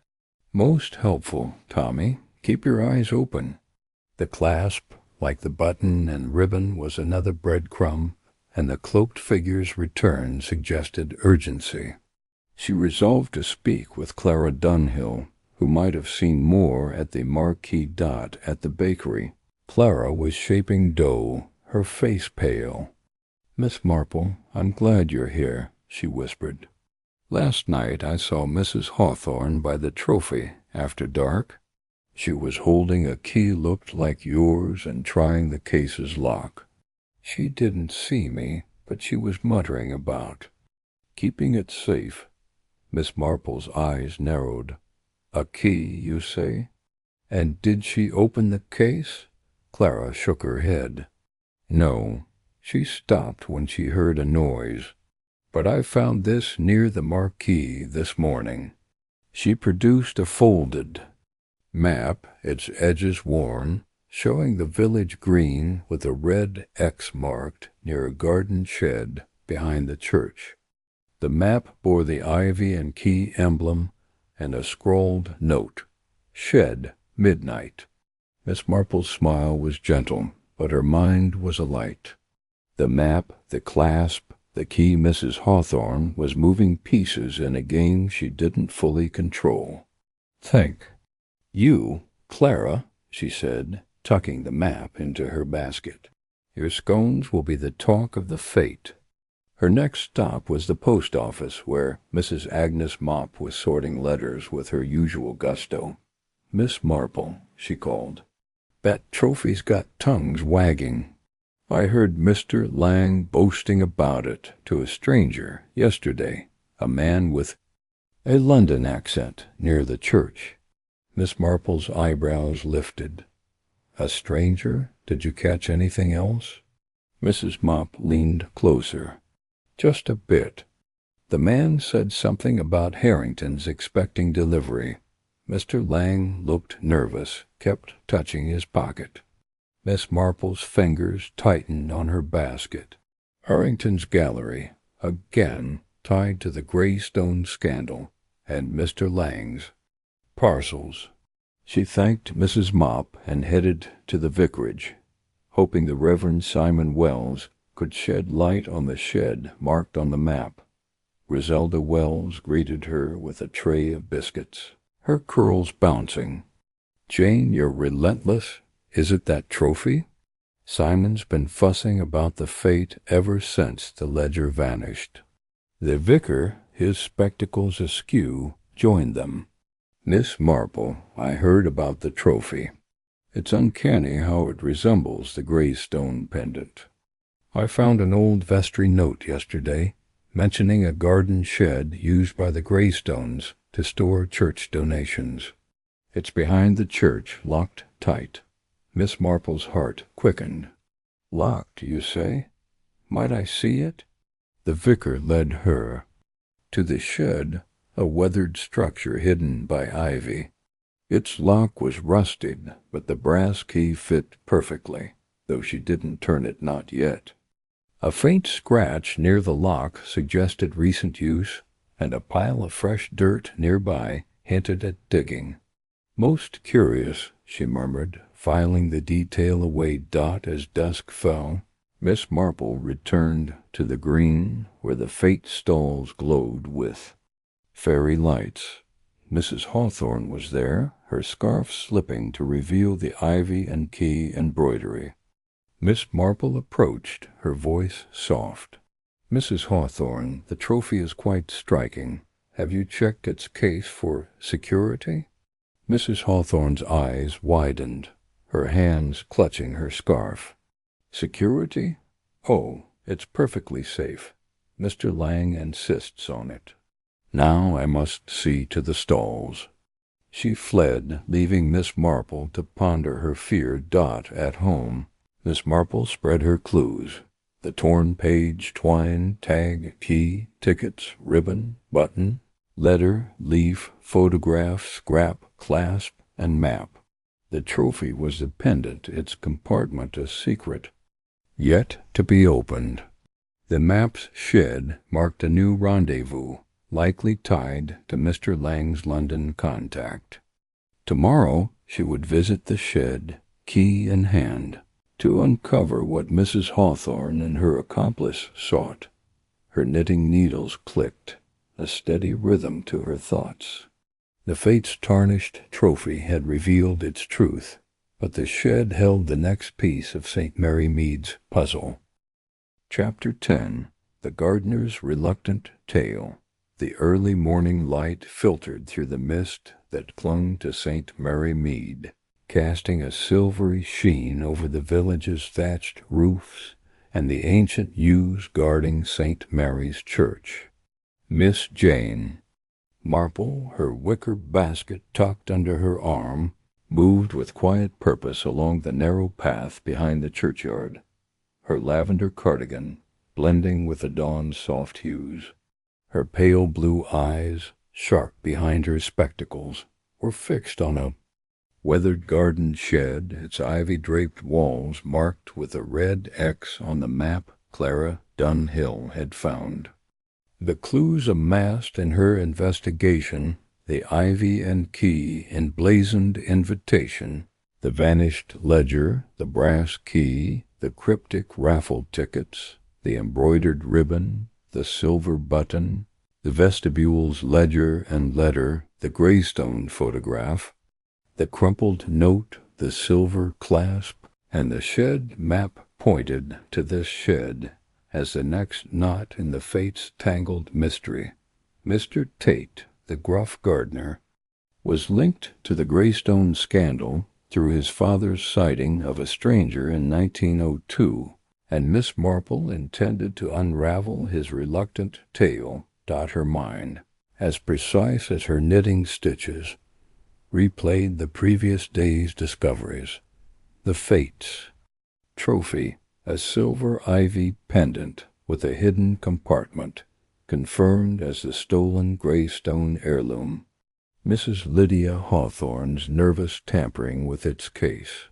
"Most helpful, Tommy. Keep your eyes open." The clasp, like the button and ribbon, was another breadcrumb, and the cloaked figure's return suggested urgency. She resolved to speak with Clara Dunhill, who might have seen more at the marquee dot at the bakery. Clara was shaping dough, her face pale. "Miss Marple, I'm glad you're here," she whispered. "Last night I saw Mrs. Hawthorne by the trophy after dark. She was holding a key looked like yours and trying the case's lock. She didn't see me, but she was muttering about keeping it safe." Miss Marple's eyes narrowed. "A key, you say? And did she open the case?" Clara shook her head. "No. She stopped when she heard a noise. But I found this near the marquee this morning." She produced a folded map, its edges worn, showing the village green with a red X marked near a garden shed behind the church. The map bore the ivy and key emblem and a scrawled note, "Shed, midnight." Miss Marple's smile was gentle, but her mind was alight. The map, the clasp, the key Mrs. Hawthorne was moving pieces in a game she didn't fully control. "Think. You, Clara," she said, tucking the map into her basket. "Your scones will be the talk of the Fete." Her next stop was the post office, where Mrs. Agnes Mop was sorting letters with her usual gusto. "Miss Marple," she called, "that trophy's got tongues wagging. I heard Mr. Lang boasting about it to a stranger yesterday, a man with a London accent near the church." Miss Marple's eyebrows lifted. "A stranger? Did you catch anything else?" Mrs. Mop leaned closer. "Just a bit. The man said something about Harrington's expecting delivery." Mr. Lang looked nervous, kept touching his pocket. Miss Marple's fingers tightened on her basket. Harrington's gallery, again tied to the Greystone scandal, and Mr. Lang's. Parcels. She thanked Mrs. Mop and headed to the vicarage, hoping the Reverend Simon Wells could shed light on the shed marked on the map. Griselda Wells greeted her with a tray of biscuits, her curls bouncing. "Jane, you're relentless. Is it that trophy?" Simon's been fussing about the Fete ever since the ledger vanished. The vicar, his spectacles askew, joined them. "Miss Marple, I heard about the trophy. It's uncanny how it resembles the Greystone pendant. I found an old vestry note yesterday, mentioning a garden shed used by the Greystones to store church donations. It's behind the church, locked tight." Miss Marple's heart quickened. "Locked, you say? Might I see it?" The vicar led her to the shed, a weathered structure hidden by ivy. Its lock was rusted, but the brass key fit perfectly, though she didn't turn it not yet. A faint scratch near the lock suggested recent use, and a pile of fresh dirt nearby hinted at digging. "Most curious," she murmured, filing the detail away as dusk fell. Miss Marple returned to the green, where the Fete stalls glowed with fairy lights. Mrs. Hawthorne was there, her scarf slipping to reveal the ivy and key embroidery. Miss Marple approached, her voice soft. "Mrs. Hawthorne, the trophy is quite striking. Have you checked its case for security?" Mrs. Hawthorne's eyes widened, her hands clutching her scarf. "Security? Oh, it's perfectly safe. Mr. Lang insists on it. Now I must see to the stalls." She fled, leaving Miss Marple to ponder her fear. At home, Miss Marple spread her clues: the torn page, twine, tag, key, tickets, ribbon, button, letter, leaf, photograph, scrap, clasp, and map. The trophy was the pendant, its compartment a secret, yet to be opened. The map's shed marked a new rendezvous, likely tied to Mr. Lang's London contact. Tomorrow she would visit the shed, key in hand, to uncover what Mrs. Hawthorne and her accomplice sought. Her knitting needles clicked, a steady rhythm to her thoughts. The Fate's tarnished trophy had revealed its truth, but the shed held the next piece of St. Mary Mead's puzzle. Chapter 10. The Gardener's Reluctant Tale. The early morning light filtered through the mist that clung to St. Mary Mead, casting a silvery sheen over the village's thatched roofs and the ancient yews guarding St. Mary's Church. Miss Jane Marple, her wicker basket tucked under her arm, moved with quiet purpose along the narrow path behind the churchyard, her lavender cardigan blending with the dawn's soft hues. Her pale blue eyes, sharp behind her spectacles, were fixed on a weathered garden shed, its ivy-draped walls marked with a red X on the map Clara Dunhill had found. The clues amassed in her investigation, the ivy and key emblazoned invitation, the vanished ledger, the brass key, the cryptic raffle tickets, the embroidered ribbon, the silver button, the vestibule's ledger and letter, the Greystone photograph, the crumpled note, the silver clasp, and the shed map pointed to this shed as the next knot in the fate's tangled mystery. Mr. Tate, the gruff gardener, was linked to the Greystone scandal through his father's sighting of a stranger in 1902, and Miss Marple intended to unravel his reluctant tale, her mind, as precise as her knitting stitches, replayed the previous day's discoveries. The fates. Trophy, a silver ivy pendant with a hidden compartment, confirmed as the stolen Greystone heirloom. Mrs. Lydia Hawthorne's nervous tampering with its case.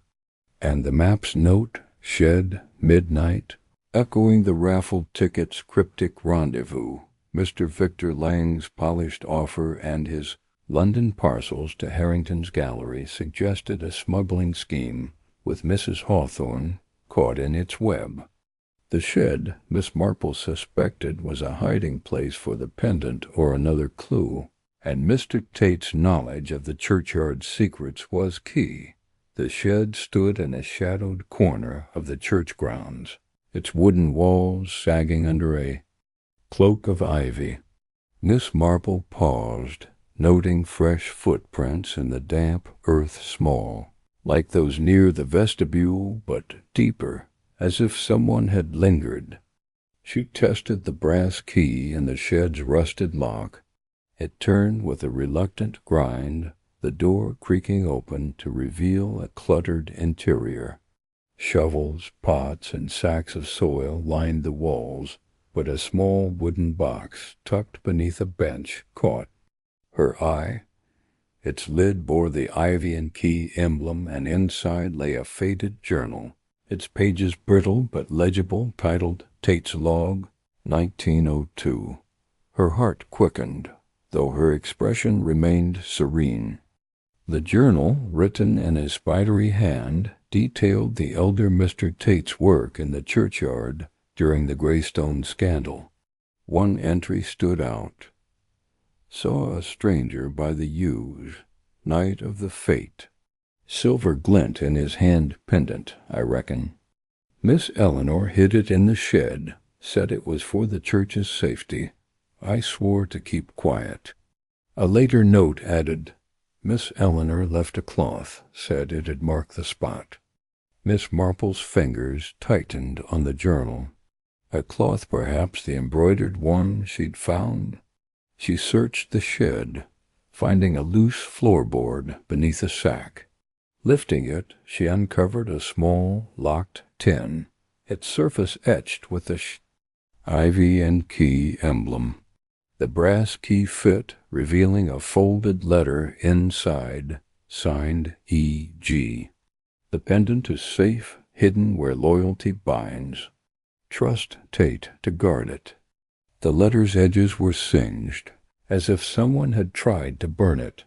And the map's note, shed, midnight, echoing the raffle ticket's cryptic rendezvous, Mr. Victor Lang's polished offer and his London parcels to Harrington's gallery suggested a smuggling scheme, with Mrs. Hawthorne caught in its web. The shed, Miss Marple suspected, was a hiding place for the pendant or another clue, and Mr. Tate's knowledge of the churchyard's secrets was key. The shed stood in a shadowed corner of the church grounds, its wooden walls sagging under a cloak of ivy. Miss Marple paused, noting fresh footprints in the damp earth small, like those near the vestibule, but deeper, as if someone had lingered. She tested the brass key in the shed's rusted lock. It turned with a reluctant grind, the door creaking open to reveal a cluttered interior. Shovels, pots, and sacks of soil lined the walls, but a small wooden box tucked beneath a bench caught her eye. Its lid bore the ivy and key emblem, and inside lay a faded journal, its pages brittle but legible, titled Tate's Log, 1902. Her heart quickened, though her expression remained serene. The journal, written in a spidery hand, detailed the elder Mr. Tate's work in the churchyard during the Greystone scandal. One entry stood out. Saw a stranger by the yews, night of the fete. Silver glint in his hand pendant, I reckon. Miss Eleanor hid it in the shed, said it was for the church's safety. I swore to keep quiet. A later note added, Miss Eleanor left a cloth, said it had marked the spot. Miss Marple's fingers tightened on the journal. A cloth, perhaps the embroidered one she'd found. She searched the shed, finding a loose floorboard beneath a sack. Lifting it, she uncovered a small, locked tin, its surface etched with the ivy and key emblem. The brass key fit, revealing a folded letter inside, signed E.G. The pendant is safe, hidden where loyalty binds. Trust Tate to guard it. The letter's edges were singed, as if someone had tried to burn it.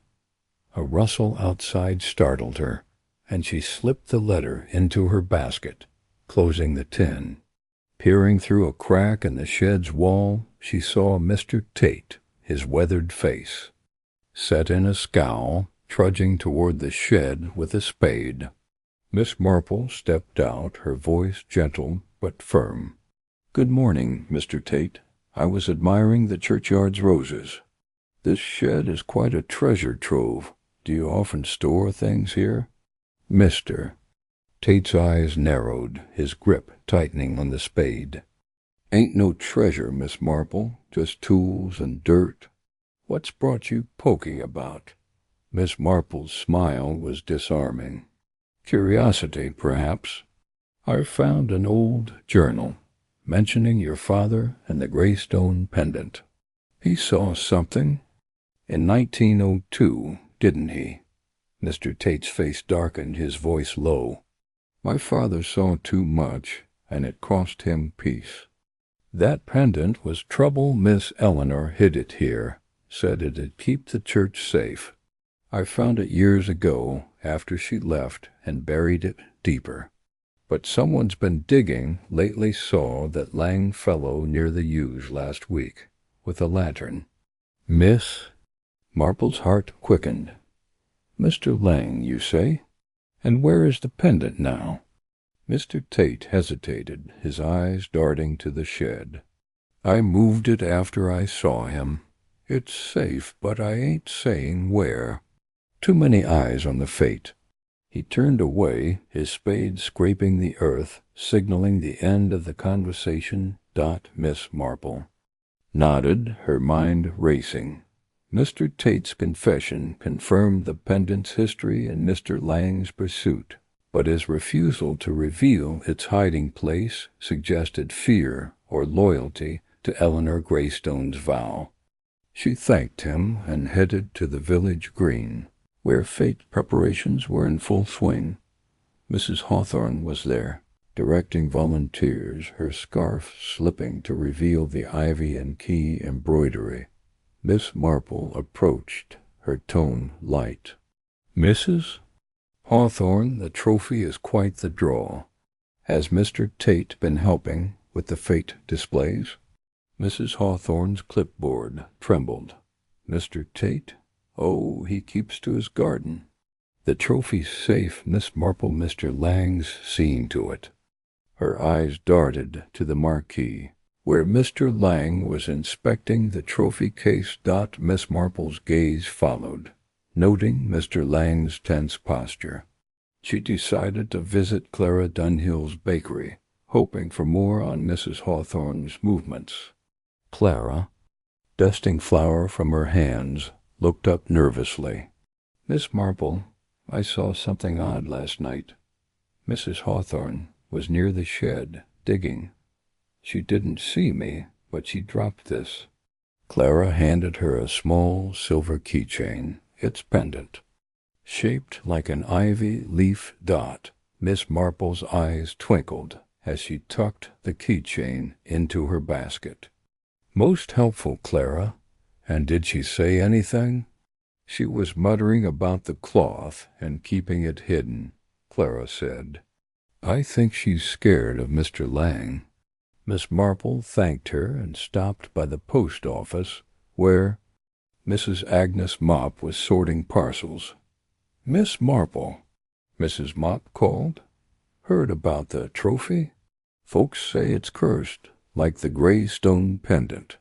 A rustle outside startled her, and she slipped the letter into her basket, closing the tin. Peering through a crack in the shed's wall, she saw Mr. Tate, his weathered face, set in a scowl, trudging toward the shed with a spade. Miss Marple stepped out, her voice gentle but firm. "Good morning, Mr. Tate. I was admiring the churchyard's roses. This shed is quite a treasure trove. Do you often store things here?" "Mr." Tate's eyes narrowed, his grip tightening on the spade. "Ain't no treasure, Miss Marple, just tools and dirt. What's brought you poking about?" Miss Marple's smile was disarming. "Curiosity, perhaps. I've found an old journal, mentioning your father and the Greystone pendant. He saw something in 1902, didn't he?" Mr. Tate's face darkened, his voice low. "My father saw too much, and it cost him peace. That pendant was trouble. Miss Eleanor hid it here, said it'd keep the church safe. I found it years ago, after she left, and buried it deeper. But someone's been digging lately, saw that Lang fellow near the yews last week, with a lantern." Miss Marple's heart quickened. "Mr. Lang, you say? And where is the pendant now?" Mr. Tate hesitated, his eyes darting to the shed. "I moved it after I saw him. It's safe, but I ain't saying where. Too many eyes on the Fete." He turned away, his spade scraping the earth, signaling the end of the conversation. Miss Marple nodded, her mind racing. Mr. Tate's confession confirmed the pendant's history and Mr. Lang's pursuit, but his refusal to reveal its hiding place suggested fear or loyalty to Eleanor Greystone's vow. She thanked him and headed to the village green, where fete preparations were in full swing. Mrs. Hawthorne was there, directing volunteers, her scarf slipping to reveal the ivy and key embroidery. Miss Marple approached, her tone light. "Mrs. Hawthorne, the trophy is quite the draw. Has Mr. Tate been helping with the fete displays?" Mrs. Hawthorne's clipboard trembled. "Mr. Tate? Oh, he keeps to his garden. The trophy's safe, Miss Marple. Mr. Lang's seeing to it." Her eyes darted to the marquee, where Mr. Lang was inspecting the trophy case. Miss Marple's gaze followed, noting Mr. Lang's tense posture. She decided to visit Clara Dunhill's bakery, hoping for more on Mrs. Hawthorne's movements. Clara, dusting flour from her hands, looked up nervously. "Miss Marple, I saw something odd last night. Mrs. Hawthorne was near the shed, digging. She didn't see me, but she dropped this." Clara handed her a small silver keychain, its pendant, shaped like an ivy leaf dot. Miss Marple's eyes twinkled as she tucked the keychain into her basket. "Most helpful, Clara. And did she say anything?" "She was muttering about the cloth and keeping it hidden," Clara said. "I think she's scared of Mr. Lang." Miss Marple thanked her and stopped by the post office, where Mrs. Agnes Mop was sorting parcels. "Miss Marple," Mrs. Mop called. "Heard about the trophy? Folks say it's cursed, like the gray stone pendant.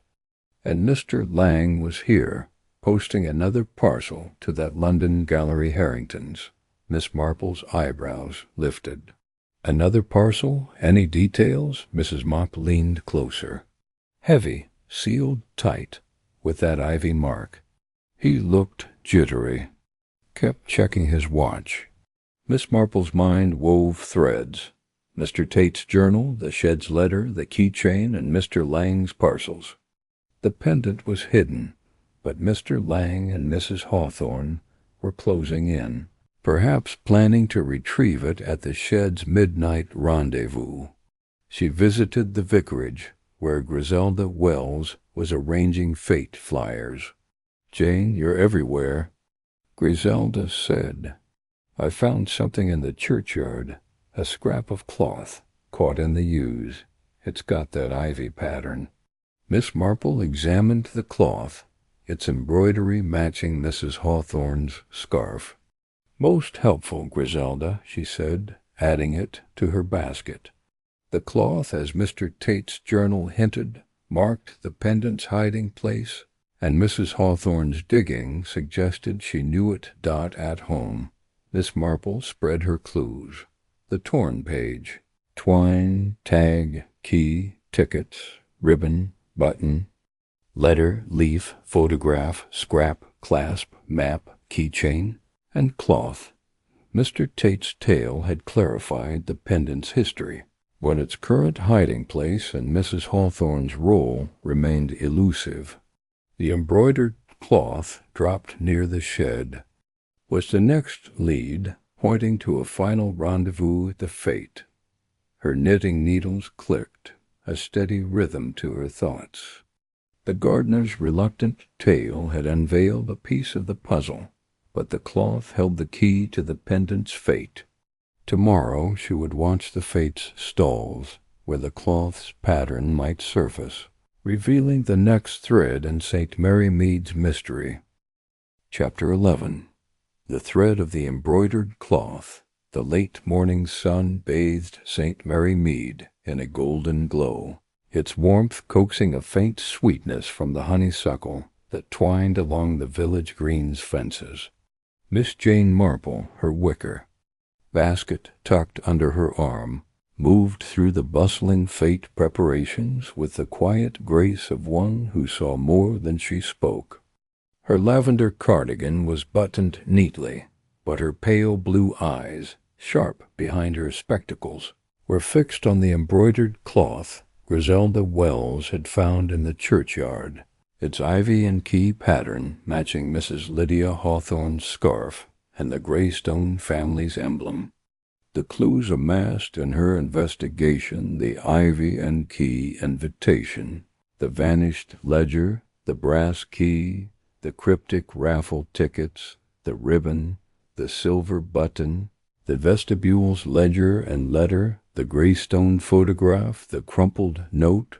And Mr. Lang was here, posting another parcel to that London Gallery Harrington's." Miss Marple's eyebrows lifted. "Another parcel? Any details?" Mrs. Mop leaned closer. "Heavy, sealed tight, with that ivy mark." He looked jittery, kept checking his watch. Miss Marple's mind wove threads. Mr. Tate's journal, the shed's letter, the keychain, and Mr. Lang's parcels. The pendant was hidden, but Mr. Lang and Mrs. Hawthorne were closing in, perhaps planning to retrieve it at the shed's midnight rendezvous. She visited the vicarage, where Griselda Wells was arranging fete flyers. "Jane, you're everywhere," Griselda said. "I found something in the churchyard, a scrap of cloth, caught in the yews. It's got that ivy pattern." Miss Marple examined the cloth, its embroidery matching Mrs. Hawthorne's scarf. "Most helpful, Griselda," she said, adding it to her basket. The cloth, as Mr. Tate's journal hinted, marked the pendant's hiding place, and Mrs. Hawthorne's digging suggested she knew it. At home, Miss Marple spread her clues. The torn page, twine, tag, key, tickets, ribbon, button, letter, leaf, photograph, scrap, clasp, map, keychain, and cloth. Mr. Tate's tale had clarified the pendant's history, but its current hiding place and Mrs. Hawthorne's role remained elusive. The embroidered cloth dropped near the shed. was the next lead, pointing to a final rendezvous at the Fete. Her knitting needles clicked, a steady rhythm to her thoughts. The gardener's reluctant tale had unveiled a piece of the puzzle, but the cloth held the key to the pendant's fate. Tomorrow she would watch the Fate's stalls, where the cloth's pattern might surface, revealing the next thread in St. Mary Mead's mystery. Chapter 11. The thread of the embroidered cloth. The late morning sun bathed St. Mary Mead in a golden glow, its warmth coaxing a faint sweetness from the honeysuckle that twined along the village green's fences. Miss Jane Marple, her wicker basket tucked under her arm, moved through the bustling Fete preparations with the quiet grace of one who saw more than she spoke. Her lavender cardigan was buttoned neatly, but her pale blue eyes, sharp behind her spectacles, were fixed on the embroidered cloth Griselda Wells had found in the churchyard, its ivy and key pattern matching Mrs. Lydia Hawthorne's scarf and the Greystone family's emblem. The clues amassed in her investigation, the ivy and key invitation, the vanished ledger, the brass key, the cryptic raffle tickets, the ribbon, the silver button, the vestibule's ledger and letter, the Greystone photograph, the crumpled note,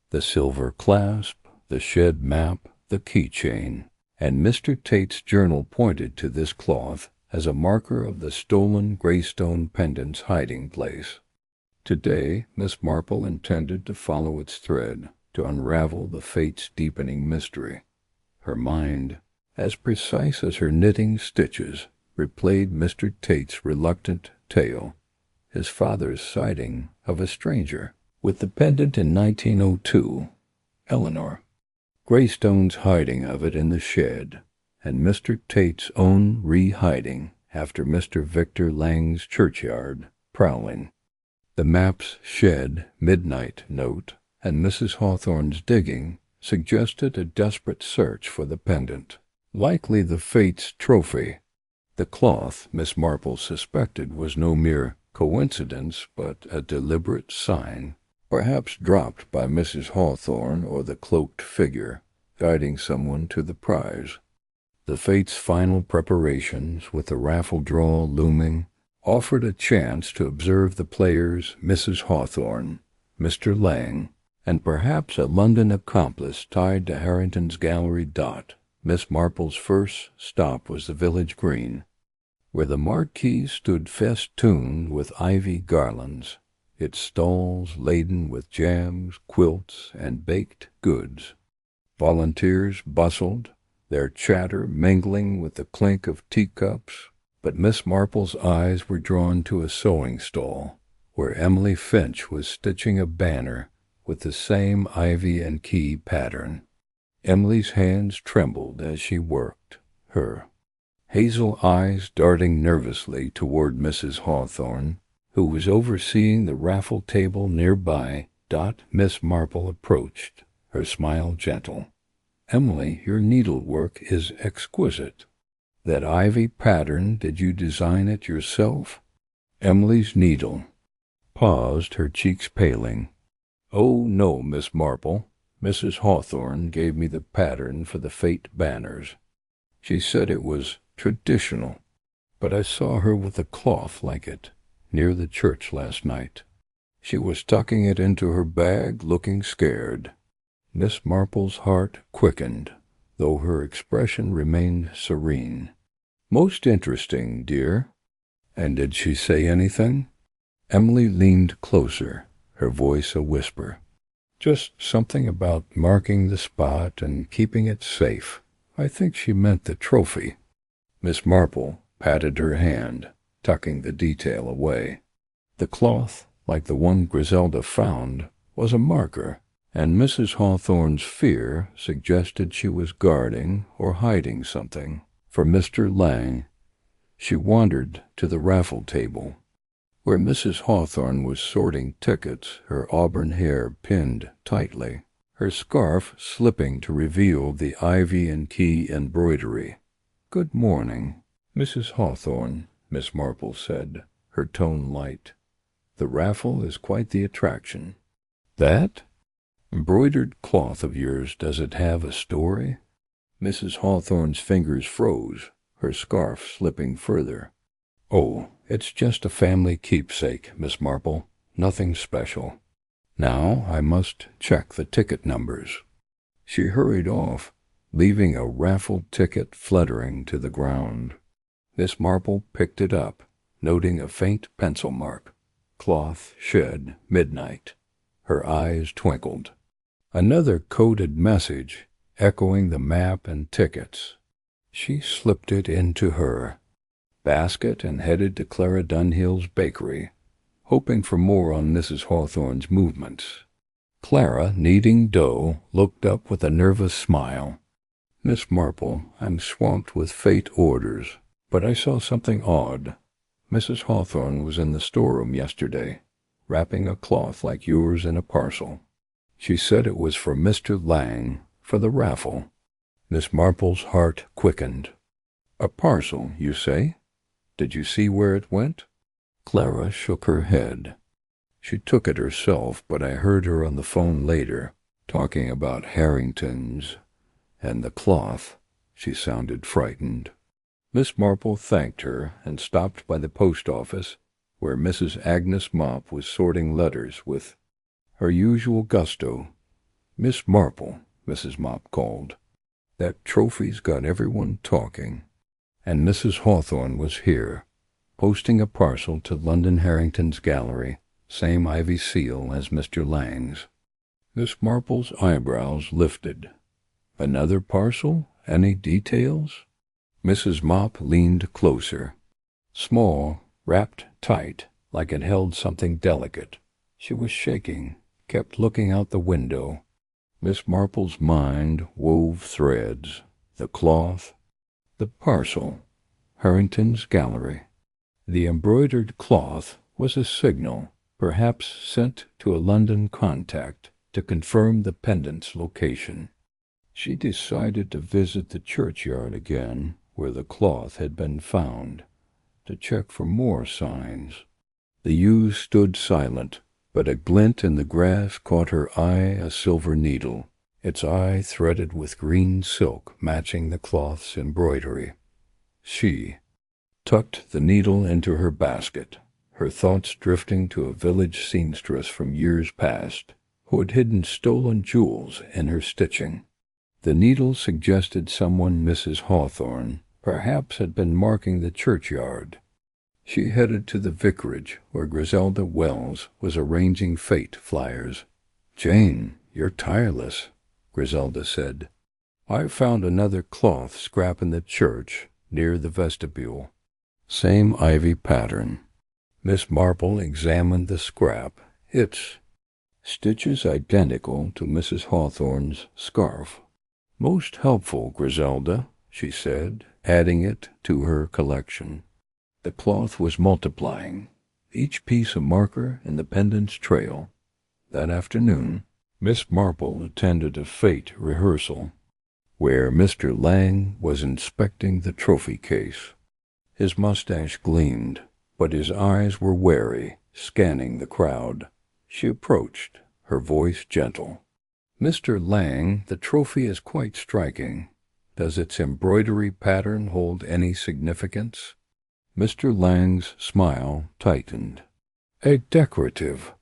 the silver clasp, the shed map, the keychain, and Mr. Tate's journal pointed to this cloth as a marker of the stolen Greystone pendant's hiding place. Today, Miss Marple intended to follow its thread, to unravel the Fate's deepening mystery. Her mind, as precise as her knitting stitches, replayed Mr. Tate's reluctant tale, his father's sighting of a stranger with the pendant in 1902, Eleanor, Greystone's hiding of it in the shed, and Mr. Tate's own re-hiding after Mr. Victor Lang's churchyard prowling. The map's shed midnight note and Mrs. Hawthorne's digging suggested a desperate search for the pendant, likely the Fate's trophy. The cloth, Miss Marple suspected, was no mere coincidence, but a deliberate sign, perhaps dropped by Mrs. Hawthorne or the cloaked figure, guiding someone to the prize. The Fate's final preparations, with the raffle draw looming, offered a chance to observe the players Mrs. Hawthorne, Mr. Lang, and perhaps a London accomplice tied to Harrington's gallery dot. Miss Marple's first stop was the village green, where the marquee stood festooned with ivy garlands, its stalls laden with jams, quilts, and baked goods. Volunteers bustled, their chatter mingling with the clink of teacups, but Miss Marple's eyes were drawn to a sewing stall, where Emily Finch was stitching a banner with the same ivy and key pattern. Emily's hands trembled as she worked, her hazel eyes darting nervously toward Mrs. Hawthorne, who was overseeing the raffle table nearby. Miss Marple approached, her smile gentle. "Emily, your needlework is exquisite. That ivy pattern, did you design it yourself?" Emily's needle paused, her cheeks paling. "Oh, no, Miss Marple. Mrs. Hawthorne gave me the pattern for the Fete banners. She said it was traditional, but I saw her with a cloth like it near the church last night. She was tucking it into her bag, looking scared." Miss Marple's heart quickened, though her expression remained serene. "Most interesting, dear. And did she say anything?" Emily leaned closer, her voice a whisper. "Just something about marking the spot and keeping it safe. I think she meant the trophy." Miss Marple patted her hand, tucking the detail away. The cloth, like the one Griselda found, was a marker, and Mrs. Hawthorne's fear suggested she was guarding or hiding something. For Mr. Lang, she wandered to the raffle table, where Mrs. Hawthorne was sorting tickets, her auburn hair pinned tightly, her scarf slipping to reveal the ivy and key embroidery. "Good morning." "Mrs. Hawthorne," Miss Marple said, her tone light. "The raffle is quite the attraction." "That embroidered cloth of yours, does it have a story?" Mrs. Hawthorne's fingers froze, her scarf slipping further. "Oh, it's just a family keepsake, Miss Marple. Nothing special. Now I must check the ticket numbers." She hurried off, leaving a raffled ticket fluttering to the ground. Miss Marple picked it up, noting a faint pencil mark. Cloth shed midnight. Her eyes twinkled. Another coded message, echoing the map and tickets. She slipped it into her basket and headed to Clara Dunhill's bakery, hoping for more on Mrs. Hawthorne's movements. Clara, kneading dough, looked up with a nervous smile. "Miss Marple, I'm swamped with Fete orders, but I saw something odd. Mrs. Hawthorne was in the storeroom yesterday, wrapping a cloth like yours in a parcel. She said it was for Mr. Lang, for the raffle." Miss Marple's heart quickened. "A parcel, you say? Did you see where it went?" Clara shook her head. "She took it herself, but I heard her on the phone later, talking about Harrington's and the cloth." She sounded frightened. Miss Marple thanked her and stopped by the post office, where Mrs. Agnes Mop was sorting letters with her usual gusto. "Miss Marple," Mrs. Mop called, "that trophy's got everyone talking." And Mrs. Hawthorne was here, posting a parcel to London Harrington's gallery, same ivy seal as Mr. Lang's. Miss Marple's eyebrows lifted. "Another parcel? Any details?" Mrs. Mop leaned closer. Small, wrapped tight, like it held something delicate. She was shaking, kept looking out the window. Miss Marple's mind wove threads. The cloth, the parcel, Harrington's gallery. The embroidered cloth was a signal, perhaps sent to a London contact, to confirm the pendant's location. She decided to visit the churchyard again, where the cloth had been found, to check for more signs. The yew stood silent, but a glint in the grass caught her eye, a silver needle, its eye threaded with green silk matching the cloth's embroidery. She tucked the needle into her basket, her thoughts drifting to a village seamstress from years past, who had hidden stolen jewels in her stitching. The needle suggested someone Mrs. Hawthorne perhaps had been marking the churchyard. She headed to the vicarage, where Griselda Wells was arranging Fete flyers. "Jane, you're tireless," Griselda said. "I found another cloth scrap in the church, near the vestibule. Same ivy pattern." Miss Marple examined the scrap. Its stitches identical to Mrs. Hawthorne's scarf. "Most helpful, Griselda," she said, adding it to her collection. The cloth was multiplying, each piece a marker in the pendant's trail. That afternoon, Miss Marple attended a Fete rehearsal, where Mr. Lang was inspecting the trophy case. His mustache gleamed, but his eyes were wary, scanning the crowd. She approached, her voice gentle. "Mr. Lang, the trophy is quite striking. Does its embroidery pattern hold any significance?" Mr. Lang's smile tightened. "A decorative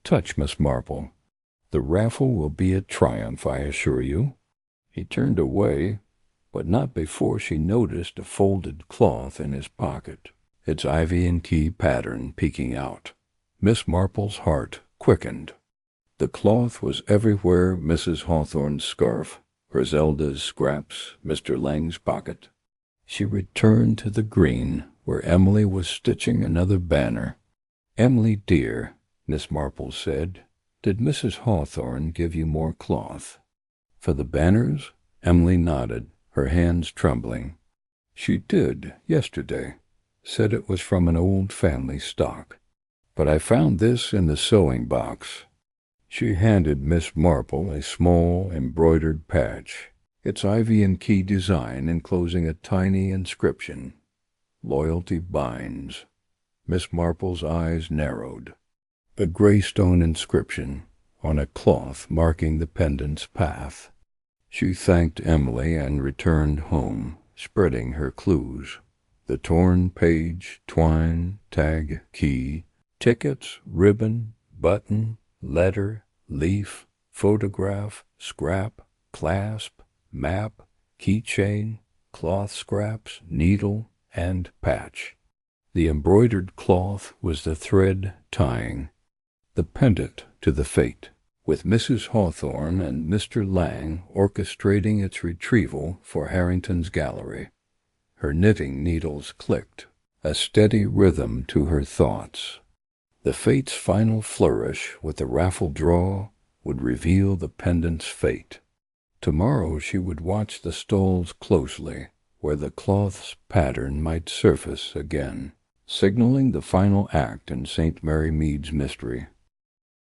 touch, Miss Marple. The raffle will be a triumph, I assure you." He turned away, but not before she noticed a folded cloth in his pocket, its ivy and key pattern peeking out. Miss Marple's heart quickened. The cloth was everywhere: Mrs. Hawthorne's scarf, Griselda's scraps, Mr. Lang's pocket. She returned to the green, where Emily was stitching another banner. "Emily, dear," Miss Marple said, "did Mrs. Hawthorne give you more cloth?" "For the banners?" Emily nodded, her hands trembling. "She did, yesterday. Said it was from an old family stock. But I found this in the sewing box." She handed Miss Marple a small embroidered patch, its ivy and key design enclosing a tiny inscription. loyalty binds. Miss Marple's eyes narrowed. The gray stone inscription on a cloth marking the pendant's path. She thanked Emily and returned home, spreading her clues. The torn page, twine, tag, key, tickets, ribbon, button, letter, leaf, photograph, scrap, clasp, map, keychain, cloth scraps, needle, and patch. The embroidered cloth was the thread tying the pendant to the fete, with Mrs. Hawthorne and Mr. Lang orchestrating its retrieval for Harrington's gallery. Her knitting needles clicked, a steady rhythm to her thoughts. The fate's final flourish with the raffle draw would reveal the pendant's fate. Tomorrow she would watch the stalls closely, where the cloth's pattern might surface again, signaling the final act in St. Mary Mead's mystery.